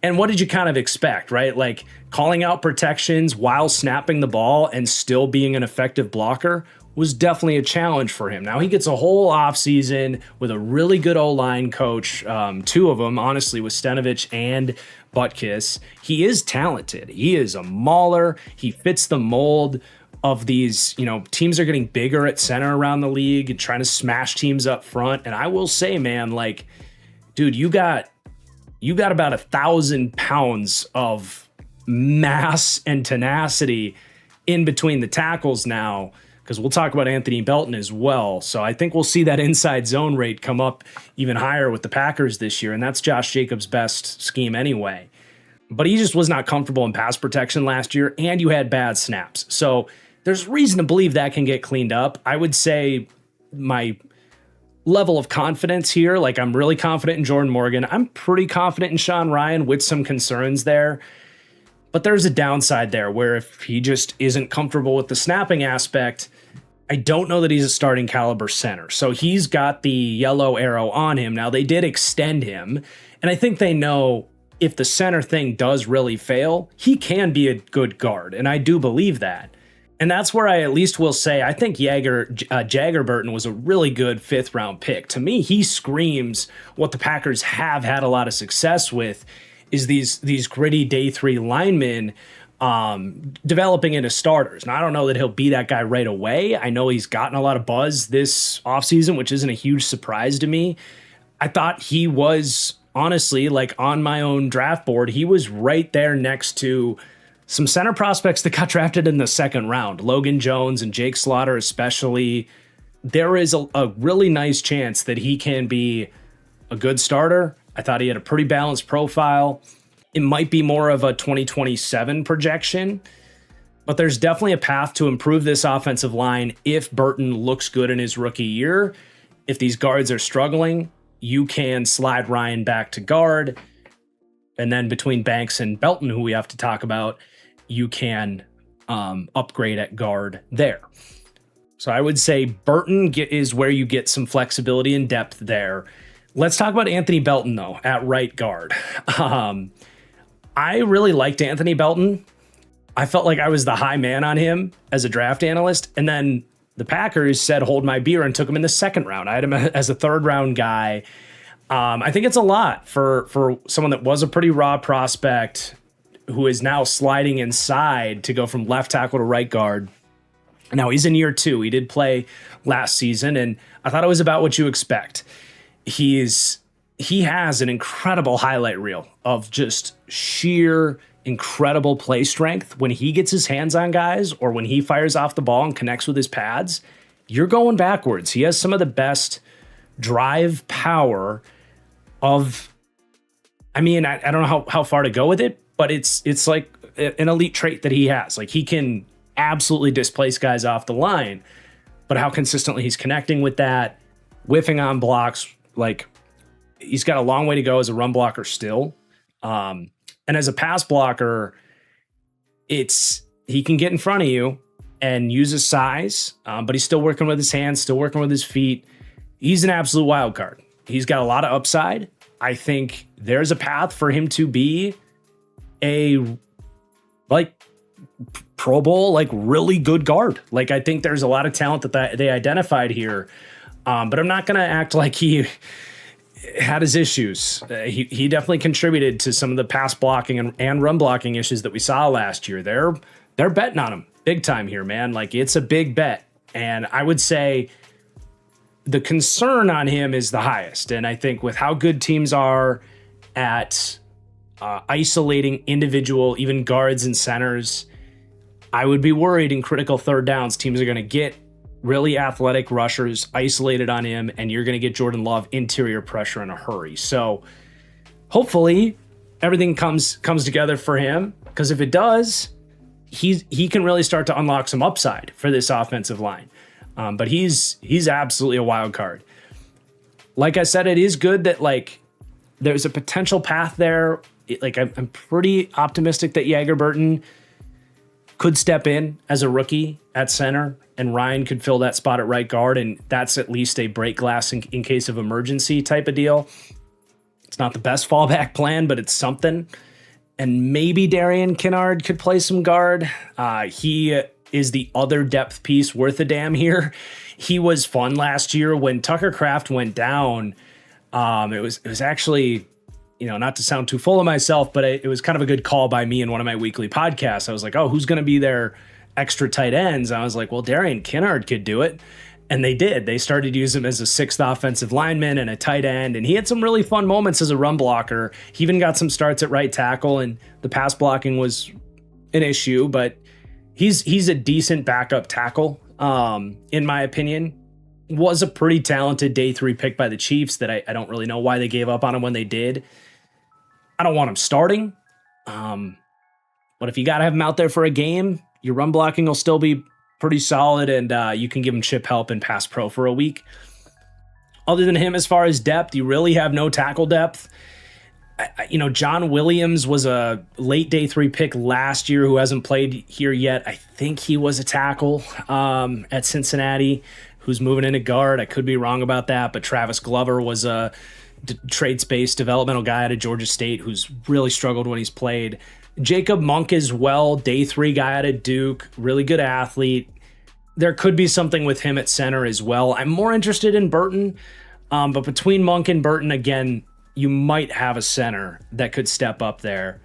And what did you kind of expect, right? Like calling out protections while snapping the ball and still being an effective blocker was definitely a challenge for him. Now he gets a whole offseason with a really good O-line coach, two of them, honestly, with Stenovich and Butkus. He is talented. He is a mauler. He fits the mold of these, teams are getting bigger at center around the league and trying to smash teams up front. And I will say, man, like, dude, you got about 1,000 pounds of mass and tenacity in between the tackles now, because we'll talk about Anthony Belton as well. So I think we'll see that inside zone rate come up even higher with the Packers this year, and that's Josh Jacobs' best scheme anyway. But he just was not comfortable in pass protection last year, and you had bad snaps. So there's reason to believe that can get cleaned up. I would say my level of confidence here, like I'm really confident in Jordan Morgan. I'm pretty confident in Sean Ryan with some concerns there. But there's a downside there where if he just isn't comfortable with the snapping aspect, I don't know that he's a starting caliber center. So he's got the yellow arrow on him. Now, they did extend him, and I think they know if the center thing does really fail, he can be a good guard, and I do believe that. And that's where I at least will say I think Jagger Burton was a really good fifth-round pick. To me, he screams what the Packers have had a lot of success with, is these gritty day three linemen developing into starters. Now, I don't know that he'll be that guy right away. I know he's gotten a lot of buzz this offseason, which isn't a huge surprise to me. I thought he was, honestly, like on my own draft board, he was right there next to some center prospects that got drafted in the second round. Logan Jones and Jake Slaughter especially. There is a really nice chance that he can be a good starter. I thought he had a pretty balanced profile. It might be more of a 2027 projection, but there's definitely a path to improve this offensive line if Burton looks good in his rookie year. If these guards are struggling, you can slide Ryan back to guard. And then between Banks and Belton, who we have to talk about, you can upgrade at guard there. So I would say Burton is where you get some flexibility and depth there. Let's talk about Anthony Belton, though, at right guard. I really liked Anthony Belton. I felt like I was the high man on him as a draft analyst. And then the Packers said, hold my beer, and took him in the second round. I had him as a third round guy. I think it's a lot for someone that was a pretty raw prospect who is now sliding inside to go from left tackle to right guard. Now he's in year two. He did play last season, and I thought it was about what you expect. He has an incredible highlight reel of just sheer incredible play strength. When he gets his hands on guys or when he fires off the ball and connects with his pads, you're going backwards. He has some of the best drive power of, I don't know how far to go with it, but it's like an elite trait that he has. Like, he can absolutely displace guys off the line, but how consistently he's connecting with that, whiffing on blocks, like, he's got a long way to go as a run blocker still. And as a pass blocker, he can get in front of you and use his size, but he's still working with his hands, still working with his feet. He's an absolute wild card. He's got a lot of upside. I think there's a path for him to be a Pro Bowl, really good guard. I think there's a lot of talent that they identified here. But I'm not going to act like he had his issues. He definitely contributed to some of the pass blocking and run blocking issues that we saw last year. They're betting on him big time here, man. It's a big bet. And I would say the concern on him is the highest. And I think with how good teams are at isolating individual, even guards and centers, I would be worried in critical third downs. Teams are going to get really athletic rushers isolated on him, and you're going to get Jordan Love interior pressure in a hurry. So hopefully everything comes together for him, because if it does, he can really start to unlock some upside for this offensive line. But he's absolutely a wild card. Like I said, it is good that there's a potential path there. I'm pretty optimistic that Jager-Burton could step in as a rookie at center, and Ryan could fill that spot at right guard, and that's at least a break glass in case of emergency type of deal. It's not the best fallback plan, but it's something. And maybe Darian Kinnard could play some guard. He is the other depth piece worth a damn here. He was fun last year when Tucker Kraft went down. It was actually, not to sound too full of myself, but it was kind of a good call by me in one of my weekly podcasts. I was like, oh, who's going to be their extra tight ends? I was like, well, Darian Kinnard could do it. And they did. They started to use him as a sixth offensive lineman and a tight end. And he had some really fun moments as a run blocker. He even got some starts at right tackle, and the pass blocking was an issue, but he's a decent backup tackle. In my opinion, was a pretty talented day 3 pick by the Chiefs that I don't really know why they gave up on him when they did. I don't want him starting. But if you got to have him out there for a game, your run blocking will still be pretty solid, and you can give him chip help and pass pro for a week. Other than him, as far as depth, you really have no tackle depth. John Williams was a late day 3 pick last year who hasn't played here yet. I think he was a tackle at Cincinnati who's moving into guard. I could be wrong about that, but Travis Glover was a trade space developmental guy out of Georgia State who's really struggled when he's played. Jacob Monk as well, day 3 guy out of Duke, really good athlete. There could be something with him at center as well. I'm more interested in Burton, but between Monk and Burton, again, you might have a center that could step up there.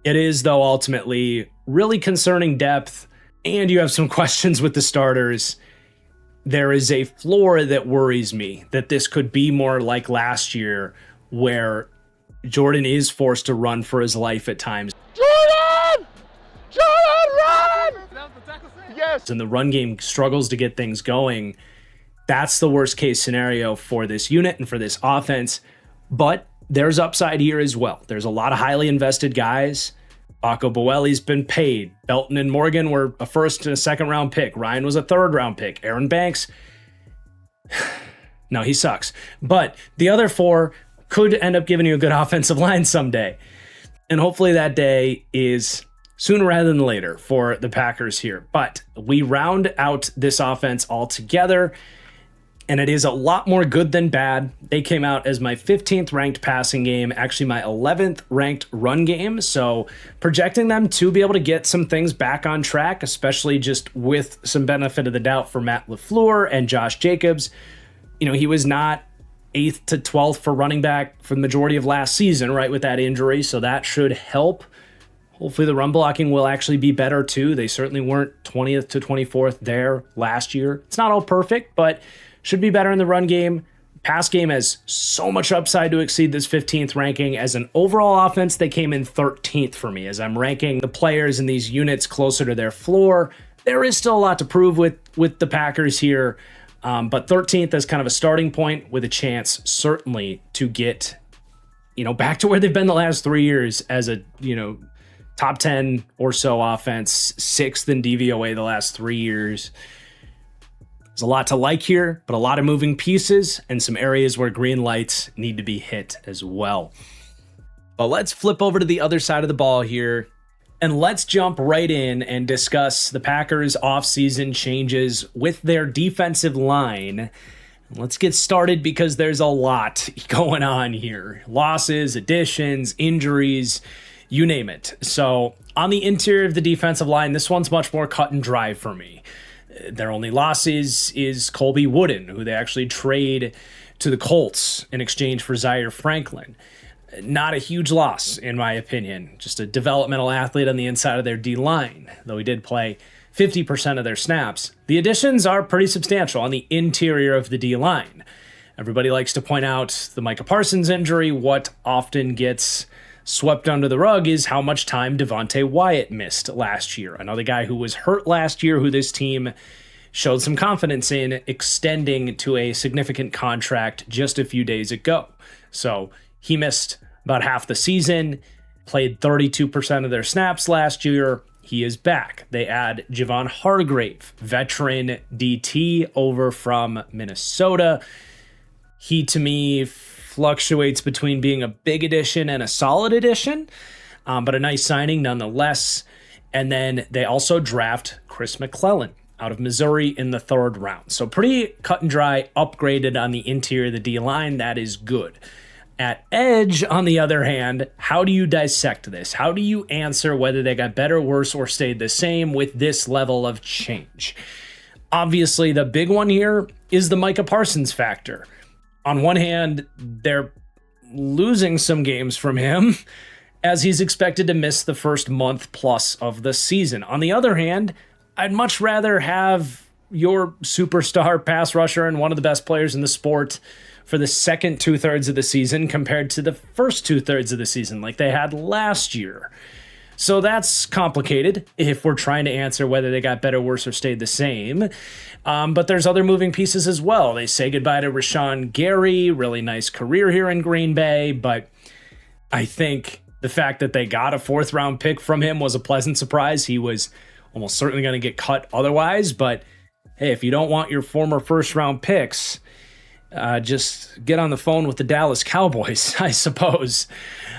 It is, though, ultimately really concerning depth, and you have some questions with the starters. There is a floor that worries me, that this could be more like last year, where Jordan is forced to run for his life at times. Jordan! Jordan, run! Yes. And the run game struggles to get things going. That's the worst case scenario for this unit and for this offense. But there's upside here as well. There's a lot of highly invested guys. Paco Boelli's been paid. Belton and Morgan were a first and a second round pick. Ryan was a third round pick. Aaron Banks, no, he sucks. But the other 4 could end up giving you a good offensive line someday. And hopefully that day is sooner rather than later for the Packers here. But we round out this offense altogether, and it is a lot more good than bad. They came out as my 15th ranked passing game, actually my 11th ranked run game. So projecting them to be able to get some things back on track, especially just with some benefit of the doubt for Matt LaFleur and Josh Jacobs. He was not 8th to 12th for running back for the majority of last season, right, with that injury. So that should help. Hopefully the run blocking will actually be better too. They certainly weren't 20th to 24th there last year. It's not all perfect, but should be better in the run game. Pass game has so much upside to exceed this 15th ranking. As an overall offense, they came in 13th for me. As I'm ranking the players in these units closer to their floor, there is still a lot to prove with the Packers here. But 13th as kind of a starting point with a chance certainly to get, back to where they've been the last 3 years as a, top 10 or so offense, 6th in DVOA the last 3 years. There's a lot to like here, but a lot of moving pieces and some areas where green lights need to be hit as well. But let's flip over to the other side of the ball here, and let's jump right in and discuss the Packers' offseason changes with their defensive line. Let's get started because there's a lot going on here. Losses, additions, injuries, you name it. So on the interior of the defensive line, this one's much more cut and dry for me. Their only loss is Colby Wooden, who they actually trade to the Colts in exchange for Zaire Franklin. Not a huge loss, in my opinion. Just a developmental athlete on the inside of their D-line, though he did play 50% of their snaps. The additions are pretty substantial on the interior of the D-line. Everybody likes to point out the Micah Parsons injury. What often gets swept under the rug is how much time Devontae Wyatt missed last year. Another guy who was hurt last year, who this team showed some confidence in extending to a significant contract just a few days ago. So he missed about half the season, played 32% of their snaps last year. He is back. They add Javon Hargrave, veteran DT over from Minnesota. He, to me, fluctuates between being a big addition and a solid addition, but a nice signing nonetheless. And then they also draft Chris McClellan out of Missouri in the 3rd round. So pretty cut and dry, upgraded on the interior of the D-line. That is good. At edge, on the other hand, how do you dissect this? How do you answer whether they got better, worse, or stayed the same with this level of change? Obviously, the big one here is the Micah Parsons factor. On one hand, they're losing some games from him, as he's expected to miss the first month plus of the season. On the other hand, I'd much rather have your superstar pass rusher and one of the best players in the sport for the second 2/3 of the season compared to the first 2/3 of the season like they had last year. So that's complicated if we're trying to answer whether they got better, worse, or stayed the same. But there's other moving pieces as well. They say goodbye to Rashawn Gary, really nice career here in Green Bay, but I think the fact that they got a 4th round pick from him was a pleasant surprise. He was almost certainly going to get cut otherwise, but hey, if you don't want your former 1st round picks, just get on the phone with the Dallas Cowboys, I suppose,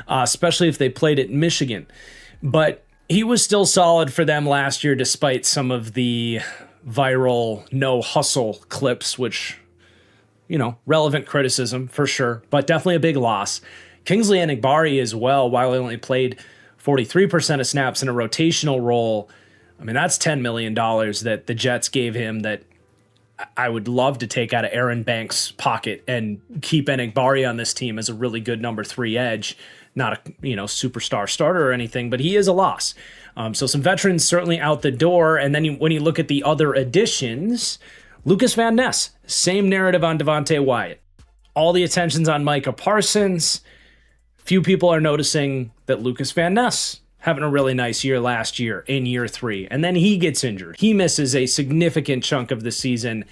especially if they played at Michigan. But he was still solid for them last year, despite some of the viral no hustle clips, which, relevant criticism for sure, but definitely a big loss. Kingsley Enagbari as well, while he only played 43% of snaps in a rotational role. I mean, that's $10 million that the Jets gave him that I would love to take out of Aaron Banks' pocket and keep Enagbari on this team as a really good number 3 edge. Not a superstar starter or anything, but he is a loss. So some veterans certainly out the door. And then when you look at the other additions, Lucas Van Ness, same narrative on Devontae Wyatt. All the attention's on Micah Parsons. Few people are noticing that Lucas Van Ness having a really nice year last year in year 3. And then he gets injured. He misses a significant chunk of the season,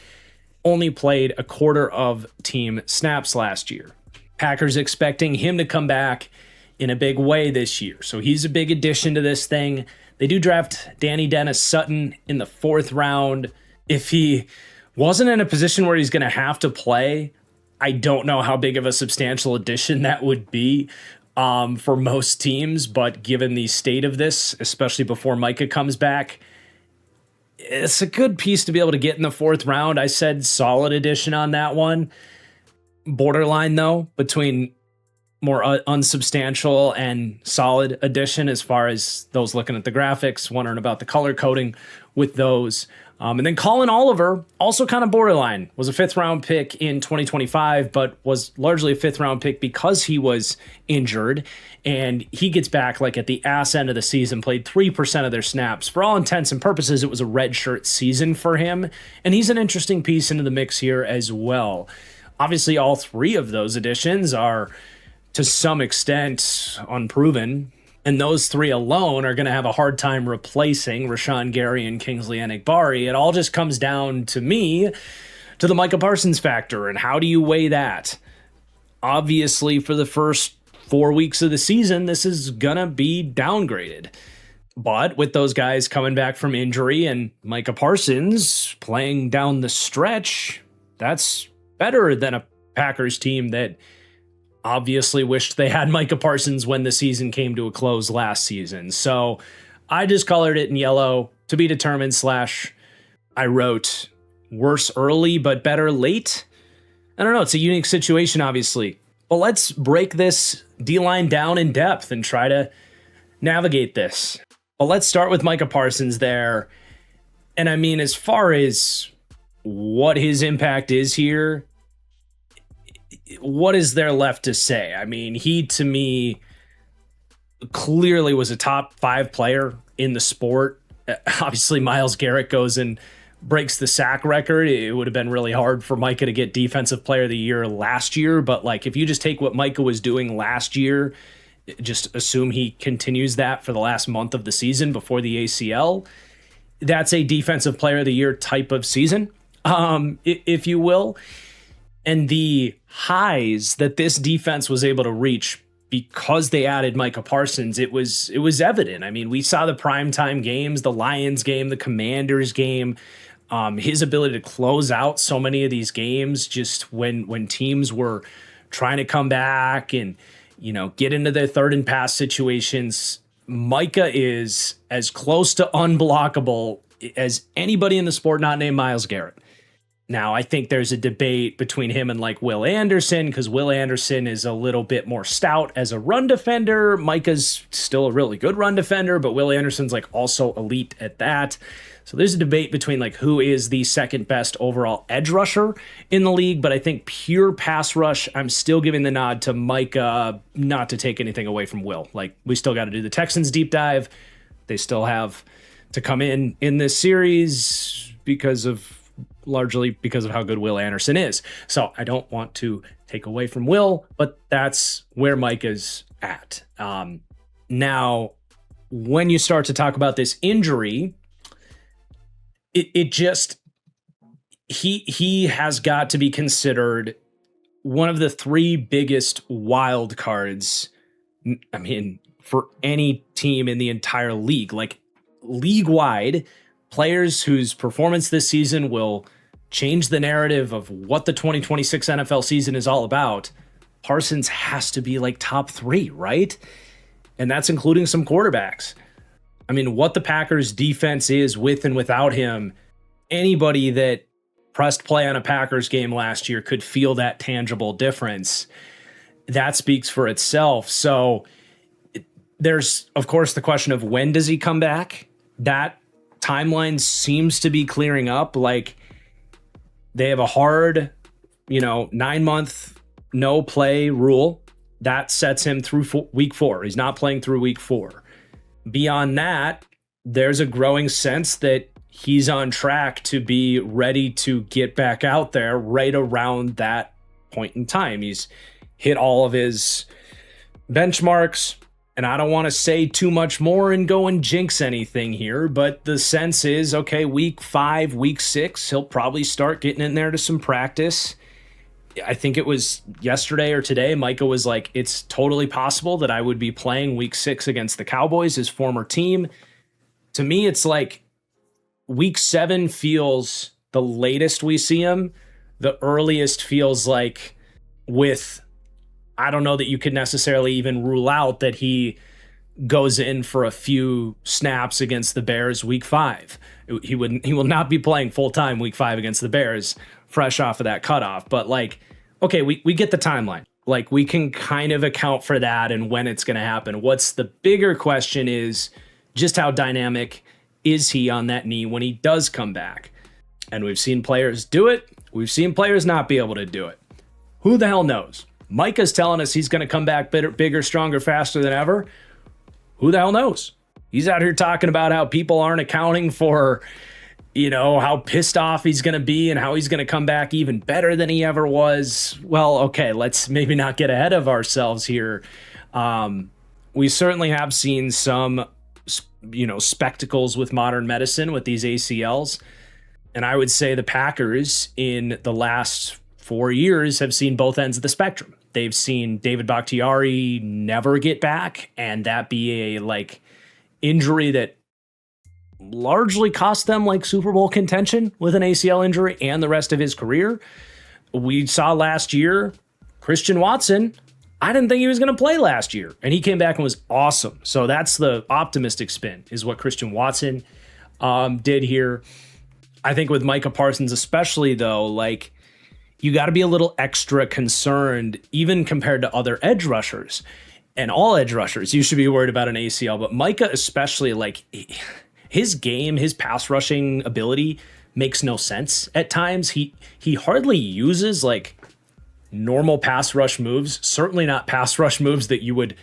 only played a quarter of team snaps last year. Packers expecting him to come back in a big way this year. So he's a big addition to this thing. They do draft Danny Dennis Sutton in the 4th round. If he wasn't in a position where he's going to have to play, I don't know how big of a substantial addition that would be for most teams, but given the state of this, especially before Micah comes back, it's a good piece to be able to get in the 4th round. I said solid addition on that one. Borderline, though, between more unsubstantial and solid addition as far as those looking at the graphics, wondering about the color coding with those. And then Colin Oliver, also kind of borderline, was a 5th round pick in 2025, but was largely a 5th round pick because he was injured. And he gets back like at the ass end of the season, played 3% of their snaps. For all intents and purposes, it was a redshirt season for him. And he's an interesting piece into the mix here as well. Obviously, all 3 of those additions are to some extent unproven. And those 3 alone are going to have a hard time replacing Rashawn Gary and Kingsley Enagbari. It all just comes down to me, to the Micah Parsons factor. And how do you weigh that? Obviously, for the first 4 weeks of the season, this is going to be downgraded. But with those guys coming back from injury and Micah Parsons playing down the stretch, that's better than a Packers team that obviously wished they had Micah Parsons when the season came to a close last season. So I just colored it in yellow, to be determined / I wrote worse early but better late. I don't know. It's a unique situation, obviously. But let's break this D-line down in depth and try to navigate this. Well, let's start with Micah Parsons there. And I mean, as far as what his impact is here, what is there left to say? I mean, he, to me, clearly was a top 5 player in the sport. Obviously, Myles Garrett goes and breaks the sack record. It would have been really hard for Micah to get Defensive Player of the Year last year. But like, if you just take what Micah was doing last year, just assume he continues that for the last month of the season before the ACL, that's a Defensive Player of the Year type of season, if you will. And the highs that this defense was able to reach because they added Micah Parsons, it was evident. I mean, we saw the primetime games, the Lions game, the Commanders game, his ability to close out so many of these games just when teams were trying to come back and, get into their third and pass situations. Micah is as close to unblockable as anybody in the sport not named Myles Garrett. Now, I think there's a debate between him and like Will Anderson, because Will Anderson is a little bit more stout as a run defender. Micah's still a really good run defender, but Will Anderson's like also elite at that. So there's a debate between like who is the second best overall edge rusher in the league, but I think pure pass rush, I'm still giving the nod to Micah, not to take anything away from Will. Like, we still got to do the Texans deep dive. They still have to come in this series largely because of how good Will Anderson is. So I don't want to take away from Will, but that's where Micah's at. Now, when you start to talk about this injury, he has got to be considered one of the 3 biggest wild cards, I mean, for any team in the entire league. Like, league-wide, players whose performance this season will change the narrative of what the 2026 NFL season is all about, Parsons has to be like top 3, right? And that's including some quarterbacks. I mean, what the Packers defense is with and without him, anybody that pressed play on a Packers game last year could feel that tangible difference. That speaks for itself. So there's, of course, the question of when does he come back? That timeline seems to be clearing up. Like, they have a hard, 9-month no play rule that sets him through week 4. He's not playing through week 4. Beyond that, there's a growing sense that he's on track to be ready to get back out there right around that point in time. He's hit all of his benchmarks. And I don't want to say too much more and go and jinx anything here, but the sense is, okay, week 5, week 6, he'll probably start getting in there to some practice. I think it was yesterday or today, Micah was like, it's totally possible that I would be playing week 6 against the Cowboys, his former team. To me, it's like week 7 feels the latest we see him. The earliest feels like I don't know that you could necessarily even rule out that he goes in for a few snaps against the Bears week 5. He will not be playing full time week 5 against the Bears, fresh off of that cutoff. But like, okay, we get the timeline. Like, we can kind of account for that and when it's going to happen. What's the bigger question is just how dynamic is he on that knee when he does come back? And we've seen players do it. We've seen players not be able to do it. Who the hell knows? Micah's telling us he's going to come back bigger, stronger, faster than ever. Who the hell knows? He's out here talking about how people aren't accounting for, how pissed off he's going to be and how he's going to come back even better than he ever was. Well, okay, let's maybe not get ahead of ourselves here. We certainly have seen some, spectacles with modern medicine with these ACLs. And I would say the Packers in the last 4 years have seen both ends of the spectrum. They've seen David Bakhtiari never get back, and that be a injury that largely cost them Super Bowl contention with an ACL injury and the rest of his career. We saw last year, Christian Watson, I didn't think he was going to play last year, and he came back and was awesome. So that's the optimistic spin, is what Christian Watson did here. I think with Micah Parsons especially, though, you got to be a little extra concerned, even compared to other edge rushers. And all edge rushers, you should be worried about an ACL. But Micah especially, like, his game, his pass rushing ability makes no sense at times. He hardly uses, like, normal pass rush moves, certainly not pass rush moves that you would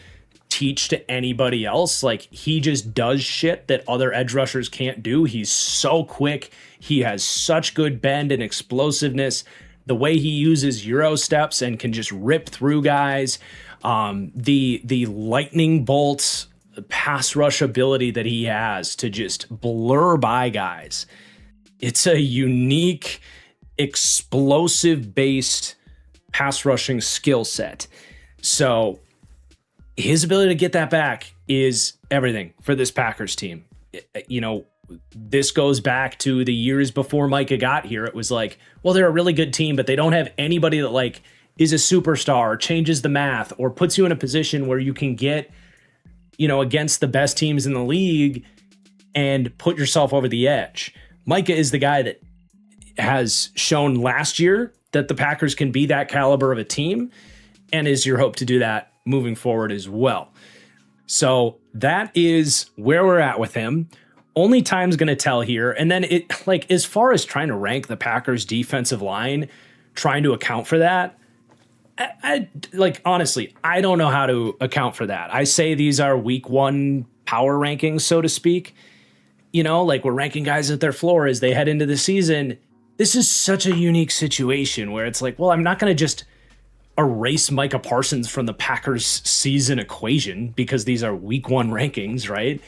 teach to anybody else. Like, he just does shit that other edge rushers can't do. He's so quick. He has such good bend and explosiveness. The way he uses Euro steps and can just rip through guys. The lightning bolts pass rush ability that he has to just blur by guys. It's a unique, explosive based pass rushing skill set. So his ability to get that back is everything for this Packers team. You know, this goes back to the years before Micah got here. It was like, well, they're a really good team, but they don't have anybody that, like, is a superstar or changes the math or puts you in a position where you can get, you know, against the best teams in the league and put yourself over the edge. Micah is the guy that has shown last year that the Packers can be that caliber of a team, and is your hope to do that moving forward as well. So that is where we're at with him. Only time's going to tell here. And then it, like, as far as trying to rank the Packers defensive line, trying to account for that, I like, honestly, I don't know how to account for that. I say these are week one power rankings, so to speak. You know, like, we're ranking guys at their floor as they head into the season. This is such a unique situation where it's like, well, I'm not going to just erase Micah Parsons from the Packers season equation because these are week one rankings, right?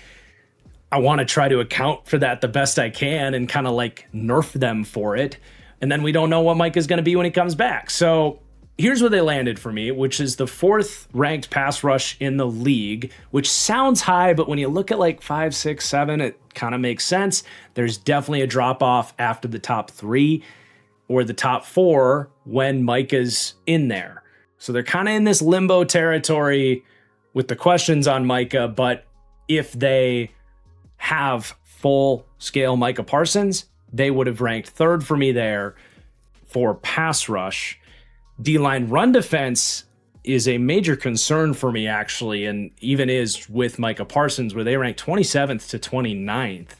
I want to try to account for that the best I can and kind of, like, nerf them for it. And then we don't know what Micah's going to be when he comes back. So here's where they landed for me, which is the 4th ranked pass rush in the league, which sounds high, but when you look at, like, 5, 6, 7, it kind of makes sense. There's definitely a drop off after the top 3 or the top 4 when Micah's in there. So they're kind of in this limbo territory with the questions on Micah, but if they have full scale Micah Parsons, they would have ranked 3rd for me there for pass rush. D-line run defense is a major concern for me, actually, and even is with Micah Parsons, where they rank 27th to 29th.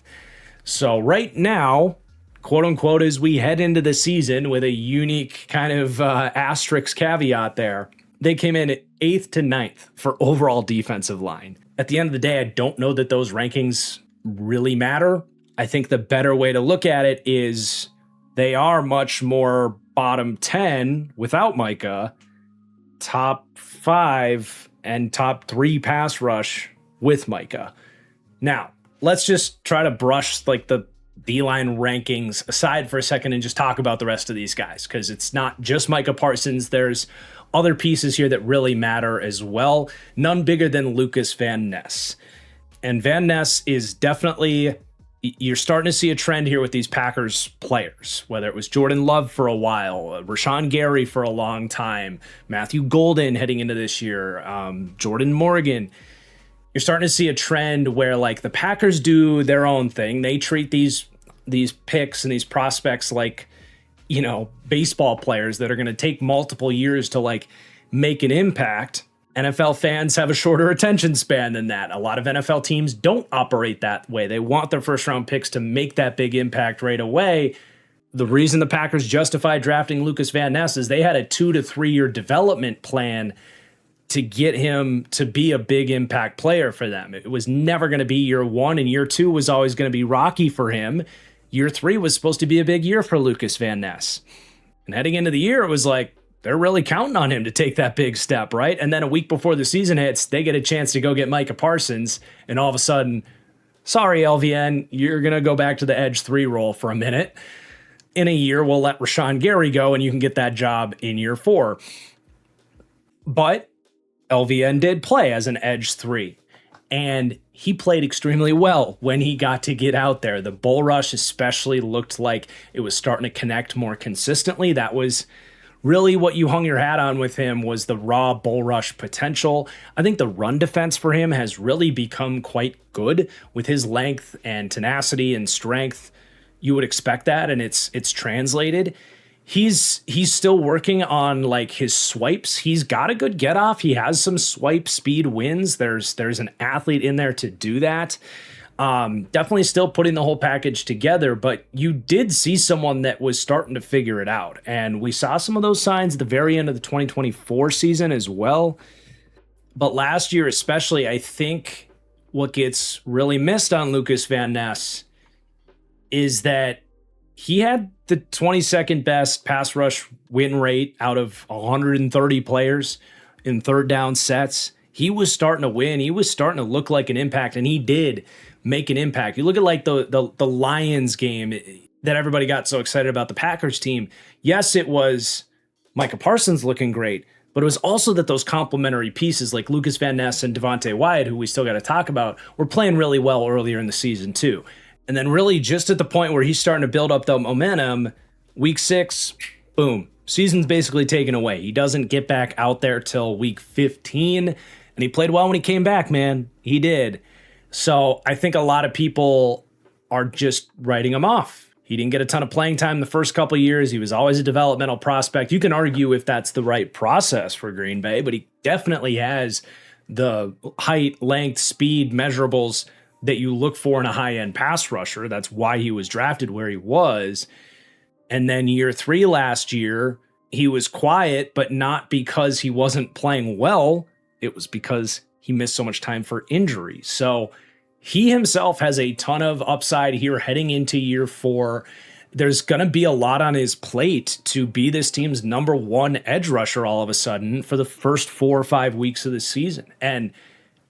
So right now, quote unquote, as we head into the season with a unique kind of asterisk caveat there, they came in at 8th to 9th for overall defensive line. At the end of the day, I don't know that those rankings really matter. I think the better way to look at it is they are much more bottom 10 without Micah, top 5 and top 3 pass rush with Micah. Now, let's just try to brush, like, the D-line rankings aside for a second and just talk about the rest of these guys, because it's not just Micah Parsons. There's other pieces here that really matter as well. None bigger than Lucas Van Ness. And Van Ness is definitely, you're starting to see a trend here with these Packers players, whether it was Jordan Love for a while, Rashawn Gary for a long time, Matthew Golden heading into this year, Jordan Morgan. You're starting to see a trend where, like, the Packers do their own thing. They treat these picks and these prospects like, you know, baseball players that are going to take multiple years to, like, make an impact. NFL fans have a shorter attention span than that. A lot of NFL teams don't operate that way. They want their first round picks to make that big impact right away. The reason the Packers justified drafting Lucas Van Ness is they had a 2 to 3 year development plan to get him to be a big impact player for them. It was never going to be year 1, and year 2 was always going to be rocky for him. Year 3 was supposed to be a big year for Lucas Van Ness. And heading into the year, it was like, they're really counting on him to take that big step, right? And then a week before the season hits, they get a chance to go get Micah Parsons, and all of a sudden, sorry, LVN, you're going to go back to the edge 3 role for a minute. In a year, we'll let Rashawn Gary go, and you can get that job in year 4. But LVN did play as an edge 3, and he played extremely well when he got to get out there. The bull rush especially looked like it was starting to connect more consistently. That was really what you hung your hat on with him, was the raw bull rush potential. I think the run defense for him has really become quite good with his length and tenacity and strength. You would expect that, and it's translated. He's still working on like his swipes. He's got a good get off. He has some swipe speed wins. There's an athlete in there to do that. Definitely still putting the whole package together, but you did see someone that was starting to figure it out. And we saw some of those signs at the very end of the 2024 season as well. But last year, especially, I think what gets really missed on Lucas Van Ness is that he had the 22nd best pass rush win rate out of 130 players in third down sets. He was starting to win. He was starting to look like an impact, and he did make an impact. You look at like the Lions game that everybody got so excited about, the Packers team. Yes, it was Micah Parsons looking great, but it was also that those complementary pieces like Lucas Van Ness and Devontae Wyatt, who we still got to talk about, were playing really well earlier in the season too. And then really just at the point where he's starting to build up the momentum, week 6, boom, season's basically taken away. He doesn't get back out there till week 15, and he played well when he came back, man. He did. So I think a lot of people are just writing him off. He didn't get a ton of playing time the first couple of years. He was always a developmental prospect. You can argue if that's the right process for Green Bay, but he definitely has the height, length, speed measurables that you look for in a high-end pass rusher. That's why he was drafted where he was. And then year 3 last year, he was quiet, but not because he wasn't playing well. It was because he missed so much time for injury. So he himself has a ton of upside here heading into year 4. There's going to be a lot on his plate to be this team's number 1 edge rusher all of a sudden for the first 4 or 5 weeks of the season. And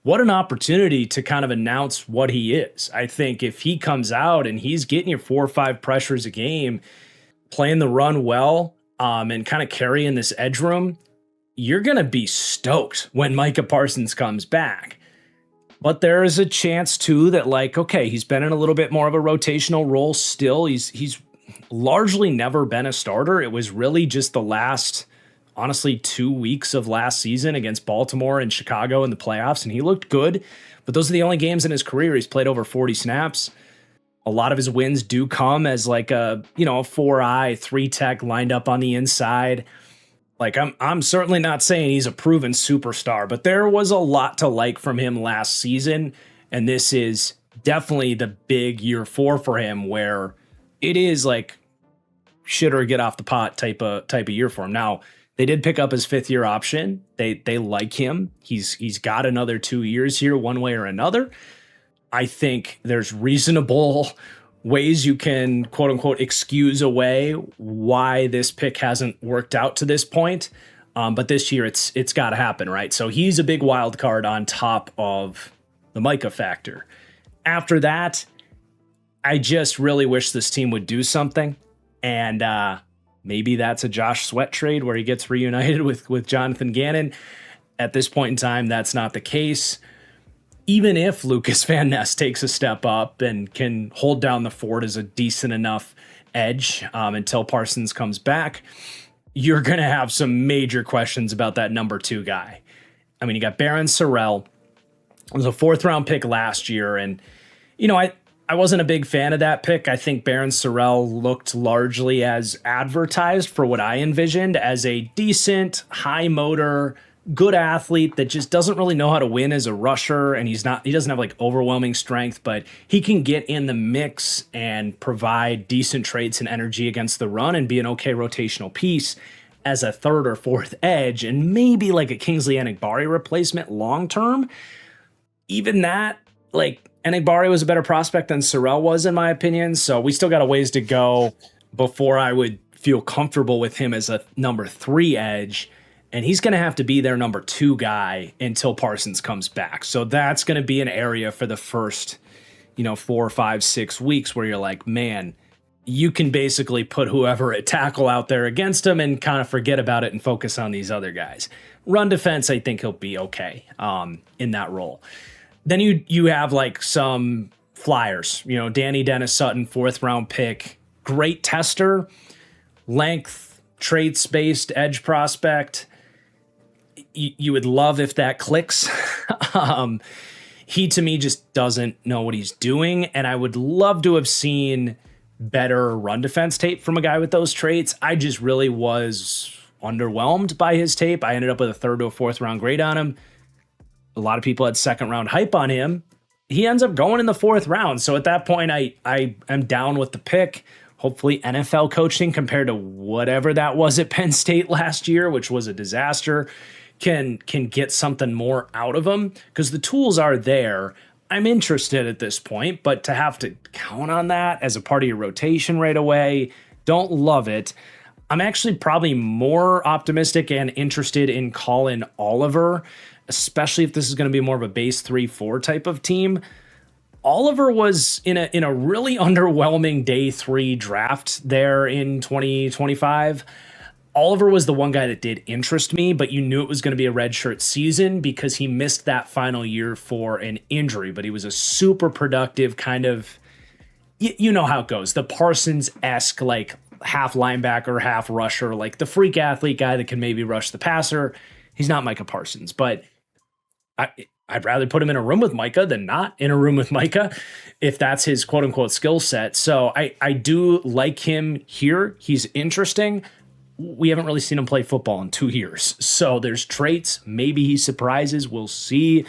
what an opportunity to kind of announce what he is. I think if he comes out and he's getting you 4 or 5 pressures a game, playing the run well, and kind of carrying this edge room, you're going to be stoked when Micah Parsons comes back. But there is a chance too that like, okay, he's been in a little bit more of a rotational role still. He's largely never been a starter. It was really just the last, honestly, 2 weeks of last season against Baltimore and Chicago in the playoffs, and he looked good. But those are the only games in his career he's played over 40 snaps. A lot of his wins do come as like a 4-eye, 3-tech lined up on the inside. Like I'm certainly not saying he's a proven superstar, but there was a lot to like from him last season, and this is definitely the big year 4 for him, where it is like shit or get off the pot type of year for him. Now they did pick up his 5th-year option. They like him. He's got another 2 years here, one way or another. I think there's reasonable ways you can, quote unquote, excuse away why this pick hasn't worked out to this point. But this year it's got to happen, right? So he's a big wild card on top of the Micah factor. After that, I just really wish this team would do something. And maybe that's a Josh Sweat trade where he gets reunited with Johnathan Gannon. At this point in time, that's not the case. Even if Lucas Van Ness takes a step up and can hold down the fort as a decent enough edge until Parsons comes back, you're going to have some major questions about that number 2 guy. I mean, you got Baron Sorrell. It was a 4th-round pick last year, and, I wasn't a big fan of that pick. I think Baron Sorrell looked largely as advertised for what I envisioned as a decent, high-motor, good athlete that just doesn't really know how to win as a rusher, and he doesn't have like overwhelming strength, but he can get in the mix and provide decent traits and energy against the run and be an okay rotational piece as a 3rd or 4th edge, and maybe like a Kingsley Enagbare replacement long term. Even that, like, Enagbare was a better prospect than Sorrell was, in my opinion, so we still got a ways to go before I would feel comfortable with him as a number 3 edge. And he's going to have to be their number 2 guy until Parsons comes back. So that's going to be an area for the first, 4, 5, 6 weeks where you're like, man, you can basically put whoever at tackle out there against him and kind of forget about it and focus on these other guys. Run defense, I think he'll be okay in that role. Then you have like some flyers, Danny Dennis-Sutton, 4th-round pick, great tester, length, traits-based edge prospect. You would love if that clicks. He, to me, just doesn't know what he's doing. And I would love to have seen better run defense tape from a guy with those traits. I just really was underwhelmed by his tape. I ended up with a 3rd to a 4th round grade on him. A lot of people had 2nd round hype on him. He ends up going in the 4th round. So at that point, I am down with the pick. Hopefully NFL coaching compared to whatever that was at Penn State last year, which was a disaster, can get something more out of him because the tools are there. I'm interested at this point, but to have to count on that as a part of your rotation right away, don't love it. I'm actually probably more optimistic and interested in Colin Oliver, especially if this is going to be more of a base 3-4 type of team. Oliver was in a really underwhelming day 3 draft there in 2025. Oliver was the one guy that did interest me, but you knew it was going to be a redshirt season because he missed that final year for an injury, but he was a super productive kind of, you know how it goes, the Parsons-esque, like half linebacker, half rusher, like the freak athlete guy that can maybe rush the passer. He's not Micah Parsons, but I'd rather put him in a room with Micah than not in a room with Micah if that's his quote unquote skill set. So I do like him here. He's interesting. We haven't really seen him play football in 2 years. So there's traits. Maybe he surprises. We'll see.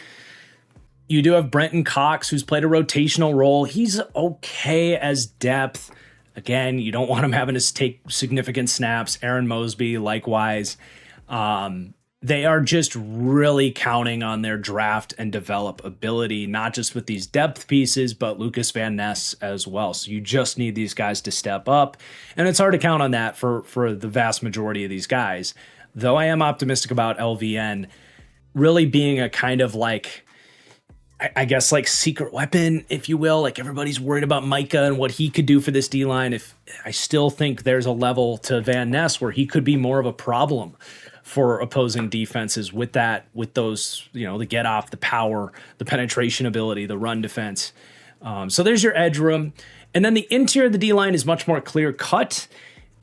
You do have Brenton Cox, who's played a rotational role. He's okay as depth. Again, you don't want him having to take significant snaps. Aaron Mosby, likewise. They are just really counting on their draft and develop ability, not just with these depth pieces, but Lucas Van Ness as well. So you just need these guys to step up. And it's hard to count on that for the vast majority of these guys. Though I am optimistic about LVN really being a kind of like, I guess like secret weapon, if you will. Like everybody's worried about Micah and what he could do for this D-line. If I still think there's a level to Van Ness where he could be more of a problem for opposing defenses with those, the get off, the power, the penetration ability, the run defense. So there's your edge room. And then the interior of the D-line is much more clear cut.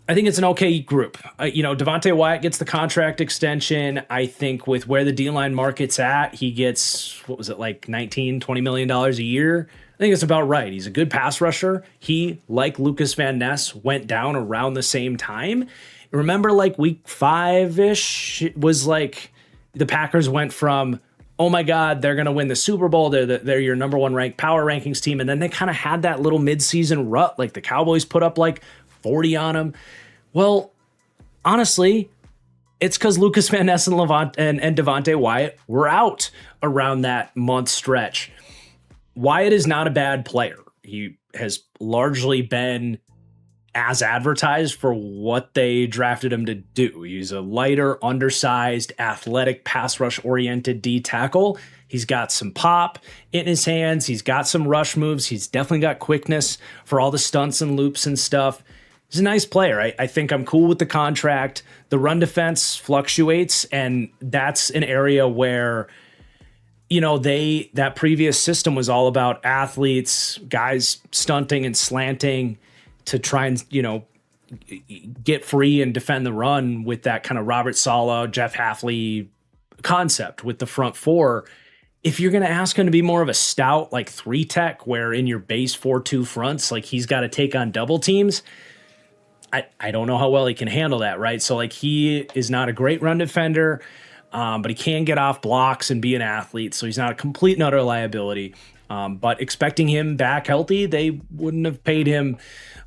I think it's an okay group. Devontae Wyatt gets the contract extension. I think with where the D-line market's at, he gets, like $19-20 million a year? I think it's about right. He's a good pass rusher. He, like Lucas Van Ness, went down around the same time. Remember, like week 5-ish, it was like the Packers went from, oh my God, they're going to win the Super Bowl. They're your number 1 ranked power rankings team. And then they kind of had that little midseason rut. Like the Cowboys put up like 40 on them. Well, honestly, it's because Lucas Van Ness and Devontae Wyatt were out around that month stretch. Wyatt is not a bad player. He has largely been as advertised for what they drafted him to do. He's a lighter, undersized, athletic, pass rush-oriented D tackle. He's got some pop in his hands. He's got some rush moves. He's definitely got quickness for all the stunts and loops and stuff. He's a nice player. I think I'm cool with the contract. The run defense fluctuates, and that's an area where, that previous system was all about athletes, guys stunting and slanting to try and, get free and defend the run with that kind of Robert Saleh, Jeff Hafley concept with the front 4. If you're going to ask him to be more of a stout, like 3-tech, where in your base 4-2 fronts, like he's got to take on double teams, I don't know how well he can handle that, right? So like he is not a great run defender, but he can get off blocks and be an athlete. So he's not a complete and utter liability. But expecting him back healthy, they wouldn't have paid him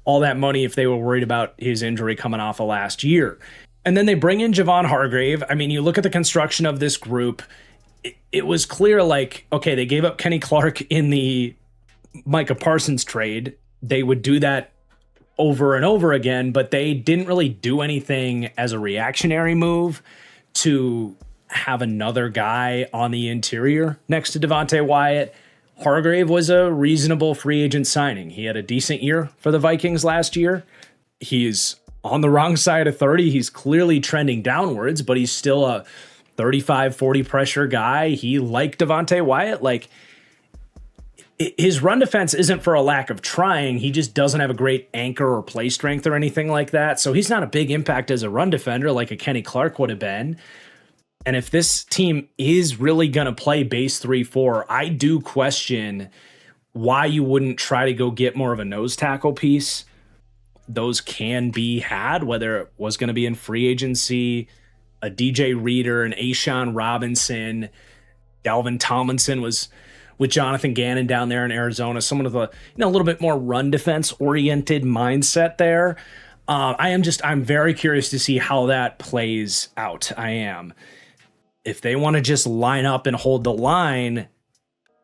all that money if they were worried about his injury coming off of last year. And then they bring in Javon Hargrave. I mean, you look at the construction of this group, it was clear like, okay, they gave up Kenny Clark in the Micah Parsons trade. They would do that over and over again, but they didn't really do anything as a reactionary move to have another guy on the interior next to Devontae Wyatt. Hargrave was a reasonable free agent signing. He had a decent year for the Vikings last year. He's on the wrong side of 30. He's clearly trending downwards, but he's still a 35-40 pressure guy. He, like Devontae Wyatt, like his run defense isn't for a lack of trying. He just doesn't have a great anchor or play strength or anything like that. So he's not a big impact as a run defender like a Kenny Clark would have been. And if this team is really going to play base 3-4, I do question why you wouldn't try to go get more of a nose tackle piece those can be had, whether it was going to be in free agency, a DJ Reader, an Ashawn Robinson, Dalvin Tomlinson was with Johnathan Gannon down there in Arizona, someone with a little bit more run defense oriented mindset there. I'm very curious to see how that plays out. I am. If they want to just line up and hold the line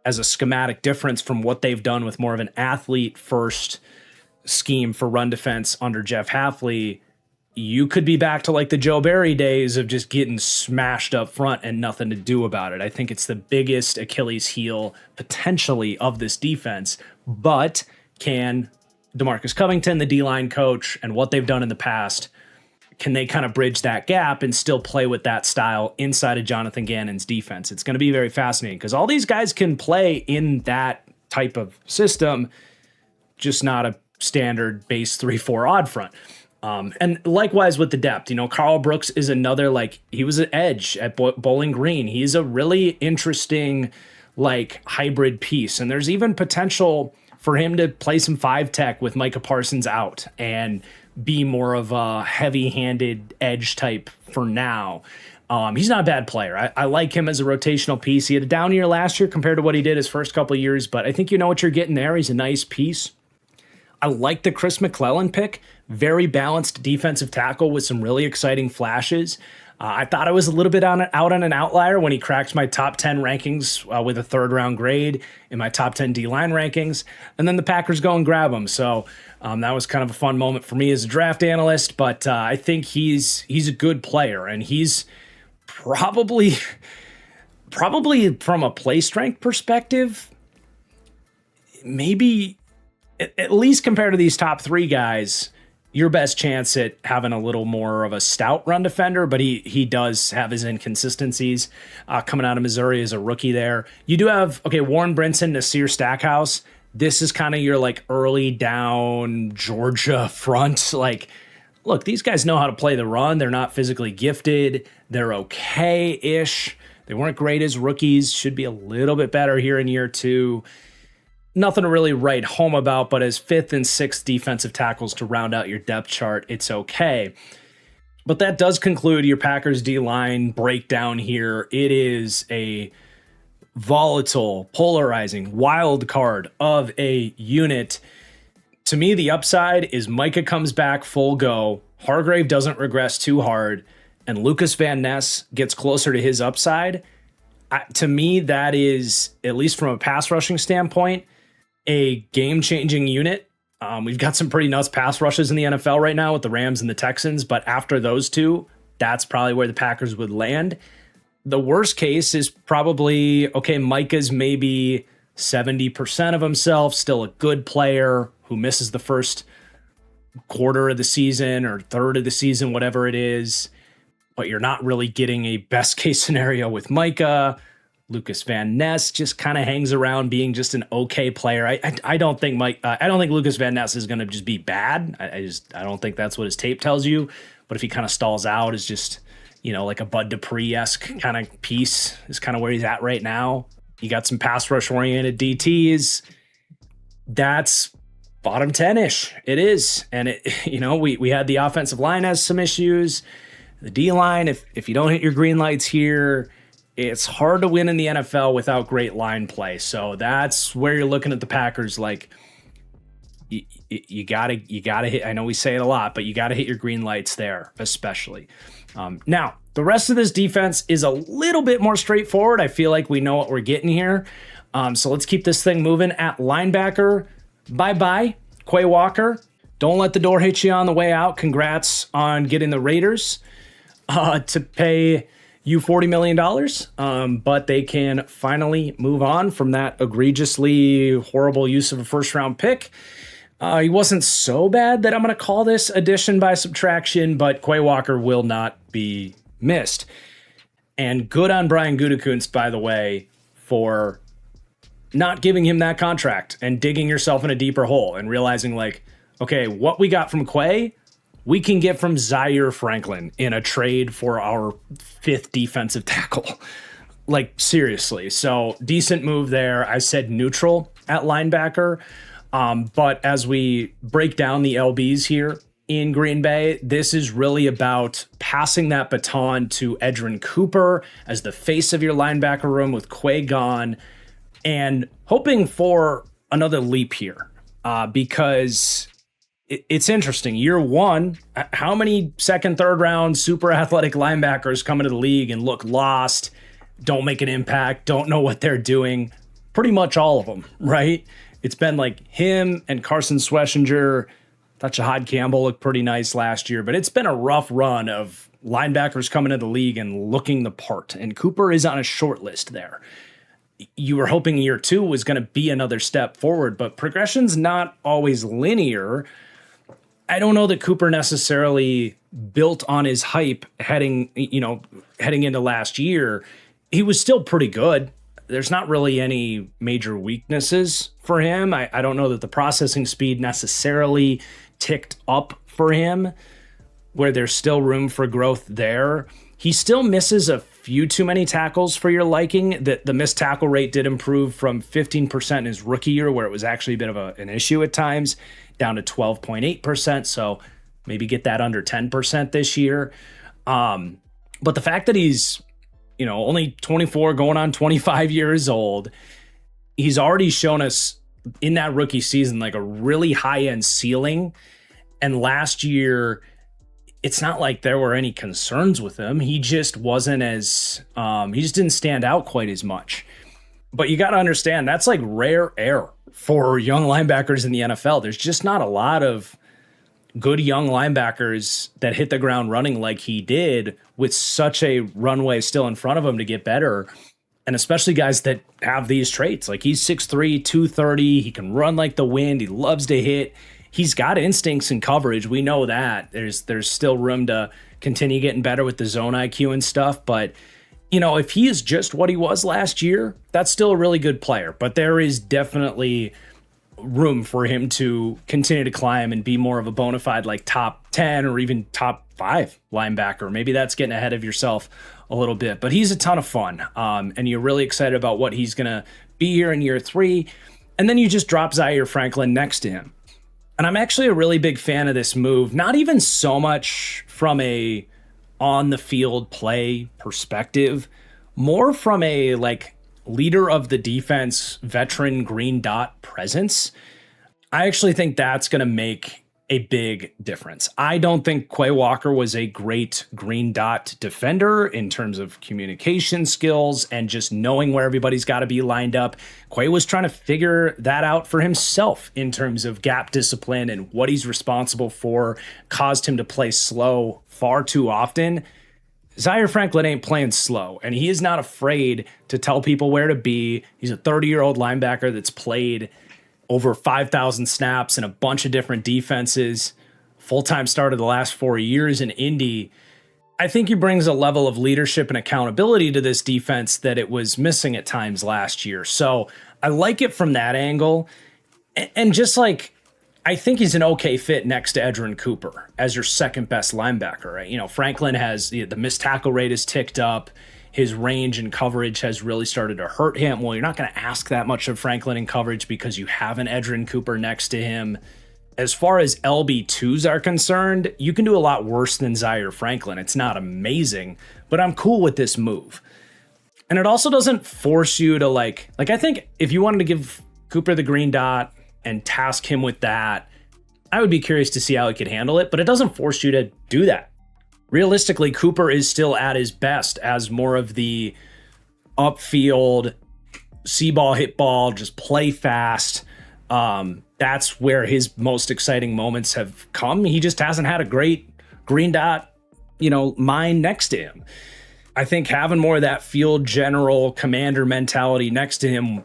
as a schematic difference from what they've done with more of an athlete first scheme for run defense under Jeff Hafley, you could be back to like the Joe Barry days of just getting smashed up front and nothing to do about it. I think it's the biggest Achilles heel potentially of this defense, but can DeMarcus Covington, the D-line coach, and what they've done in the past, can they kind of bridge that gap and still play with that style inside of Johnathan Gannon's defense? It's going to be very fascinating because all these guys can play in that type of system, just not a standard base 3-4 odd front. And likewise with the depth, Carl Brooks is another, he was an edge at Bowling Green. He's a really interesting, hybrid piece. And there's even potential for him to play some 5-tech with Micah Parsons out and be more of a heavy-handed edge type for now. He's not a bad player. I like him as a rotational piece. He had a down year last year compared to what he did his first couple of years, but I think you know what you're getting there. He's a nice piece. I like the Chris McClellan pick. Very balanced defensive tackle with some really exciting flashes. I thought I was a little bit out on an outlier when he cracked my top 10 rankings with a third-round grade in my top 10 D-line rankings, and then the Packers go and grab him. So that was kind of a fun moment for me as a draft analyst, but I think he's a good player, and he's probably from a play strength perspective, maybe at least compared to these top 3 guys, your best chance at having a little more of a stout run defender, but he does have his inconsistencies coming out of Missouri as a rookie there. You do have, Warren Brinson, Nasir Stackhouse. This is kind of your early down Georgia front. Look, these guys know how to play the run. They're not physically gifted. They're okay-ish. They weren't great as rookies. Should be a little bit better here in year 2. Nothing to really write home about, but as 5th and 6th defensive tackles to round out your depth chart, it's okay. But that does conclude your Packers D-line breakdown here. It is a volatile, polarizing, wild card of a unit. To me, the upside is Micah comes back full go, Hargrave doesn't regress too hard, and Lucas Van Ness gets closer to his upside. To me, that is, at least from a pass rushing standpoint, a game-changing unit. We've got some pretty nuts pass rushes in the NFL right now with the Rams and the Texans, but after those two, that's probably where the Packers would land. The worst case is probably, Micah's maybe 70% of himself, still a good player who misses the first quarter of the season or third of the season, whatever it is, but you're not really getting a best-case scenario with Micah. Lucas Van Ness just kind of hangs around being just an okay player. I don't think Lucas Van Ness is going to just be bad. I don't think that's what his tape tells you. But if he kind of stalls out as just, like a Bud Dupree-esque kind of piece is kind of where he's at right now. You got some pass rush oriented DTs. That's bottom 10-ish. It is. And we had the offensive line has some issues. The D-line, if you don't hit your green lights here, it's hard to win in the NFL without great line play. So that's where you're looking at the Packers. You gotta hit. I know we say it a lot, but you gotta hit your green lights there, especially. Now, the rest of this defense is a little bit more straightforward. I feel like we know what we're getting here. So let's keep this thing moving. At linebacker, bye-bye, Quay Walker. Don't let the door hit you on the way out. Congrats on getting the Raiders to pay you $40 million, but they can finally move on from that egregiously horrible use of a first-round pick. He wasn't so bad that I'm going to call this addition by subtraction, but Quay Walker will not be missed. And good on Brian Gutekunst, by the way, for not giving him that contract and digging yourself in a deeper hole and realizing, what we got from Quay, we can get from Zaire Franklin in a trade for our 5th defensive tackle. Seriously. So decent move there. I said neutral at linebacker. But as we break down the LBs here in Green Bay, this is really about passing that baton to Edgerrin Cooper as the face of your linebacker room with Quay gone, and hoping for another leap here because it's interesting. Year one, how many second, third round super athletic linebackers come into the league and look lost, don't make an impact, don't know what they're doing? Pretty much all of them, right? It's been like him and Carson Schwessinger. Thought Shahad Campbell looked pretty nice last year, but it's been a rough run of linebackers coming into the league and looking the part. And Cooper is on a short list there. You were hoping year two was going to be another step forward, but progression's not always linear. I don't know that Cooper necessarily built on his hype heading into last year. He was still pretty good. There's not really any major weaknesses for him. I don't know that the processing speed necessarily ticked up for him, where there's still room for growth there. He still misses a few too many tackles for your liking. The missed tackle rate did improve from 15% in his rookie year, where it was actually a bit of an issue at times, down to 12.8%. So maybe get that under 10% this year. But the fact that he's only 24 going on 25 years old, he's already shown us in that rookie season like a really high-end ceiling. And last year, it's not like there were any concerns with him. He just wasn't as he just didn't stand out quite as much. But you got to understand, that's like rare air for young linebackers in the NFL. There's just not a lot of good young linebackers that hit the ground running like he did, with such a runway still in front of him to get better. And especially guys that have these traits. Like, he's 6'3", 230. He can run like the wind. He loves to hit. He's got instincts in coverage. We know that. There's still room to continue getting better with the zone IQ and stuff. But, if he is just what he was last year, that's still a really good player. But there is definitely room for him to continue to climb and be more of a bona fide like top 10 or even top 5 linebacker. Maybe that's getting ahead of yourself a little bit, but he's a ton of fun. And you're really excited about what he's going to be here in year 3. And then you just drop Zaire Franklin next to him. And I'm actually a really big fan of this move, not even so much from a on the field play perspective, more from a leader of the defense, veteran green dot presence. I actually think that's going to make a big difference. I don't think Quay Walker was a great green dot defender in terms of communication skills and just knowing where everybody's got to be lined up. Quay was trying to figure that out for himself in terms of gap discipline and what he's responsible for, caused him to play slow far too often. Zaire Franklin ain't playing slow, and he is not afraid to tell people where to be. He's a 30-year-old linebacker that's played over 5,000 snaps in a bunch of different defenses, full-time starter the last 4 years in Indy. I think he brings a level of leadership and accountability to this defense that it was missing at times last year. So I like it from that angle. And just I think he's an okay fit next to Edgerrin Cooper as your second best linebacker, right? Franklin has the missed tackle rate has ticked up. His range and coverage has really started to hurt him. Well, you're not going to ask that much of Franklin in coverage because you have an Edgerrin Cooper next to him. As far as LB2s are concerned, you can do a lot worse than Zaire Franklin. It's not amazing, but I'm cool with this move. And it also doesn't force you to I think if you wanted to give Cooper the green dot and task him with that, I would be curious to see how he could handle it, but it doesn't force you to do that. Realistically, Cooper is still at his best as more of the upfield, see ball, hit ball, just play fast. That's where his most exciting moments have come. He just hasn't had a great green dot, mind next to him. I think having more of that field general commander mentality next to him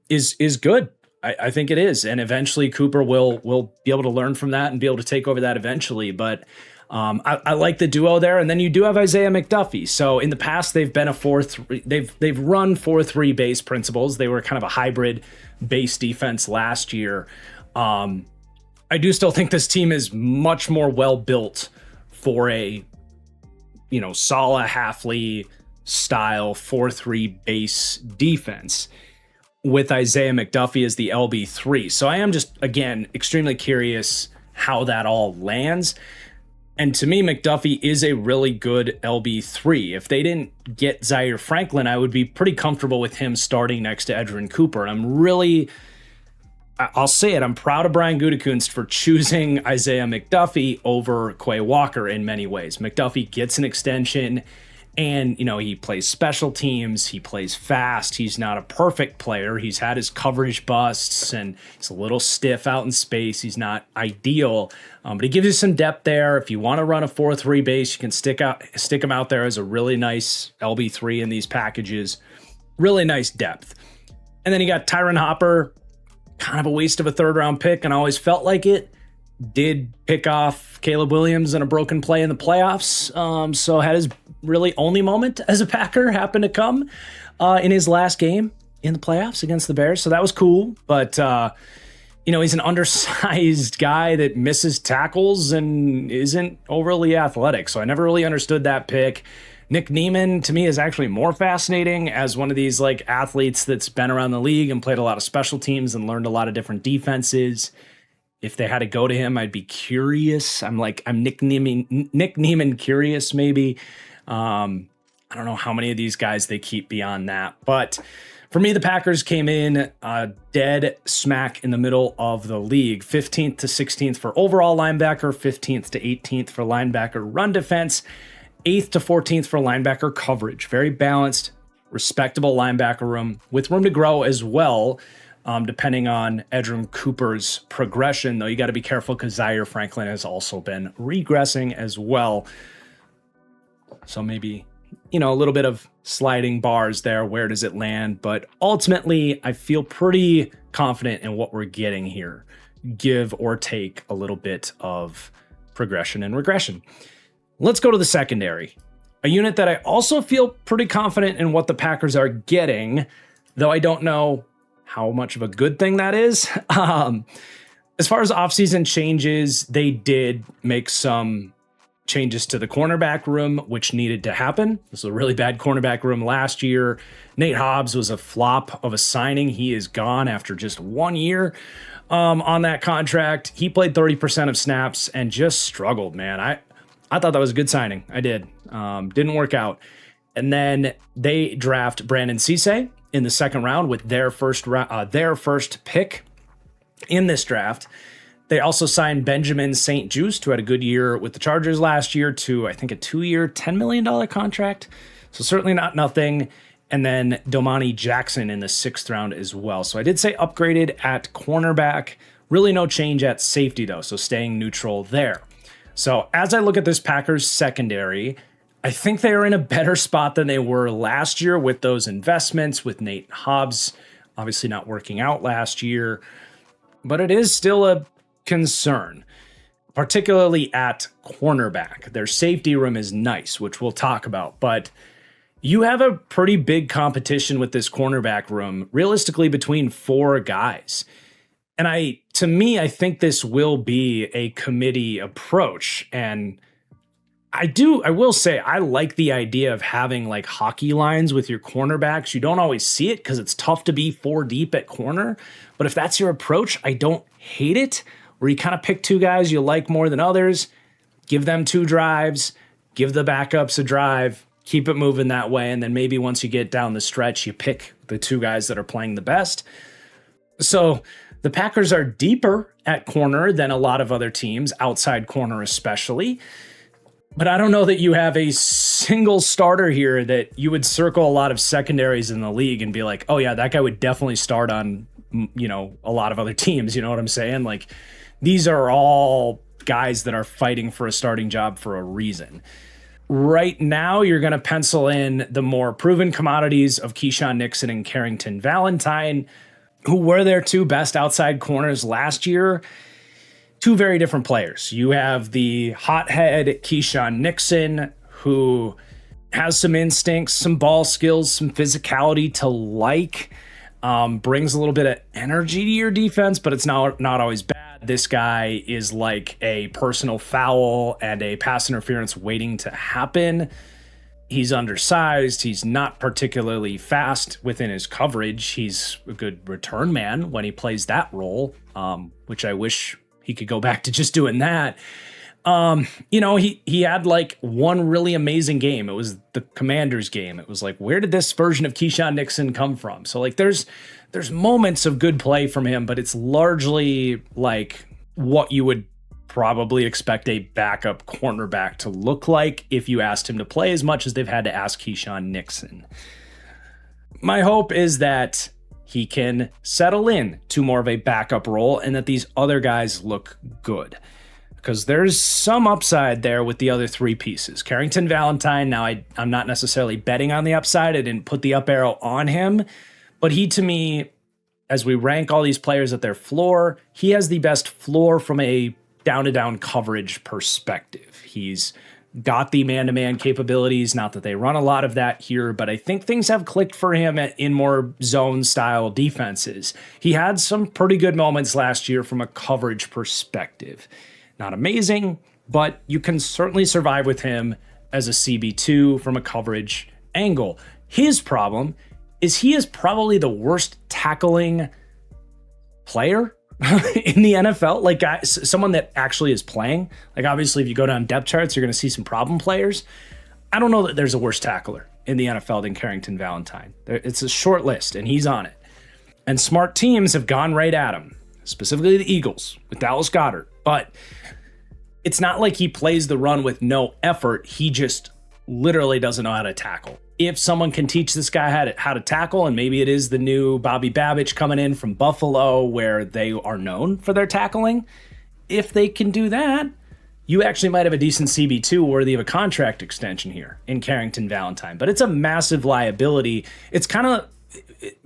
is good. I think it is. And eventually Cooper will be able to learn from that and be able to take over that eventually. But I like the duo there. And then you do have Isaiah McDuffie. So in the past, they've been they've run 4-3 base principles. They were kind of a hybrid base defense last year. I do still think this team is much more well built for a, Saleh Halfley style 4-3 base defense. with Isaiah McDuffie as the LB3. So I am just, again, extremely curious how that all lands. And to me, McDuffie is a really good LB3. If they didn't get Zaire Franklin, I would be pretty comfortable with him starting next to Edgerrin Cooper. And I'll say it, I'm proud of Brian Gutekunst for choosing Isaiah McDuffie over Quay Walker in many ways. McDuffie gets an extension, and, he plays special teams, he plays fast, he's not a perfect player, he's had his coverage busts, and he's a little stiff out in space, he's not ideal, but he gives you some depth there. If you want to run a 4-3 base, you can stick him out there as a really nice LB3 in these packages. Really nice depth. And then you got Tyron Hopper, kind of a waste of a third-round pick, and I always felt like it. Did pick off Caleb Williams in a broken play in the playoffs, so had his really only moment as a Packer happen to come in his last game in the playoffs against the Bears, so that was cool. But he's an undersized guy that misses tackles and isn't overly athletic, so I never really understood that pick. Nick Niemann, to me, is actually more fascinating as one of these athletes that's been around the league and played a lot of special teams and learned a lot of different defenses. If they had to go to him, I'd be curious. I'm Nick Niemann curious, maybe. I don't know how many of these guys they keep beyond that. But for me, the Packers came in dead smack in the middle of the league. 15th to 16th for overall linebacker, 15th to 18th for linebacker run defense, 8th to 14th for linebacker coverage. Very balanced, respectable linebacker room with room to grow as well. Depending on Edgerrin Cooper's progression, though you got to be careful because Zaire Franklin has also been regressing as well. So maybe, a little bit of sliding bars there. Where does it land? But ultimately, I feel pretty confident in what we're getting here. Give or take a little bit of progression and regression. Let's go to the secondary, a unit that I also feel pretty confident in what the Packers are getting, though I don't know how much of a good thing that is. As far as offseason changes, they did make some changes to the cornerback room, which needed to happen. This was a really bad cornerback room last year. Nate Hobbs was a flop of a signing. He is gone after just 1 year on that contract. He played 30% of snaps and just struggled, man. I thought that was a good signing. I did. Didn't work out. And then they draft Brandon Cisse in the second round with their first pick in this draft. They also signed Benjamin St. Juste, who had a good year with the Chargers last year, to, I think, a 2-year, $10 million contract. So certainly not nothing. And then Domani Jackson in the 6th round as well. So I did say upgraded at cornerback. Really no change at safety, though, so staying neutral there. So as I look at this Packers secondary, I think they are in a better spot than they were last year with those investments, with Nate Hobbs obviously not working out last year. But it is still a concern, particularly at cornerback. Their safety room is nice, which we'll talk about. But you have a pretty big competition with this cornerback room, realistically between 4 guys. And I think this will be a committee approach. And I will say, I like the idea of having hockey lines with your cornerbacks. You don't always see it because it's tough to be 4 deep at corner. But if that's your approach, I don't hate it. Where you kind of pick 2 guys you like more than others, give them 2 drives, give the backups a drive, keep it moving that way. And then maybe once you get down the stretch, you pick the 2 guys that are playing the best. So the Packers are deeper at corner than a lot of other teams, outside corner especially. But I don't know that you have a single starter here that you would circle a lot of secondaries in the league and be like, oh yeah, that guy would definitely start on, a lot of other teams. You know what I'm saying? These are all guys that are fighting for a starting job for a reason. Right now, you're going to pencil in the more proven commodities of Keyshawn Nixon and Carrington Valentine, who were their 2 best outside corners last year. 2 very different players. You have the hothead Keyshawn Nixon, who has some instincts, some ball skills, some physicality to brings a little bit of energy to your defense, but it's not always bad. This guy is like a personal foul and a pass interference waiting to happen. He's undersized. He's not particularly fast within his coverage. He's a good return man when he plays that role, which I wish he could go back to just doing that. He had like one really amazing game. It was the Commanders game. It was like, where did this version of Keyshawn Nixon come from? So like there's moments of good play from him, but it's largely like what you would probably expect a backup cornerback to look like if you asked him to play as much as they've had to ask Keyshawn Nixon. My hope is that he can settle in to more of a backup role and that these other guys look good. Because there's some upside there with the other three pieces. Carrington Valentine, now I'm not necessarily betting on the upside. I didn't put the up arrow on him. But he, to me, as we rank all these players at their floor, he has the best floor from a down-to-down coverage perspective. He's got the man-to-man capabilities, not that they run a lot of that here, but I think things have clicked for him in more zone-style defenses. He had some pretty good moments last year from a coverage perspective. Not amazing, but you can certainly survive with him as a CB2 from a coverage angle. His problem is he is probably the worst tackling player in the NFL, like someone that actually is playing. Like obviously if you go down depth charts, you're going to see some problem players. I don't know that there's a worse tackler in the NFL than Carrington Valentine. It's a short list and he's on it. And smart teams have gone right at him, specifically the Eagles with Dallas Goedert. But it's not like he plays the run with no effort. He just literally doesn't know how to tackle. If someone can teach this guy how to tackle, and maybe it is the new Bobby Babich coming in from Buffalo where they are known for their tackling, if they can do that, you actually might have a decent CB2 worthy of a contract extension here in Carrington Valentine. But it's a massive liability. It's kind of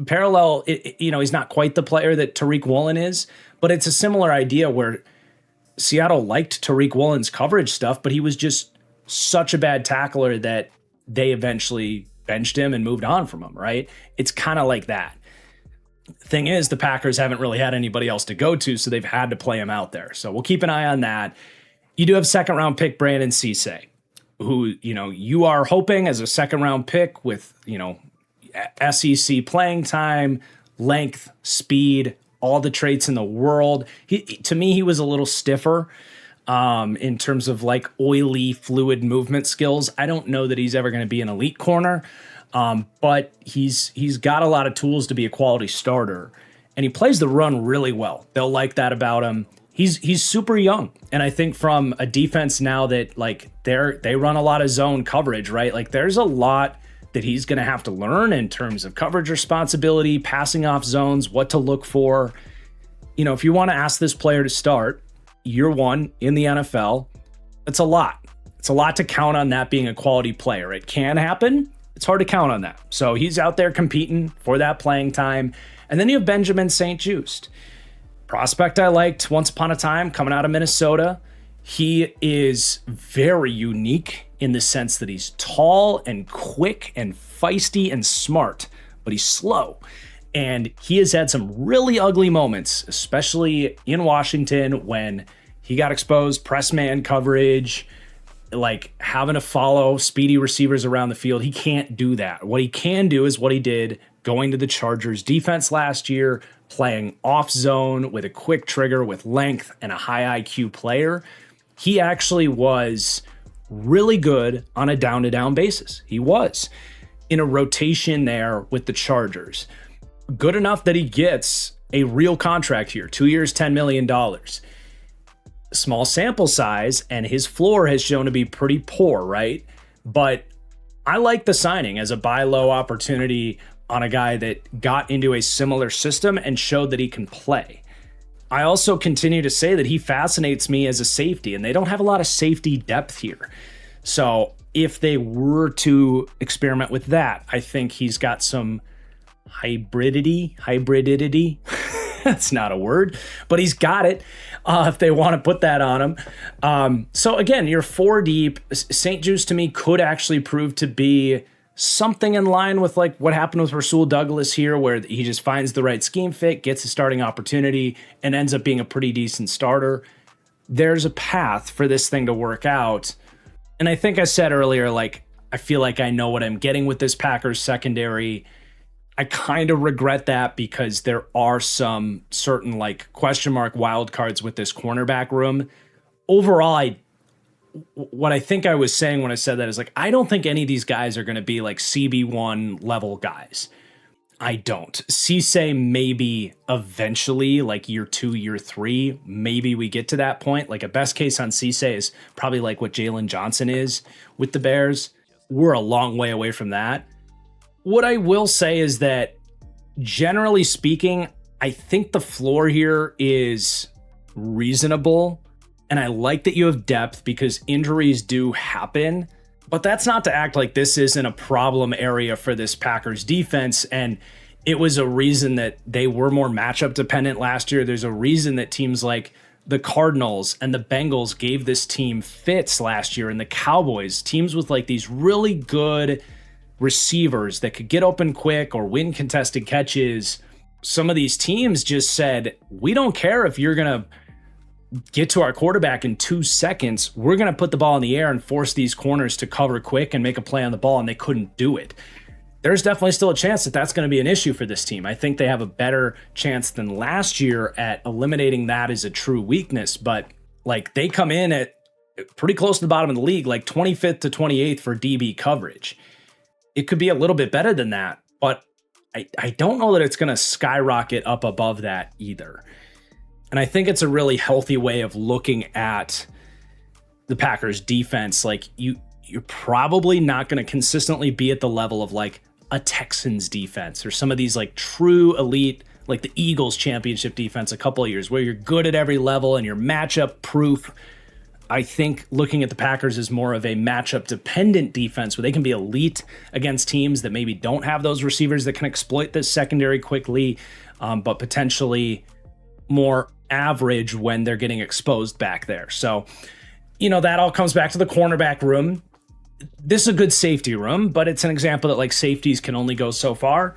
parallel, he's not quite the player that Tariq Woolen is, but it's a similar idea where Seattle liked Tariq Woolen's coverage stuff, but he was just such a bad tackler that they eventually benched him and moved on from him, right? It's kind of like that. Thing is, the Packers haven't really had anybody else to go to, so they've had to play him out there. So we'll keep an eye on that. You do have second-round pick Brandon Cisse, who, you are hoping as a second-round pick with, SEC playing time, length, speed, all the traits in the world. To me, he was a little stiffer in terms of like oily, fluid movement skills. I don't know that he's ever going to be an elite corner, but he's got a lot of tools to be a quality starter, and he plays the run really well. They'll like that about him. He's super young, and I think from a defense now that like they run a lot of zone coverage, right? Like there's a lot that he's going to have to learn in terms of coverage responsibility, passing off zones, what to look for. If you want to ask this player to start year one in the NFL, it's a lot. It's a lot to count on that being a quality player. It can happen. It's hard to count on that. So he's out there competing for that playing time. And then you have Benjamin St-Juste. Prospect I liked once upon a time coming out of Minnesota. He is very unique in the sense that he's tall and quick and feisty and smart, but he's slow. And he has had some really ugly moments, especially in Washington when he got exposed, press man coverage, like having to follow speedy receivers around the field. He can't do that. What he can do is what he did going to the Chargers defense last year, playing off zone with a quick trigger with length and a high IQ player. He actually was really good on a down-to-down basis. He was in a rotation there with the Chargers. Good enough that he gets a real contract here, 2 years, $10 million. Small sample size, and his floor has shown to be pretty poor, right? But I like the signing as a buy low opportunity on a guy that got into a similar system and showed that he can play. I also continue to say that he fascinates me as a safety, and they don't have a lot of safety depth here. So if they were to experiment with that, I think he's got some hybridity. That's not a word, but he's got it if they want to put that on him. So again, you're four deep. St-Juste to me could actually prove to be something in line with like what happened with Rasul Douglas here, where he just finds the right scheme fit, gets a starting opportunity, and ends up being a pretty decent starter. There's a path for this thing to work out. And I think I said earlier, like, I feel like I know what I'm getting with this Packers secondary. I kind of regret that because there are some certain like question mark wild cards with this cornerback room. Overall, what I think I was saying when I said that is like, I don't think any of these guys are going to be like CB1 level guys. I don't. Cisse maybe eventually, like year 2, year 3, maybe we get to that point. Like a best case on Cisse is probably like what Jalen Johnson is with the Bears. We're a long way away from that. What I will say is that generally speaking, I think the floor here is reasonable. And I like that you have depth because injuries do happen. But that's not to act like this isn't a problem area for this Packers defense. And it was a reason that they were more matchup dependent last year. There's a reason that teams like the Cardinals and the Bengals gave this team fits last year, and the Cowboys, teams with like these really good receivers that could get open quick or win contested catches. Some of these teams just said, we don't care if you're going to get to our quarterback in 2 seconds. We're going to put the ball in the air and force these corners to cover quick and make a play on the ball, and they couldn't do it. There's definitely still a chance that that's going to be an issue for this team. I think they have a better chance than last year at eliminating that as a true weakness, but like they come in at pretty close to the bottom of the league, like 25th to 28th for DB coverage. It could be a little bit better than that, but I don't know that it's going to skyrocket up above that either. And I think it's a really healthy way of looking at the Packers defense. Like you're probably not going to consistently be at the level of like a Texans defense or some of these like true elite, like the Eagles championship defense a couple of years where you're good at every level and you're matchup proof. I think looking at the Packers is more of a matchup dependent defense where they can be elite against teams that maybe don't have those receivers that can exploit this secondary quickly, but potentially more average when they're getting exposed back there. So, that all comes back to the cornerback room. This is a good safety room, but it's an example that like safeties can only go so far.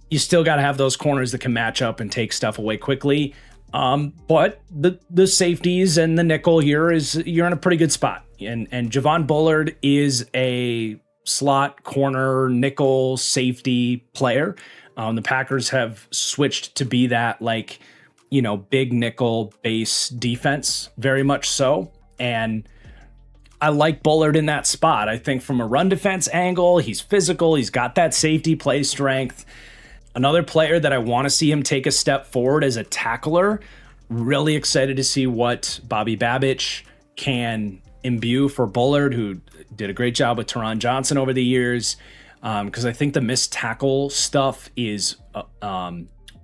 You still got to have those corners that can match up and take stuff away quickly. But the safeties and the nickel here you're in a pretty good spot. And Javon Bullard is a slot corner nickel safety player. The Packers have switched to be that like, big nickel base defense, very much so. And I like Bullard in that spot. I think from a run defense angle, he's physical. He's got that safety play strength. Another player that I want to see him take a step forward as a tackler. Really excited to see what Bobby Babich can imbue for Bullard, who did a great job with Teron Johnson over the years. Because I think the missed tackle stuff is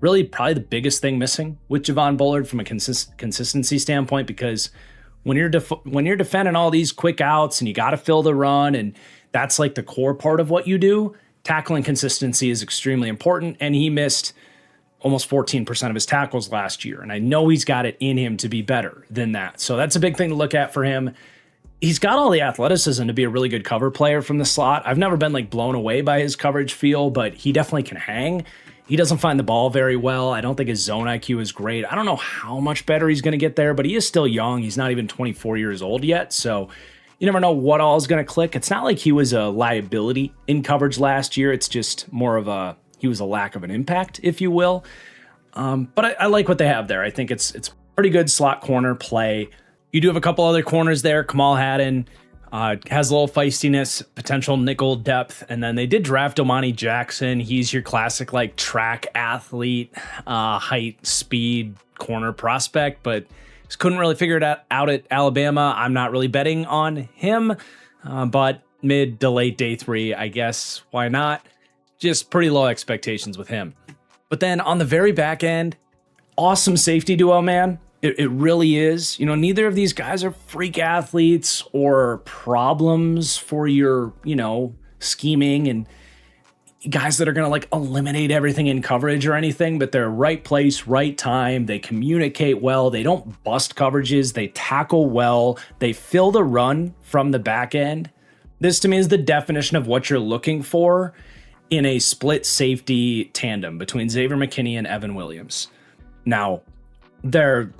really probably the biggest thing missing with Javon Bullard from a consistency standpoint, because when you're defending all these quick outs and you got to fill the run, and that's like the core part of what you do, tackling consistency is extremely important. And he missed almost 14% of his tackles last year. And I know he's got it in him to be better than that. So that's a big thing to look at for him. He's got all the athleticism to be a really good cover player from the slot. I've never been like blown away by his coverage feel, but he definitely can hang. He doesn't find the ball very well. I don't think his zone IQ is great. I don't know how much better he's going to get there, but he is still young. He's not even 24 years old yet. So you never know what all is going to click. It's not like he was a liability in coverage last year. It's just more of he was a lack of an impact, if you will. But I like what they have there. I think it's pretty good slot corner play. You do have a couple other corners there. Kamal Haddon has a little feistiness, potential nickel depth. And then they did draft Omani Jackson. He's your classic like track athlete, height, speed, corner prospect, but just couldn't really figure it out at Alabama. I'm not really betting on him, but mid to late day 3, I guess. Why not? Just pretty low expectations with him. But then on the very back end, awesome safety duo, man. It really is. Neither of these guys are freak athletes or problems for your, scheming and guys that are going to like eliminate everything in coverage or anything, but they're right place, right time. They communicate well. They don't bust coverages. They tackle well. They fill the run from the back end. This to me is the definition of what you're looking for in a split safety tandem between Xavier McKinney and Evan Williams. Now, they're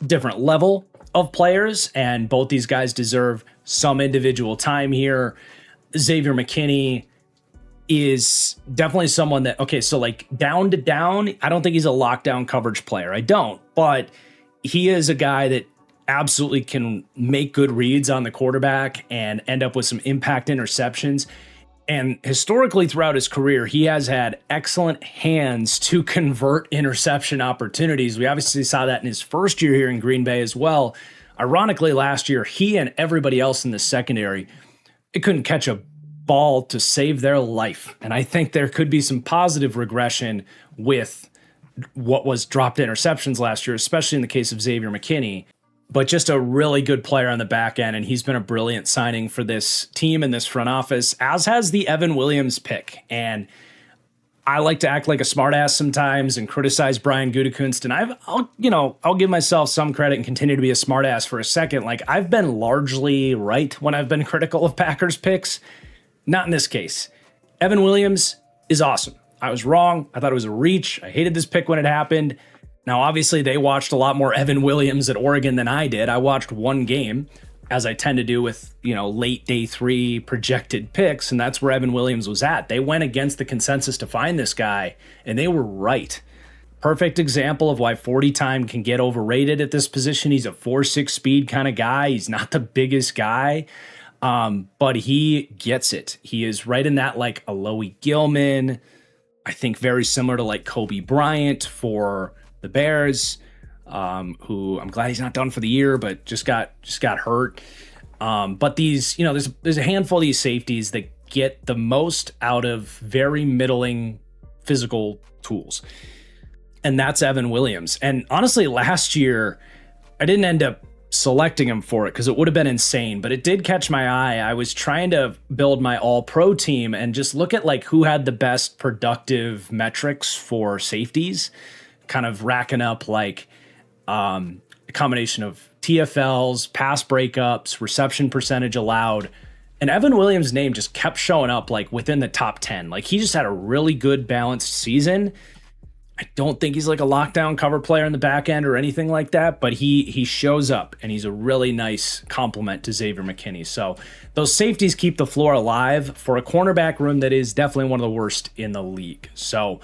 different level of players, and both these guys deserve some individual time here. Xavier McKinney is definitely someone that, okay, so like down to down, I don't think he's a lockdown coverage player. I don't, but he is a guy that absolutely can make good reads on the quarterback and end up with some impact interceptions. And historically throughout his career, he has had excellent hands to convert interception opportunities. We obviously saw that in his first year here in Green Bay as well. Ironically, last year, he and everybody else in the secondary, it couldn't catch a ball to save their life. And I think there could be some positive regression with what was dropped interceptions last year, especially in the case of Xavier McKinney. But just a really good player on the back end, and he's been a brilliant signing for this team and this front office, as has the Evan Williams pick. And I like to act like a smartass sometimes and criticize Brian Gutekunst, and I'll give myself some credit and continue to be a smartass for a second. Like, I've been largely right when I've been critical of Packers picks. Not in this case. Evan Williams is awesome. I was wrong. I thought it was a reach. I hated this pick when it happened. Now, obviously, they watched a lot more Evan Williams at Oregon than I did. I watched one game, as I tend to do with, late day 3 projected picks, and that's where Evan Williams was at. They went against the consensus to find this guy, and they were right. Perfect example of why 40 time can get overrated at this position. He's a 4.6 speed kind of guy. He's not the biggest guy. But he gets it. He is right in that like Aloe Gilman, I think very similar to like Kobe Bryant for the Bears, who I'm glad he's not done for the year, but just got hurt. But these, there's a handful of these safeties that get the most out of very middling physical tools. And that's Evan Williams. And honestly, last year, I didn't end up selecting him for it because it would have been insane, but it did catch my eye. I was trying to build my all-pro team and just look at like who had the best productive metrics for safeties, kind of racking up like a combination of TFLs, pass breakups, reception percentage allowed. And Evan Williams' name just kept showing up like within the top 10. Like he just had a really good balanced season. I don't think he's like a lockdown cover player in the back end or anything like that, but he shows up and he's a really nice complement to Xavier McKinney. So those safeties keep the floor alive for a cornerback room that is definitely one of the worst in the league. So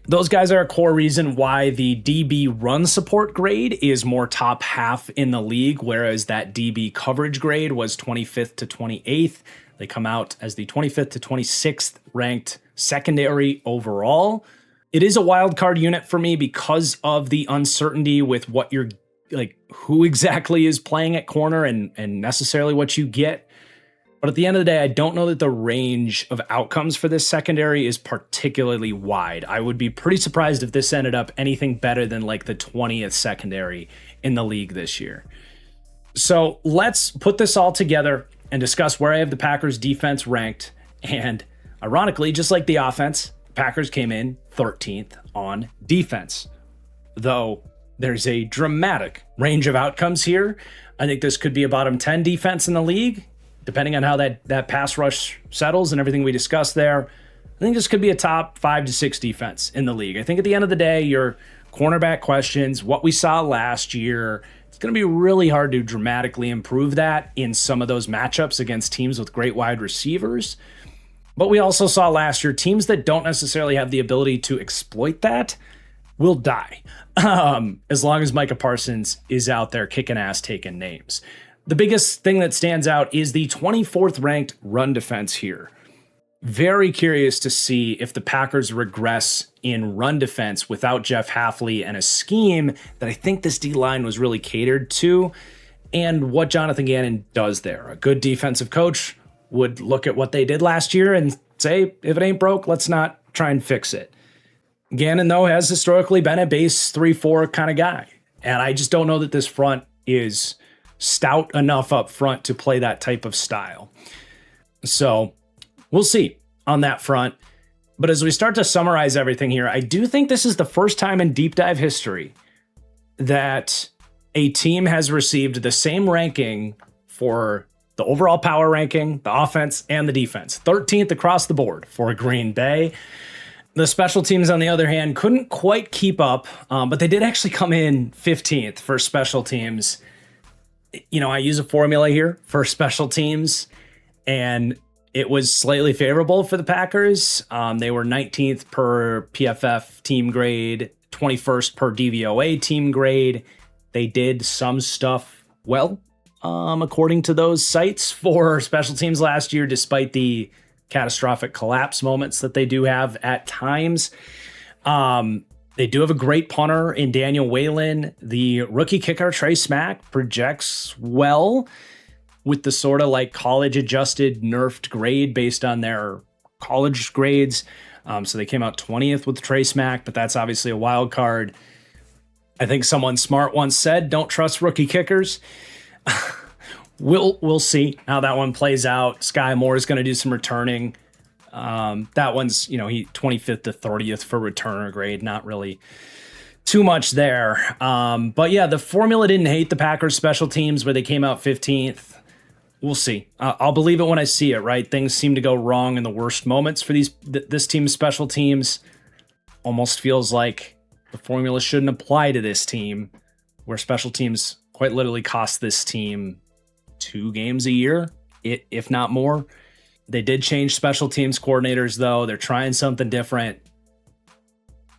those guys are a core reason why the DB run support grade is more top half in the league, whereas that DB coverage grade was 25th to 28th. They come out as the 25th to 26th ranked secondary overall. It is a wild card unit for me because of the uncertainty with what you're like, who exactly is playing at corner and necessarily what you get. But at the end of the day, I don't know that the range of outcomes for this secondary is particularly wide. I would be pretty surprised if this ended up anything better than like the 20th secondary in the league this year. So let's put this all together and discuss where I have the Packers defense ranked. And ironically, just like the offense, Packers came in 13th on defense. Though there's a dramatic range of outcomes here. I think this could be a bottom 10 defense in the league, depending on how that pass rush settles and everything we discussed there. I think this could be a top 5 to 6 defense in the league. I think at the end of the day, your cornerback questions, what we saw last year, it's going to be really hard to dramatically improve that in some of those matchups against teams with great wide receivers. But we also saw last year, teams that don't necessarily have the ability to exploit that will die, as long as Micah Parsons is out there kicking ass, taking names. The biggest thing that stands out is the 24th ranked run defense here. Very curious to see if the Packers regress in run defense without Jeff Hafley and a scheme that I think this D-line was really catered to, and what Johnathan Gannon does there. A good defensive coach would look at what they did last year and say, if it ain't broke, let's not try and fix it. Gannon, though, has historically been a base 3-4 kind of guy. And I just don't know that this front is stout enough up front to play that type of style. So we'll see on that front. But as we start to summarize everything here, I do think this is the first time in deep dive history that a team has received the same ranking for the overall power ranking, the offense, and the defense. 13th across the board for Green Bay. The special teams, on the other hand, couldn't quite keep up, but they did actually come in 15th for special teams. I use a formula here for special teams, and it was slightly favorable for the Packers. They were 19th per PFF team grade, 21st per DVOA team grade. They did some stuff well, according to those sites, for special teams last year, despite the catastrophic collapse moments that they do have at times. They do have a great punter in Daniel Whalen. The rookie kicker, Trey Smack, projects well with the sort of like college adjusted nerfed grade based on their college grades. So they came out 20th with Trey Smack, but that's obviously a wild card. I think someone smart once said, don't trust rookie kickers. We'll see how that one plays out. Sky Moore is going to do some returning. That one's, he 25th to 30th for returner grade. Not really too much there. But yeah, the formula didn't hate the Packers special teams where they came out 15th. We'll see. I'll believe it when I see it, right? Things seem to go wrong in the worst moments for this team's special teams. Almost feels like the formula shouldn't apply to this team, where special teams quite literally cost this team 2 games a year, if not more. They did change special teams coordinators, though. They're trying something different.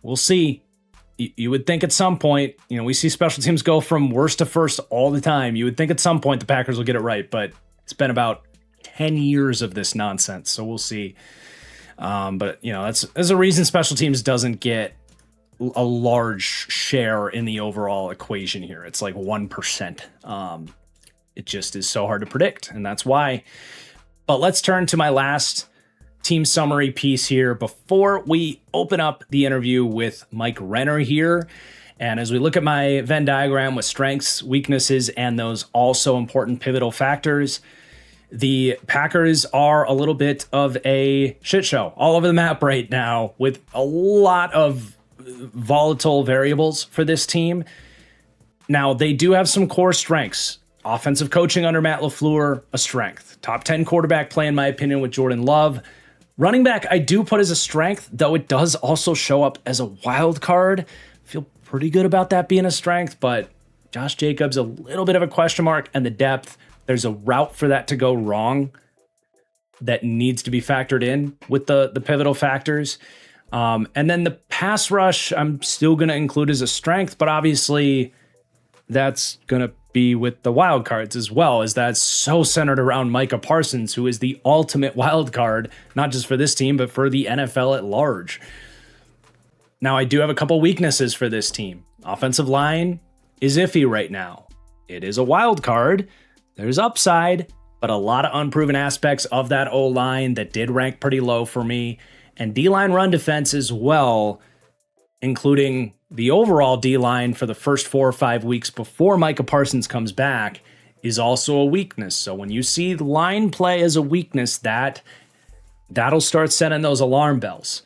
We'll see. You would think at some point, we see special teams go from worst to first all the time. You would think at some point the Packers will get it right, but it's been about 10 years of this nonsense, so we'll see. But, there's a reason special teams doesn't get a large share in the overall equation here. It's like 1%. It just is so hard to predict, and that's why. But let's turn to my last team summary piece here before we open up the interview with Mike Renner here. And as we look at my Venn diagram with strengths, weaknesses, and those also important pivotal factors, the Packers are a little bit of a shit show all over the map right now with a lot of volatile variables for this team. Now, they do have some core strengths. Offensive coaching under Matt LaFleur, a strength. Top 10 quarterback play, in my opinion, with Jordan Love. Running back, I do put as a strength, though it does also show up as a wild card. Feel pretty good about that being a strength, but Josh Jacobs, a little bit of a question mark, and the depth, there's a route for that to go wrong that needs to be factored in with the pivotal factors. And then the pass rush, I'm still going to include as a strength, but obviously that's going to be with the wild cards as well, as that's so centered around Micah Parsons, who is the ultimate wild card, not just for this team, but for the NFL at large. Now, I do have a couple weaknesses for this team. Offensive line is iffy right now. It is a wild card. There's upside, but a lot of unproven aspects of that O-line that did rank pretty low for me. And D-line run defense as well, including the overall D-line for the first 4 or 5 weeks before Micah Parsons comes back, is also a weakness. So when you see line play as a weakness, that'll start sending those alarm bells.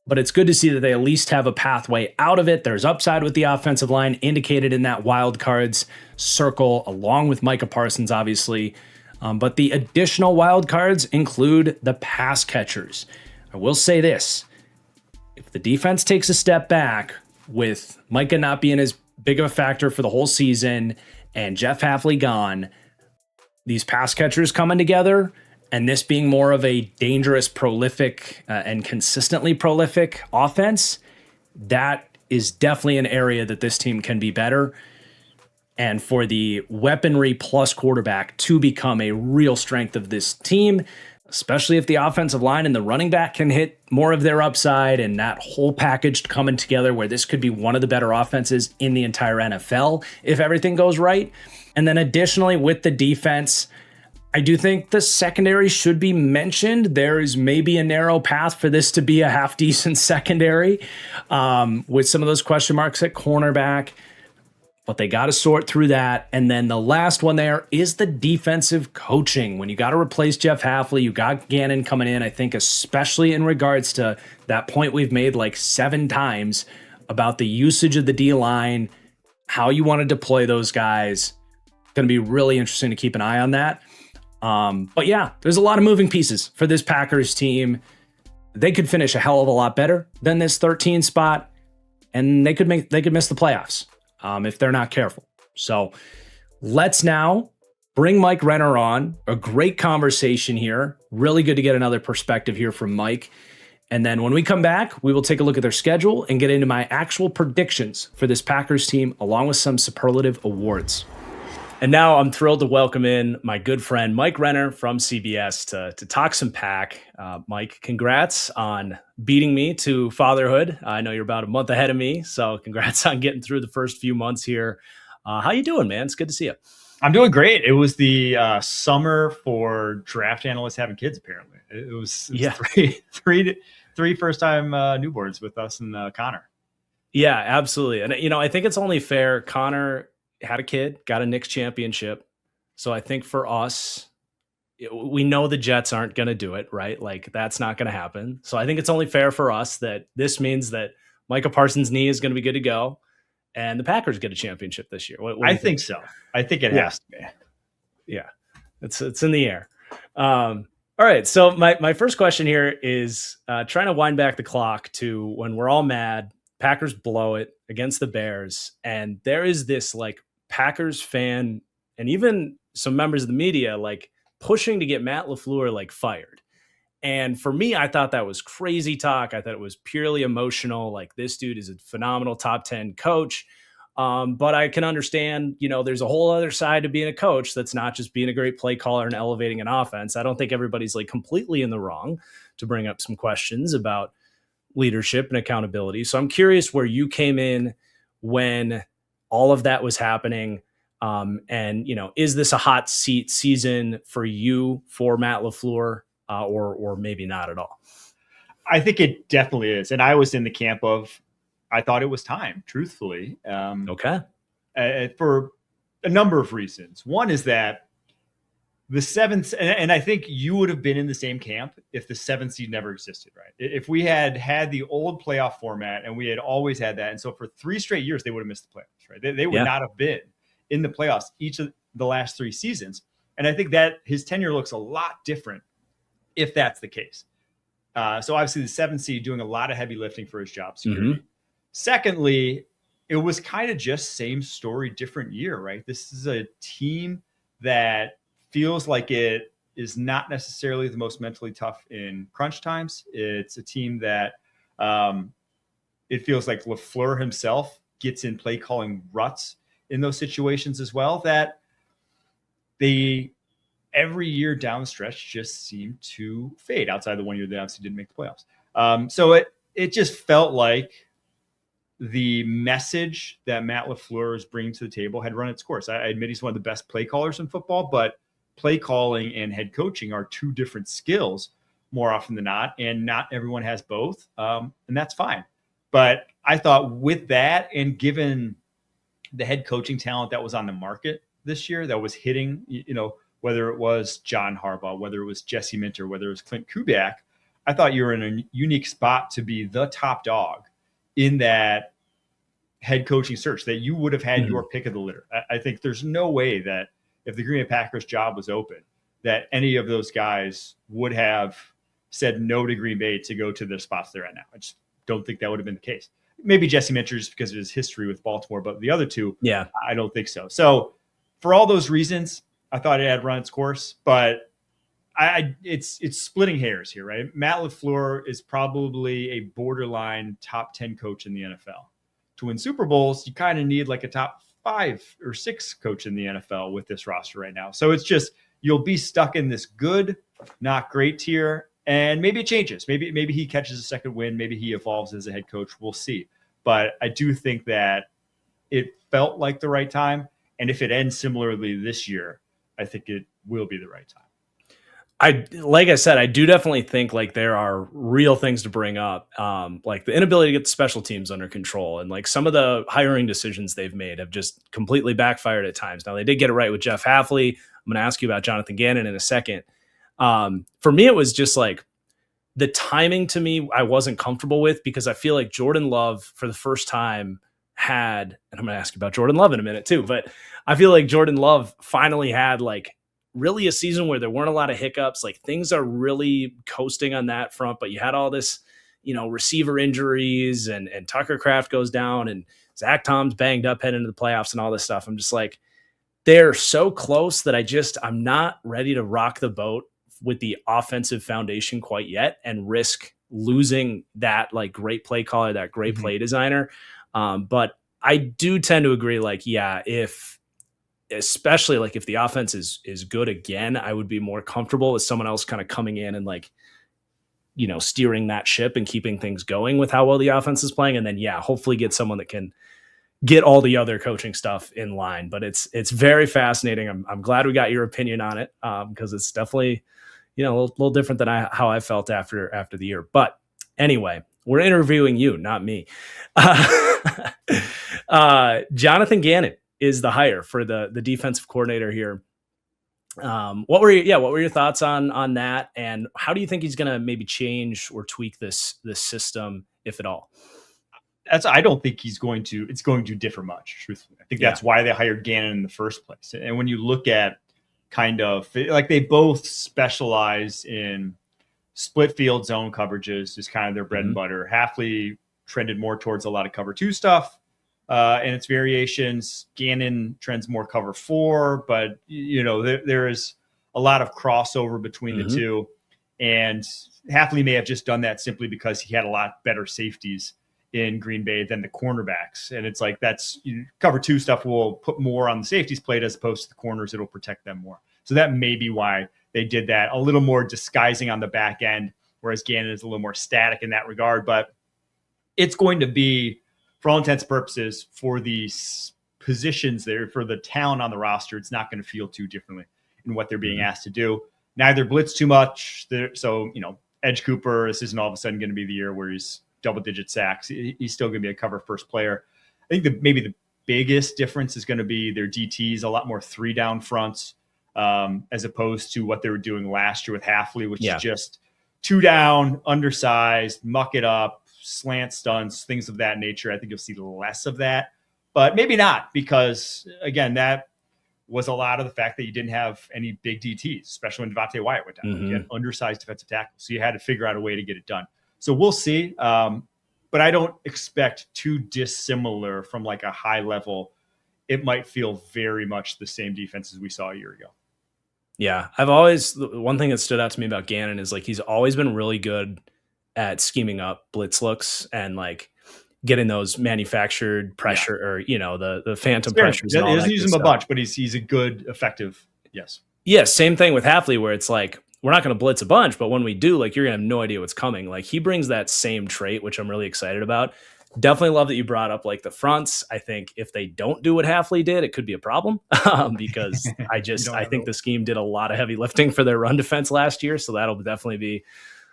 But it's good to see that they at least have a pathway out of it. There's upside with the offensive line indicated in that wild cards circle, along with Micah Parsons, obviously. But the additional wild cards include the pass catchers. I will say this. If the defense takes a step back with Micah not being as big of a factor for the whole season and Jeff Hafley gone, these pass catchers coming together and this being more of a dangerous, prolific, and consistently prolific offense, that is definitely an area that this team can be better. And for the weaponry plus quarterback to become a real strength of this team, especially if the offensive line and the running back can hit more of their upside and that whole package coming together where this could be one of the better offenses in the entire NFL if everything goes right. And then additionally with the defense, I do think the secondary should be mentioned. There is maybe a narrow path for this to be a half-decent secondary with some of those question marks at cornerback. But they got to sort through that. And then the last one there is the defensive coaching. When you got to replace Jeff Hafley, you got Gannon coming in, I think especially in regards to that point we've made like 7 times about the usage of the D-line, how you want to deploy those guys. Going to be really interesting to keep an eye on that. But yeah, there's a lot of moving pieces for this Packers team. They could finish a hell of a lot better than this 13 spot, and they could miss the playoffs if they're not careful. So let's now bring Mike Renner on. A great conversation here. Really good to get another perspective here from Mike. And then when we come back, we will take a look at their schedule and get into my actual predictions for this Packers team, along with some superlative awards. And now I'm thrilled to welcome in my good friend Mike Renner from CBS to talk some Pack. Mike, congrats on beating me to fatherhood. I know you're about a month ahead of me, so congrats on getting through the first few months here. How you doing, man? It's good to see you. I'm doing great. It was the summer for draft analysts having kids, apparently. It was three first-time newborns with us and Connor. Yeah, absolutely. And, I think it's only fair. Connor had a kid, got a Knicks championship. So I think for us, we know the Jets aren't going to do it, right? Like, that's not going to happen. So I think it's only fair for us that this means that Micah Parsons' knee is going to be good to go, and the Packers get a championship this year. What I think so. I think it has to be. Yeah, it's in the air. All right, so my first question here is trying to wind back the clock to when we're all mad, Packers blow it against the Bears, and there is this like Packers fan and even some members of the media like pushing to get Matt LaFleur like fired. And for me, I thought that was crazy talk. I thought it was purely emotional. Like, this dude is a phenomenal top 10 coach. But I can understand, there's a whole other side to being a coach that's not just being a great play caller and elevating an offense. I don't think everybody's like completely in the wrong to bring up some questions about leadership and accountability. So I'm curious where you came in when all of that was happening. And, is this a hot seat season for you, for Matt LaFleur, or maybe not at all? I think it definitely is. And I was in the camp of, I thought it was time, truthfully. Okay. For a number of reasons. One is that the seventh, and I think you would have been in the same camp if the seventh seed never existed, right? If we had the old playoff format and we had always had that. And so for 3 straight years, they would have missed the playoffs, right? They would not have been in the playoffs each of the last 3 seasons. And I think that his tenure looks a lot different if that's the case. So obviously the 7th seed doing a lot of heavy lifting for his job security. Mm-hmm. Secondly, it was kind of just same story, different year, right? This is a team that feels like it is not necessarily the most mentally tough in crunch times. It's a team that it feels like LaFleur himself gets in play calling ruts in those situations as well, that they every year down the stretch just seemed to fade outside the one year they obviously didn't make the playoffs. So it just felt like the message that Matt LaFleur is bringing to the table had run its course. I admit he's one of the best play callers in football, but play calling and head coaching are 2 different skills more often than not, and not everyone has both, and that's fine. But I thought with that, and given the head coaching talent that was on the market this year that was hitting, whether it was John Harbaugh, whether it was Jesse Minter, whether it was Clint Kubiak, I thought you were in a unique spot to be the top dog in that head coaching search, that you would have had your pick of the litter. I think there's no way that if the Green Bay Packers job was open, that any of those guys would have said no to Green Bay to go to the spots they're at now. I just don't think that would have been the case. Maybe Jesse Minter just because of his history with Baltimore, but the other 2, I don't think so. So for all those reasons, I thought it had run its course, but it's splitting hairs here, right? Matt LaFleur is probably a borderline top 10 coach in the NFL. To win Super Bowls, you kind of need like a top 5 or 6 coach in the NFL with this roster right now. So it's just, you'll be stuck in this good, not great tier, and maybe it changes. Maybe he catches a second win. Maybe he evolves as a head coach. We'll see. But I do think that it felt like the right time. And if it ends similarly this year, I think it will be the right time. Like I said, I do definitely think like there are real things to bring up, like the inability to get the special teams under control, and like some of the hiring decisions they've made have just completely backfired at times. Now they did get it right with Jeff Hafley. I'm going to ask you about Johnathan Gannon in a second. For me, it was just like the timing to me, I wasn't comfortable with, because I feel like Jordan Love for the first time had, and I'm going to ask you about Jordan Love in a minute too, but I feel like Jordan Love finally had like really a season where there weren't a lot of hiccups. Like things are really coasting on that front, but you had all this, receiver injuries and Tucker Kraft goes down and Zach Tom's banged up heading into the playoffs and all this stuff. I'm just like, they're so close that I'm not ready to rock the boat with the offensive foundation quite yet and risk losing that like great play caller, that great play designer. But I do tend to agree, like, yeah, especially like if the offense is good again, I would be more comfortable with someone else kind of coming in and like, steering that ship and keeping things going with how well the offense is playing. And then, yeah, hopefully get someone that can get all the other coaching stuff in line. But it's very fascinating. I'm glad we got your opinion on it, because it's definitely, a little different than how I felt after the year. But anyway, we're interviewing you, not me. Johnathan Gannon is the hire for the defensive coordinator here. What were your thoughts on that, and how do you think he's going to maybe change or tweak this system, if at all? I don't think it's going to differ much, truthfully. I think that's why they hired Gannon in the first place. And when you look at kind of like, they both specialize in split field zone coverages, is kind of their bread and butter. Hafley trended more towards a lot of cover 2 stuff and its variations. Gannon trends more cover 4, but there is a lot of crossover between the two. And Hafley may have just done that simply because he had a lot better safeties in Green Bay than the cornerbacks. And it's like, that's cover 2 stuff will put more on the safeties plate as opposed to the corners. It'll protect them more. So that may be why they did that, a little more disguising on the back end, whereas Gannon is a little more static in that regard. But it's going to be, for all intents and purposes, for these positions there, for the talent on the roster, it's not going to feel too differently in what they're being asked to do. Neither blitz too much. So, Edge Cooper, this isn't all of a sudden going to be the year where he's double-digit sacks. He's still going to be a cover first player. I think maybe the biggest difference is going to be their DTs, a lot more 3-down fronts, as opposed to what they were doing last year with Hafley, which is just 2-down, undersized, muck it up, slant stunts, things of that nature. I think you'll see less of that, but maybe not, because again, that was a lot of the fact that you didn't have any big DTs, especially when Devontae Wyatt went down. You had undersized defensive tackles, so you had to figure out a way to get it done. So we'll see. But I don't expect too dissimilar from like a high level. It might feel very much the same defense as we saw a year ago. Yeah. One thing that stood out to me about Gannon is like, he's always been really good at scheming up blitz looks and like getting those manufactured pressure or, the phantom pressures. He doesn't use them a bunch, but he's a good, effective. Yes. Yeah. Same thing with Hafley, where it's like, we're not going to blitz a bunch, but when we do, like, you're going to have no idea what's coming. Like, he brings that same trait, which I'm really excited about. Definitely love that you brought up like the fronts. I think if they don't do what Hafley did, it could be a problem because I think the scheme did a lot of heavy lifting for their run defense last year. So that'll definitely be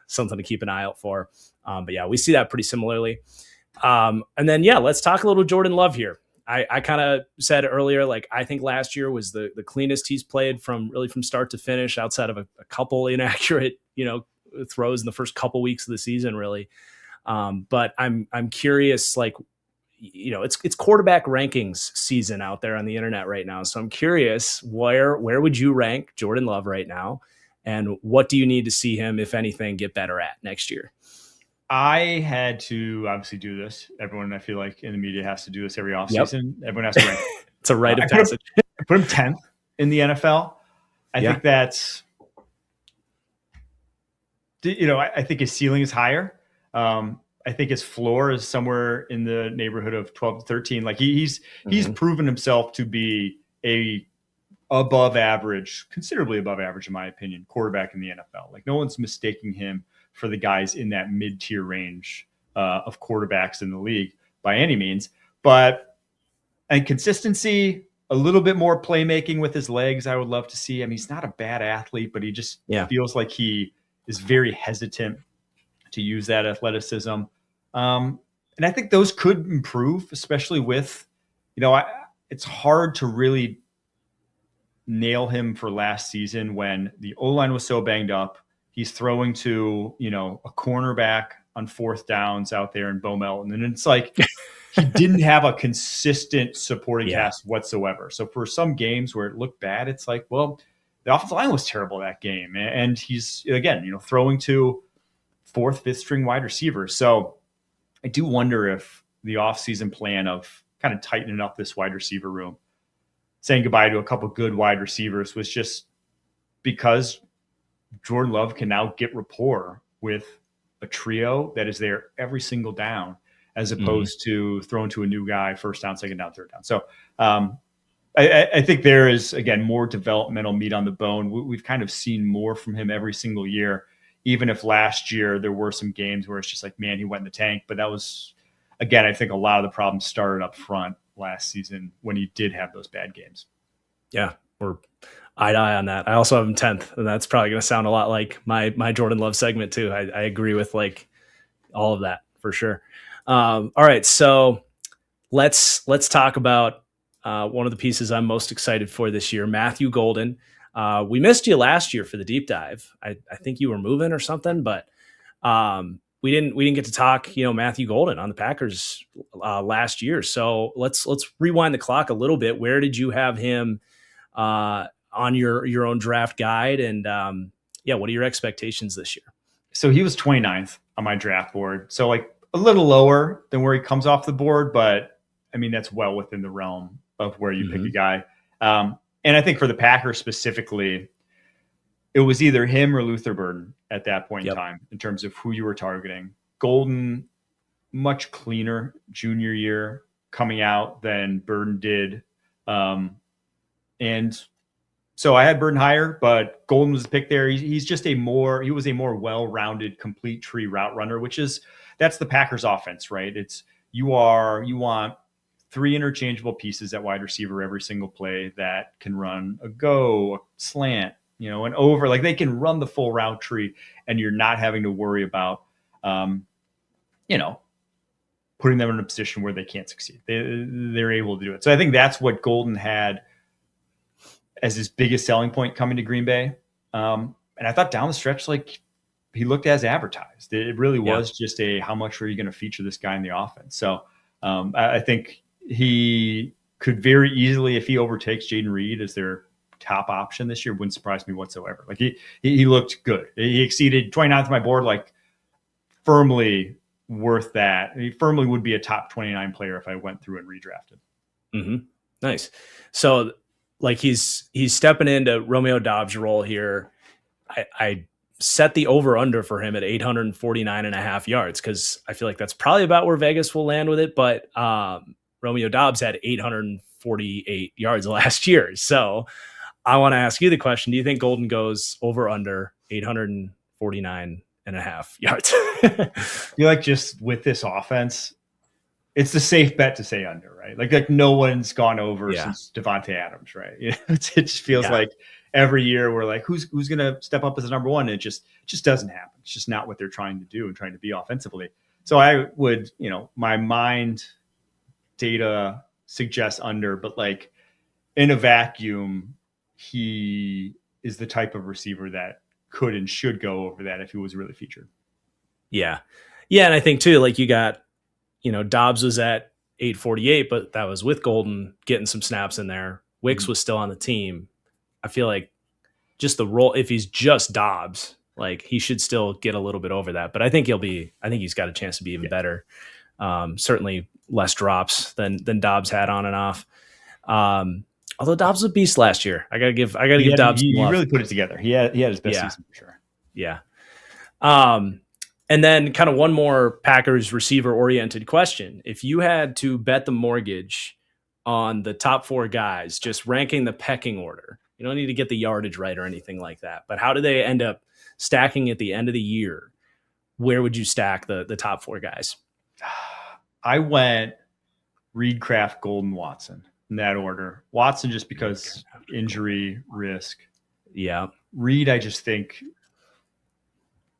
something to keep an eye out for. But yeah, we see that pretty similarly. And then, let's talk a little Jordan Love here. I kind of said earlier, like, I think last year was the cleanest he's played from start to finish, outside of a couple inaccurate, throws in the first couple weeks of the season, really. But I'm curious, like, it's quarterback rankings season out there on the internet right now. So I'm curious, where would you rank Jordan Love right now? And what do you need to see him, if anything, get better at next year? I had to obviously do this. Everyone, I feel like, in the media has to do this every offseason. Yep. Everyone has to rank. It's a rite of passage. I put him 10th in the NFL. I think that's, I think his ceiling is higher. I think his floor is somewhere in the neighborhood of 12 to 13. Like he's proven himself to be a above average, considerably above average, in my opinion, quarterback in the NFL. Like, no one's mistaking him for the guys in that mid-tier range of quarterbacks in the league by any means. But and consistency, a little bit more playmaking with his legs, I would love to see. I mean, he's not a bad athlete, but he just feels like he is very hesitant to use that athleticism. And I think those could improve, especially with, it's hard to really nail him for last season when the O-line was so banged up. He's throwing to, a cornerback on 4th downs out there in Bo Melton. And it's like he didn't have a consistent supporting cast whatsoever. So for some games where it looked bad, it's like, well, the offensive line was terrible that game. And he's, again, throwing to 4th, 5th string wide receivers. So I do wonder if the offseason plan of kind of tightening up this wide receiver room saying goodbye to a couple good wide receivers was just because Jordan Love can now get rapport with a trio that is there every single down, as opposed to throwing to a new guy first down, second down, third down. So I think there is, again, more developmental meat on the bone. We've kind of seen more from him every single year, even if last year there were some games where it's just like, man, he went in the tank. But that was, again, I think a lot of the problems started up front last season when he did have those bad games. Yeah, we're eye to eye on that. I also have him 10th, and that's probably going to sound a lot like my Jordan Love segment too. I agree with like all of that for sure. All right, so let's talk about one of the pieces I'm most excited for this year, Matthew Golden. We missed you last year for the deep dive. I think you were moving or something, but we didn't get to talk, Matthew Golden on the Packers last year. So let's rewind the clock a little bit. Where did you have him on your own draft guide? And what are your expectations this year? So he was 29th on my draft board. So like a little lower than where he comes off the board, but I mean, that's well within the realm of where you pick a guy. And I think for the Packers specifically, it was either him or Luther Burden at that point in time in terms of who you were targeting. Golden, much cleaner junior year coming out than Burden did. And so I had Burden higher, but Golden was the pick there. He was a more well-rounded, complete tree route runner, that's the Packers offense, right? It's you want three interchangeable pieces at wide receiver every single play that can run a go, a slant, an over. Like they can run the full route tree, and you're not having to worry about, putting them in a position where they can't succeed. They're able to do it. So I think that's what Golden had as his biggest selling point coming to Green Bay. And I thought down the stretch, like he looked as advertised. It really was just how much are you going to feature this guy in the offense? So I think he could very easily, if he overtakes Jaden Reed as their top option this year, wouldn't surprise me whatsoever. Like he looked good. He exceeded 29th on my board, like firmly worth that. He firmly would be a top 29 player if I went through and redrafted. Mm-hmm. Nice. So like he's stepping into Romeo Dobbs' role here. I set the over under for him at 849.5 yards because I feel like that's probably about where Vegas will land with it. But Romeo Dobbs had 848 yards last year. So I want to ask you the question. Do you think Golden goes over under 849.5 yards? I feel like just with this offense, it's the safe bet to say under, right? Like no one's gone over since Devontae Adams, right? It just feels like every year we're like, who's going to step up as a number one? And it just doesn't happen. It's just not what they're trying to do and trying to be offensively. So I would, my mind data suggests under, but like in a vacuum, he is the type of receiver that could and should go over that if he was really featured. Yeah. Yeah. And I think too, like you got, Dobbs was at 848, but that was with Golden getting some snaps in there. Wicks was still on the team. I feel like just the role, if he's just Dobbs, like he should still get a little bit over that, but I think he's got a chance to be even better. Certainly less drops than Dobbs had on and off. Although Dobbs was a beast last year. I gotta give Dobbs. He really put it together. He had his best season for sure. Yeah. And then kind of one more Packers receiver oriented question. If you had to bet the mortgage on the top four guys, just ranking the pecking order, you don't need to get the yardage right or anything like that, but how do they end up stacking at the end of the year? Where would you stack the top four guys? I went Reed, Kraft, Golden, Watson in that order. Watson just because injury risk. Yeah. Reed, I just think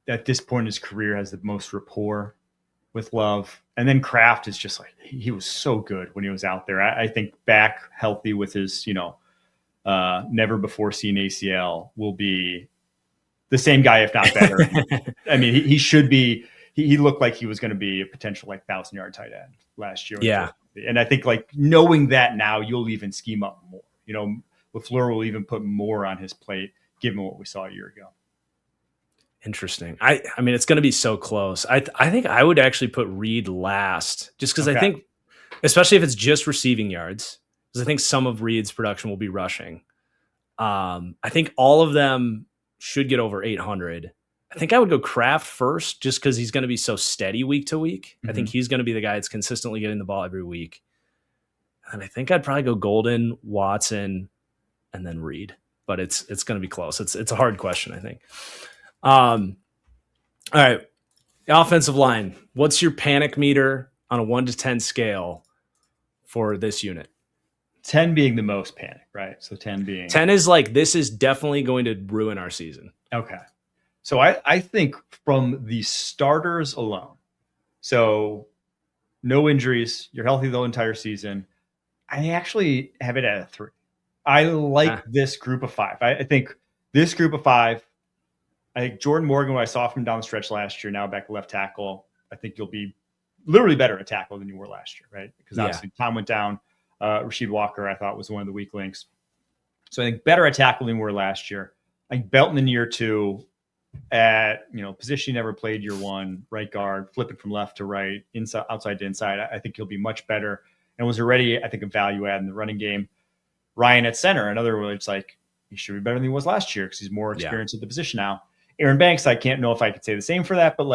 at this point in his career has the most rapport with Love. And then Kraft is just like, he was so good when he was out there. I think back healthy with his, never before seen ACL will be the same guy, if not better. I mean, he should be, he looked like he was going to be a potential 1,000-yard tight end last year. Yeah. And I think knowing that now, you'll even scheme up more. LaFleur will even put more on his plate given what we saw a year ago. Interesting. I mean, it's going to be so close. I think I would actually put Reed last just because I think, especially if it's just receiving yards, because I think some of Reed's production will be rushing. I think all of them should get over 800. I think I would go Kraft first just because he's going to be so steady week to week. I think he's going to be the guy that's consistently getting the ball every week. And I think I'd probably go Golden, Watson, and then Reed. But it's going to be close. It's a hard question, I think. All right. The offensive line. What's your panic meter on a 1 to 10 scale for this unit? 10 being the most panic, right? So 10 being 10 is like, this is definitely going to ruin our season. Okay. So I think from the starters alone, so no injuries, you're healthy the entire season. I actually have it at a 3. I like this group of 5. I think this group of 5, I think Jordan Morgan, what I saw from down the stretch last year, now back to left tackle, I think you'll be literally better at tackle than you were last year, right? Because obviously Tom went down. Rasheed Walker, I thought, was one of the weak links. So I think better at tackle than we were last year. I think Belton in year 2 at, position he never played year 1, right guard, flipping from left to right, inside, outside to inside. I think he'll be much better and was already, I think, a value add in the running game. Ryan at center, another one, it's like he should be better than he was last year because he's more experienced at the position now. Aaron Banks, I can't know if I could say the same for that, but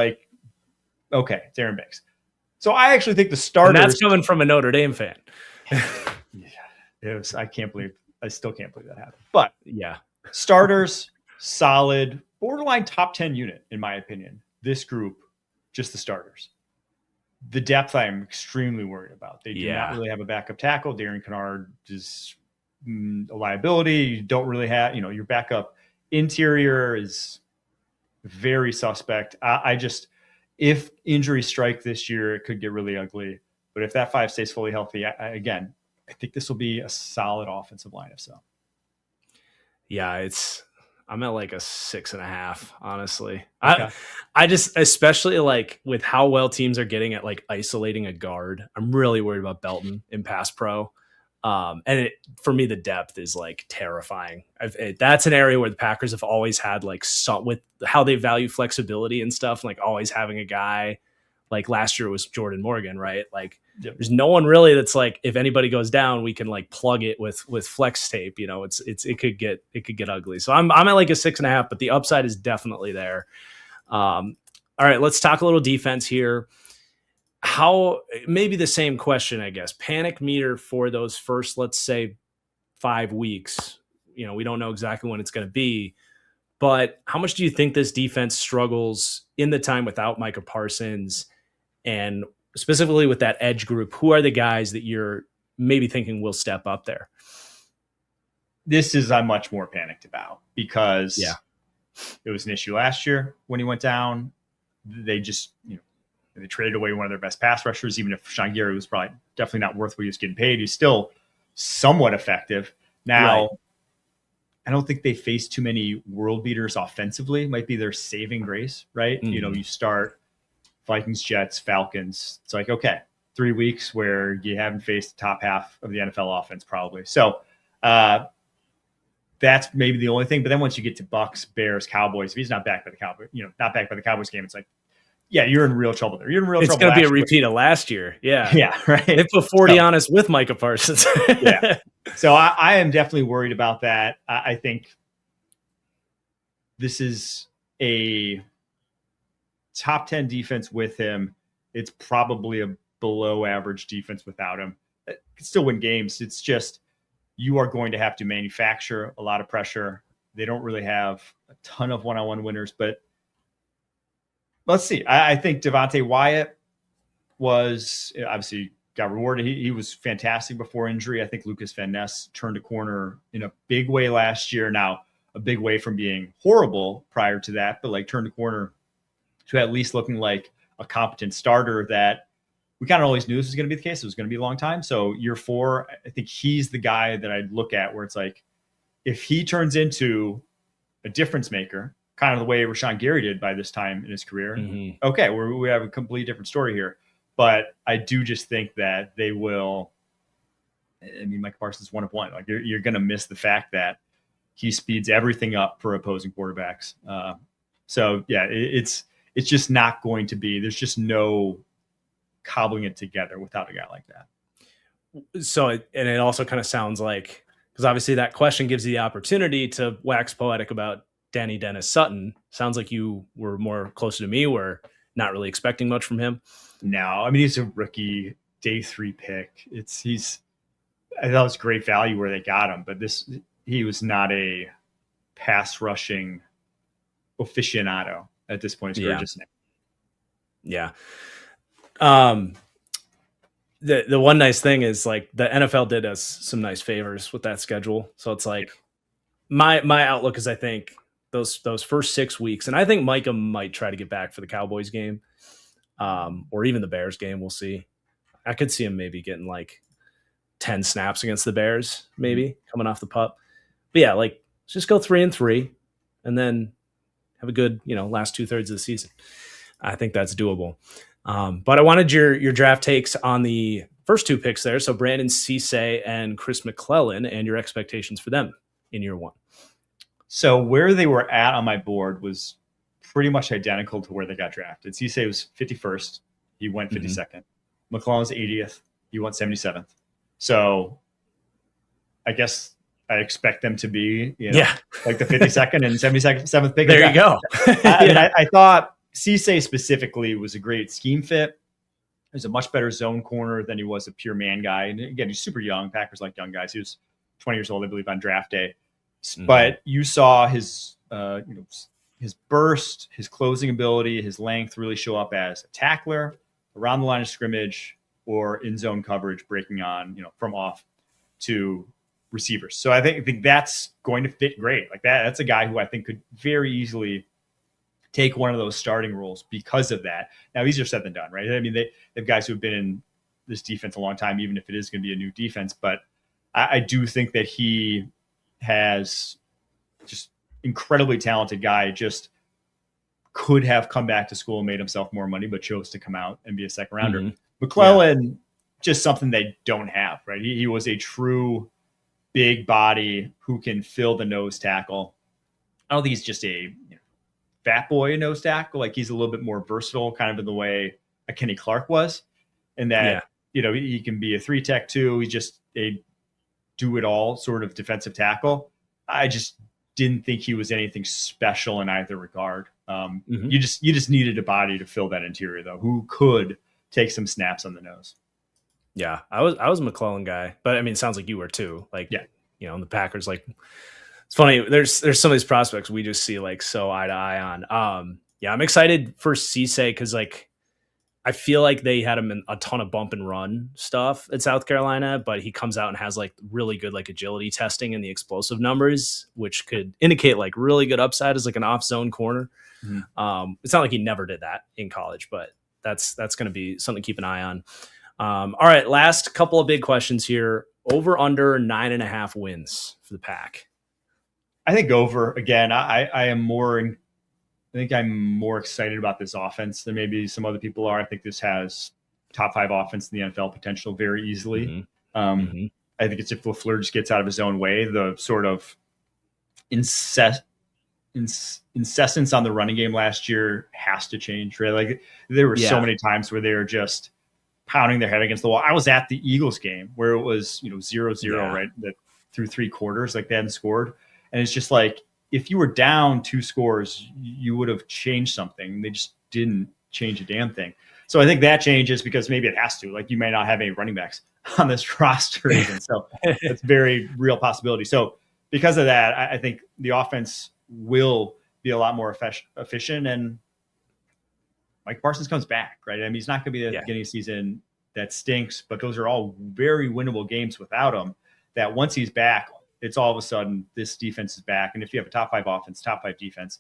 okay, it's Aaron Banks. So I actually think the starters. And that's coming from a Notre Dame fan. I still can't believe that happened. But yeah, starters, solid, borderline top 10 unit, in my opinion. This group, just the starters. The depth I'm extremely worried about. They do not really have a backup tackle. Darian Kennard is a liability. You don't really have, your backup interior is very suspect. If injuries strike this year, it could get really ugly. But if that 5 stays fully healthy, I think this will be a solid offensive lineup. So, yeah, I'm at like a 6.5, honestly. Okay. I just, especially like with how well teams are getting at like isolating a guard, I'm really worried about Belton in pass pro. And for me, the depth is like terrifying. That's an area where the Packers have always had like with how they value flexibility and stuff, like always having a guy like last year was Jordan Morgan, right? Like there's no one really that's like, if anybody goes down, we can like plug it with flex tape. It could get ugly. So I'm at like a 6.5, but the upside is definitely there. All right, let's talk a little defense here. How, maybe the same question, I guess, panic meter for those first, let's say 5 weeks. We don't know exactly when it's going to be, but how much do you think this defense struggles in the time without Micah Parsons, and specifically with that edge group? Who are the guys that you're maybe thinking will step up there? This is I'm much more panicked about because it was an issue last year when he went down. They just, they traded away one of their best pass rushers. Even if Rashawn Gary was probably definitely not worth what he was getting paid, he's still somewhat effective. Now, I don't think they face too many world beaters offensively. It might be their saving grace, right? Mm-hmm. You start Vikings, Jets, Falcons. It's like, okay, 3 weeks where you haven't faced the top half of the NFL offense probably. So that's maybe the only thing. But then once you get to Bucks, Bears, Cowboys, if he's not back by the Cowboys, not back by the Cowboys game, it's like, yeah, you're in real trouble there. You're in real trouble. It's going to be a repeat of last year. Yeah. Yeah, right. They put 40 on us with Micah Parsons. Yeah. So I am definitely worried about that. I think this is a top 10 defense with him. It's probably a below average defense without him. It can still win games. It's just you are going to have to manufacture a lot of pressure. They don't really have a ton of one-on-one winners, but let's see. I think Devontae Wyatt was obviously got rewarded. He was fantastic before injury. I think Lucas Van Ness turned a corner in a big way last year. Now, a big way from being horrible prior to that, but like turned a corner to at least looking like a competent starter that we kind of always knew this was going to be the case. It was going to be a long time. So year 4, I think he's the guy that I'd look at where it's like, if he turns into a difference maker, kind of the way Rashawn Gary did by this time in his career, okay, we have a completely different story here. But I do just think that they will. I mean, Micah Parsons is 1 of 1. Like you're going to miss the fact that he speeds everything up for opposing quarterbacks. So yeah, it's just not going to be. There's just no cobbling it together without a guy like that. And it also kind of sounds like, because obviously that question gives you the opportunity to wax poetic about Danny Dennis Sutton. Sounds like you were more closer to me. We're not really expecting much from him. No, I mean, he's a rookie day 3 pick. I thought it was great value where they got him, but he was not a pass rushing aficionado at this point. Yeah. Just yeah. The one nice thing is like the NFL did us some nice favors with that schedule. So it's like my outlook is I think those first 6 weeks, and I think Micah might try to get back for the Cowboys game, or even the Bears game. We'll see. I could see him maybe getting like 10 snaps against the Bears, maybe coming off the pup. But yeah, like just go 3-3 and then have a good, last 2/3 of the season. I think that's doable. But I wanted your draft takes on the first 2 picks there. So Brandon Cisse and Chris McClellan, and your expectations for them in year 1. So where they were at on my board was pretty much identical to where they got drafted. Cisse was 51st. He went 52nd. McClellan was 80th. He went 77th. So I guess I expect them to be, like the 52nd and 77th pick. There you go. I thought Cisse specifically was a great scheme fit. He was a much better zone corner than he was a pure man guy. And again, he's super young. Packers like young guys. He was 20 years old, I believe, on draft day. But you saw his burst, his closing ability, his length really show up as a tackler around the line of scrimmage or in zone coverage, breaking on, from off to receivers. So I think that's going to fit great. Like that's a guy who I think could very easily take one of those starting roles because of that. Now, easier said than done, right? I mean, they have guys who have been in this defense a long time, even if it is going to be a new defense. But I do think that he has just incredibly talented guy, just could have come back to school and made himself more money, but chose to come out and be a second rounder. McClellan, just something they don't have, right? He was a true big body who can fill the nose tackle. I don't think he's just a fat boy nose tackle. Like he's a little bit more versatile, kind of in the way a Kenny Clark was, and that he can be a 3-tech too. He's just a do-it-all sort of defensive tackle. I just didn't think he was anything special in either regard. You just needed a body to fill that interior, though, who could take some snaps on the nose. Yeah, I was a McClellan guy, but I mean, it sounds like you were too. Like, and the Packers, like, it's funny. There's some of these prospects we just see like so eye to eye on. I'm excited for Cisse because like I feel like they had him in a ton of bump and run stuff at South Carolina, but he comes out and has like really good like agility testing and the explosive numbers, which could indicate like really good upside as like an off zone corner. It's not like he never did that in college, but that's going to be something to keep an eye on. All right, last couple of big questions here. Over under 9.5 wins for the Pack. I think over again. I think I'm more excited about this offense than maybe some other people are. I think this has top 5 offense in the NFL potential very easily. I think it's if LaFleur just gets out of his own way, the sort of incessance on the running game last year has to change, right? Like there were so many times where they were just pounding their head against the wall. I was at the Eagles game where it was, 0-0, right? That through 3 quarters, like they hadn't scored. And it's just like, if you were down 2 scores, you would have changed something. They just didn't change a damn thing. So I think that changes because maybe it has to. Like you may not have any running backs on this roster even. So it's a very real possibility. So because of that, I think the offense will be a lot more efficient. And Mike Parsons comes back, right? I mean, he's not going to be at the beginning of the season that stinks, but those are all very winnable games without him. That once he's back, it's all of a sudden this defense is back. And if you have a top 5 offense, top 5 defense,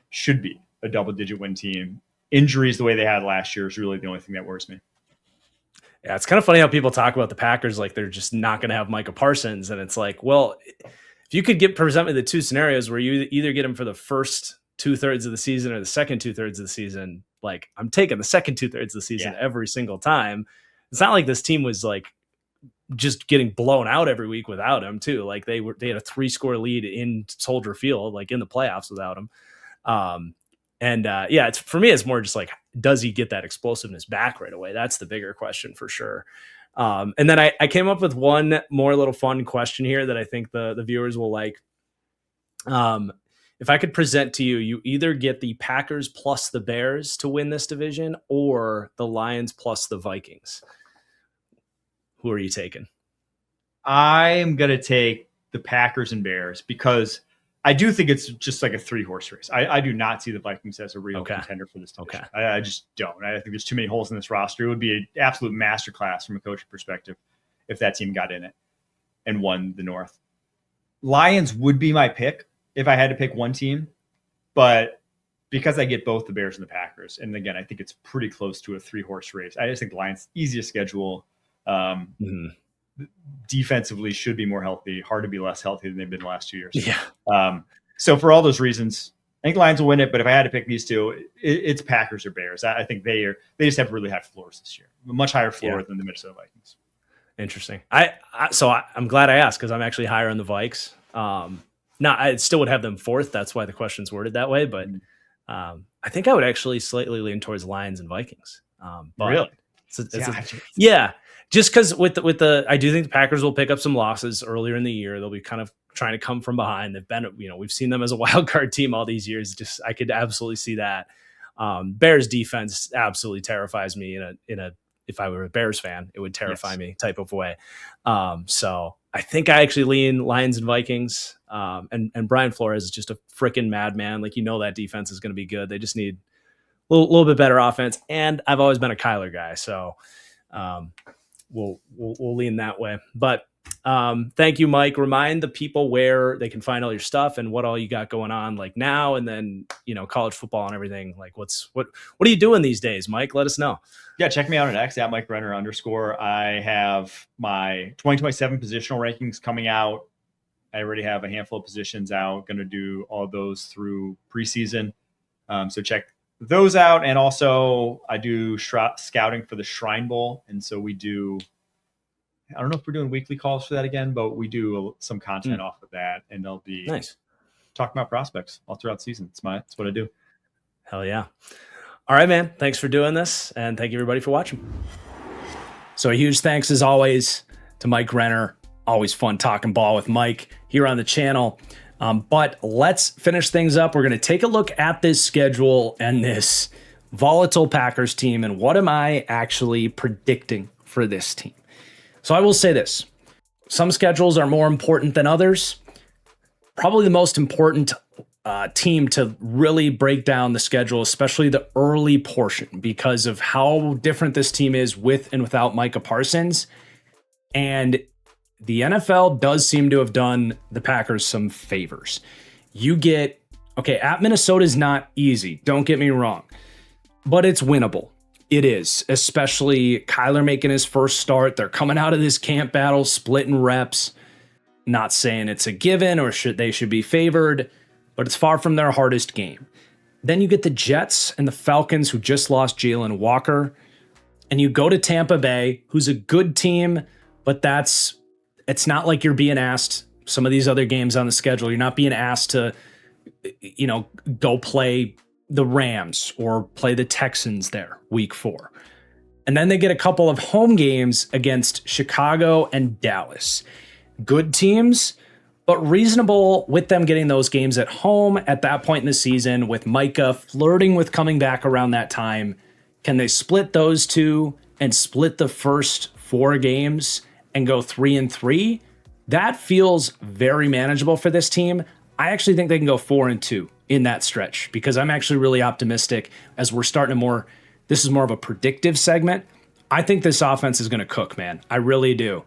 should be a double-digit win team. Injuries the way they had last year is really the only thing that worries me. Yeah, it's kind of funny how people talk about the Packers like they're just not going to have Micah Parsons. And it's like, well, if you could present me the 2 scenarios where you either get him for the first 2/3 of the season or the second 2/3 of the season, like I'm taking the second 2/3 of the season every single time. It's not like this team was like just getting blown out every week without him too. Like they had a 3-score lead in Soldier Field, like in the playoffs without him. It's for me, it's more just like, does he get that explosiveness back right away? That's the bigger question for sure. And then I came up with one more little fun question here that I think the viewers will like. If I could present to you, you either get the Packers plus the Bears to win this division or the Lions plus the Vikings. Who are you taking? I'm going to take the Packers and Bears because I do think it's just like a 3-horse race. I do not see the Vikings as a real contender for this division. Okay. I just don't. I think there's too many holes in this roster. It would be an absolute masterclass from a coaching perspective if that team got in it and won the North. Lions would be my pick if I had to pick one team, but because I get both the Bears and the Packers, and again, I think it's pretty close to a 3-horse race. I just think the Lions easiest schedule. Defensively should be more healthy. Hard to be less healthy than they've been the last 2 years. Yeah. So for all those reasons, I think the Lions will win it. But if I had to pick these two, it's Packers or Bears. I think they just have really high floors this year, a much higher floor than the Minnesota Vikings. Interesting. I'm glad I asked because I'm actually higher on the Vikes. I still would have them fourth. That's why the question's worded that way. But I think I would actually slightly lean towards Lions and Vikings. But really? Yeah. Just because with the, I do think the Packers will pick up some losses earlier in the year. They'll be kind of trying to come from behind. They've been, we've seen them as a wild card team all these years. Just I could absolutely see that. Bears defense absolutely terrifies me in a if I were a Bears fan, it would terrify me type of way. So I think I actually lean Lions and Vikings. And Brian Flores is just a freaking madman. Like, that defense is going to be good. They just need a little bit better offense. And I've always been a Kyler guy. So we'll lean that way. But thank you, Mike. Remind the people where they can find all your stuff and what all you got going on like now and then, college football and everything. Like what are you doing these days, Mike? Let us know. Yeah, check me out at X at Mike Renner _. I have my 2027 positional rankings coming out. I already have a handful of positions out. Going to do all those through preseason. So check those out. And also I do scouting for the Shrine Bowl. And so we do, I don't know if we're doing weekly calls for that again, but we do some content off of that. And I'll be talking about prospects all throughout the season. It's what I do. Hell yeah. All right, man. Thanks for doing this. And thank you, everybody, for watching. So a huge thanks, as always, to Mike Renner. Always fun talking ball with Mike here on the channel. But let's finish things up. We're going to take a look at this schedule and this volatile Packers team. And what am I actually predicting for this team? So I will say this. Some schedules are more important than others. Probably the most important team to really break down the schedule, especially the early portion, because of how different this team is with and without Micah Parsons. And the NFL does seem to have done the Packers some favors. You get, at Minnesota is not easy, don't get me wrong, but it's winnable. It is, especially Kyler making his first start. They're coming out of this camp battle, splitting reps. Not saying it's a given or they should be favored, but it's far from their hardest game. Then you get the Jets and the Falcons, who just lost Jalen Walker. And you go to Tampa Bay, who's a good team, but it's not like you're being asked some of these other games on the schedule. You're not being asked to, go play the Rams or play the Texans there week 4. And then they get a couple of home games against Chicago and Dallas. Good teams, but reasonable with them getting those games at home at that point in the season, with Micah flirting with coming back around that time. Can they split those two and split the first 4 games and go 3-3? That feels very manageable for this team. I actually think they can go 4-2 in that stretch, because I'm actually really optimistic as we're starting this is more of a predictive segment. I think this offense is going to cook, man. I really do.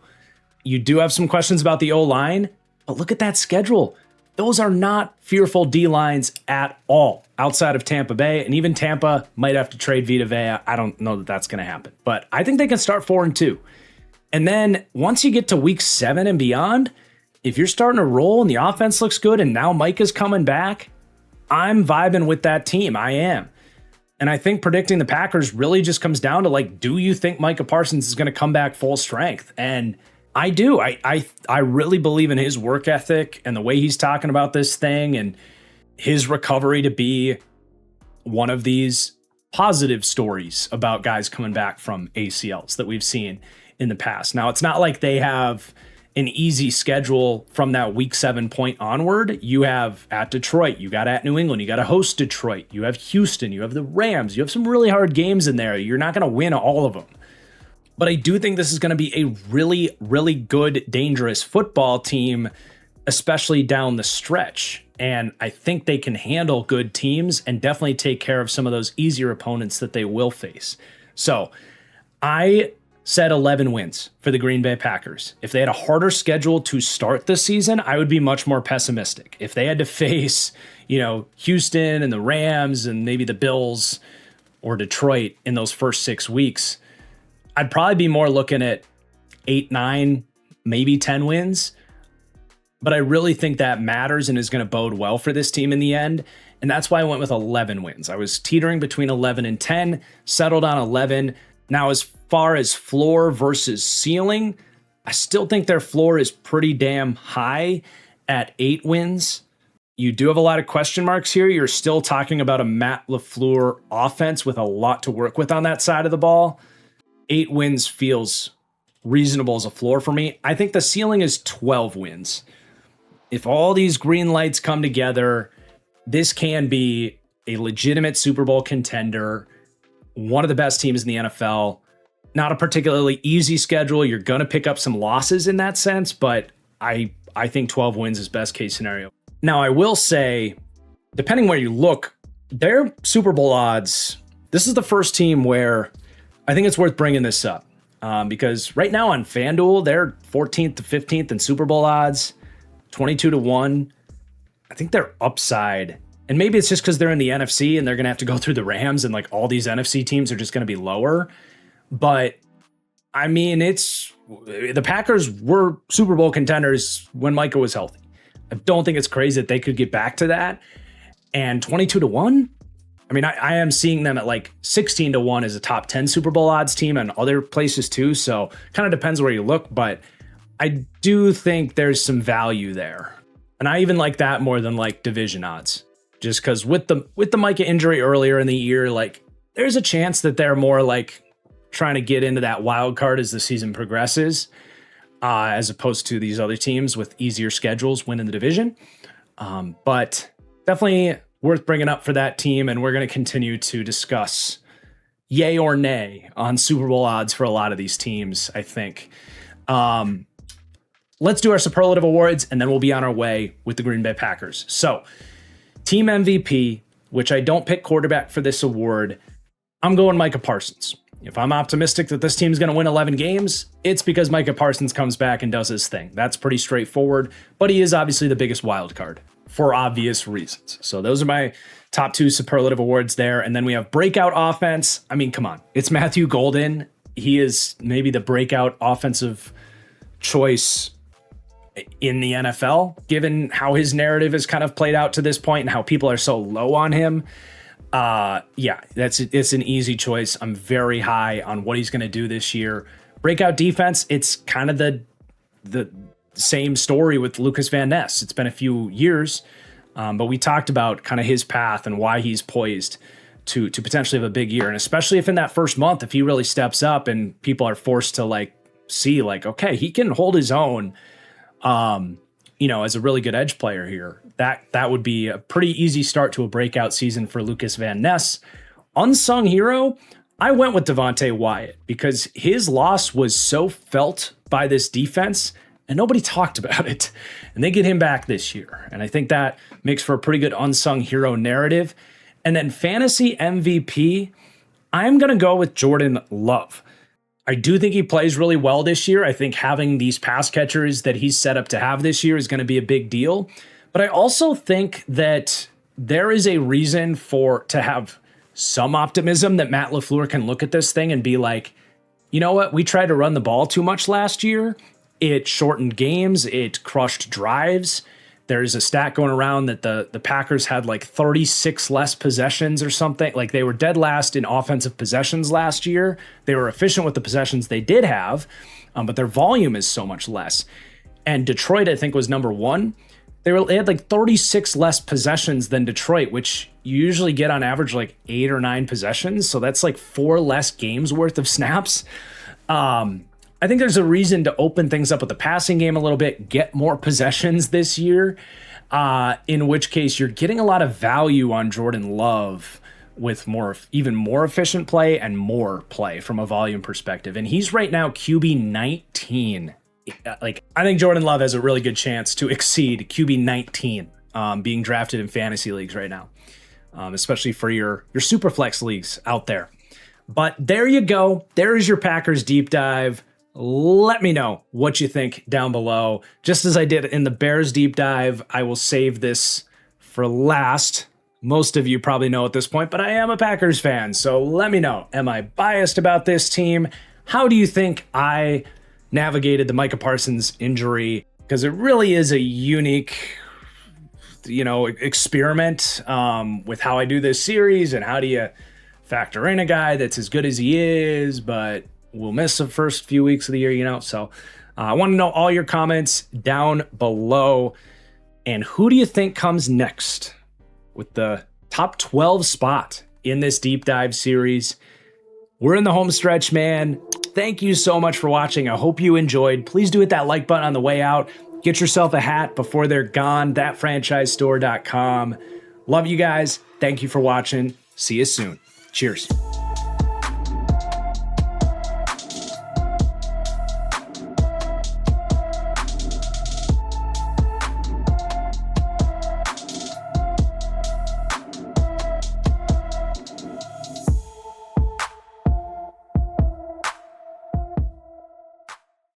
You do have some questions about the O-line, but look at that schedule. Those are not fearful D-lines at all outside of Tampa Bay, and even Tampa might have to trade Vita Vea. I don't know that that's going to happen, but I think they can start 4-2. And then once you get to week 7 and beyond, if you're starting to roll and the offense looks good and now Mike is coming back, I'm vibing with that team. I am. And I think predicting the Packers really just comes down to, do you think Micah Parsons is going to come back full strength? And I do. I really believe in his work ethic and the way he's talking about this thing and his recovery to be one of these positive stories about guys coming back from ACLs that we've seen in the past. Now, it's not like they have an easy schedule from that week 7 point onward. You have at Detroit, you got at New England, you got to host Detroit, you have Houston, you have the Rams, you have some really hard games in there. You're not going to win all of them. But I do think this is going to be a really, really good, dangerous football team, especially down the stretch. And I think they can handle good teams and definitely take care of some of those easier opponents that they will face. So I said 11 wins for the Green Bay Packers. If they had a harder schedule to start the season, I would be much more pessimistic. If they had to face, Houston and the Rams and maybe the Bills or Detroit in those first 6 weeks, I'd probably be more looking at 8, 9, maybe 10 wins. But I really think that matters and is going to bode well for this team in the end. And that's why I went with 11 wins. I was teetering between 11 and 10, settled on 11. Now, as far as floor versus ceiling, I still think their floor is pretty damn high at 8 wins. You do have a lot of question marks here. You're still talking about a Matt LaFleur offense with a lot to work with on that side of the ball. 8 wins feels reasonable as a floor for me. I think the ceiling is 12 wins. If all these green lights come together, this can be a legitimate Super Bowl contender, one of the best teams in the NFL. Not a particularly easy schedule. You're going to pick up some losses in that sense, but I think 12 wins is best case scenario. Now, I will say, depending where you look, their Super Bowl odds, this is the first team where I think it's worth bringing this up because right now on FanDuel, they're 14th to 15th in Super Bowl odds, 22-1. I think they're upside. And maybe it's just because they're in the NFC and they're going to have to go through the Rams and like all these NFC teams are just going to be lower. But I mean, the Packers were Super Bowl contenders when Micah was healthy. I don't think it's crazy that they could get back to that. And 22-1, I mean, I am seeing them at like 16-1 as a top 10 Super Bowl odds team and other places too. So kind of depends where you look, but I do think there's some value there. And I even like that more than like division odds, just because with the Micah injury earlier in the year, like there's a chance that they're more like trying to get into that wild card as the season progresses, as opposed to these other teams with easier schedules winning the division. But definitely worth bringing up for that team. And we're going to continue to discuss yay or nay on Super Bowl odds for a lot of these teams, I think. Let's do our superlative awards, and then we'll be on our way with the Green Bay Packers. So, team MVP, which I don't pick quarterback for this award, I'm going Micah Parsons. If I'm optimistic that this team's going to win 11 games, it's because Micah Parsons comes back and does his thing. That's pretty straightforward, but he is obviously the biggest wild card for obvious reasons. So those are my top 2 superlative awards there. And then we have breakout offense. I mean, come on. It's Matthew Golden. He is maybe the breakout offensive choice in the NFL, given how his narrative has kind of played out to this point and how people are so low on him. It's an easy choice. I'm very high on what he's going to do this year. Breakout defense, it's kind of the same story with Lucas Van Ness. It's been a few years, but we talked about kind of his path and why he's poised to potentially have a big year. And especially if in that first month, if he really steps up and people are forced to like see like, okay, he can hold his own, as a really good edge player here, that would be a pretty easy start to a breakout season for Lucas Van Ness. Unsung hero, I went with Devontae Wyatt because his loss was so felt by this defense and nobody talked about it. And they get him back this year. And I think that makes for a pretty good unsung hero narrative. And then fantasy MVP, I'm going to go with Jordan Love. I do think he plays really well this year. I think having these pass catchers that he's set up to have this year is going to be a big deal. But I also think that there is a reason to have some optimism that Matt LaFleur can look at this thing and be like, you know what? We tried to run the ball too much last year. It shortened games. It crushed drives. There's a stat going around that the Packers had like 36 less possessions or something. Like they were dead last in offensive possessions last year. They were efficient with the possessions they did have, but their volume is so much less. And Detroit, I think, was number 1. They had like 36 less possessions than Detroit, which you usually get on average like 8 or 9 possessions. So that's like 4 less games worth of snaps. I think there's a reason to open things up with the passing game a little bit, get more possessions this year, in which case you're getting a lot of value on Jordan Love with even more efficient play and more play from a volume perspective. And he's right now QB 19. Like, I think Jordan Love has a really good chance to exceed QB 19 being drafted in fantasy leagues right now, especially for your super flex leagues out there. But there you go. There is your Packers deep dive. Let me know what you think down below. Just as I did in the Bears deep dive, I will save this for last. Most of you probably know at this point, but I am a Packers fan, so let me know. Am I biased about this team? How do you think I navigated the Micah Parsons injury? Because it really is a unique, experiment with how I do this series, and how do you factor in a guy that's as good as he is, but will miss the first few weeks of the year, So I want to know all your comments down below. And who do you think comes next with the top 12 spot in this deep dive series? We're in the home stretch, man. Thank you so much for watching. I hope you enjoyed. Please do hit that like button on the way out. Get yourself a hat before they're gone. Thatfranchisestore.com. Love you guys. Thank you for watching. See you soon. Cheers.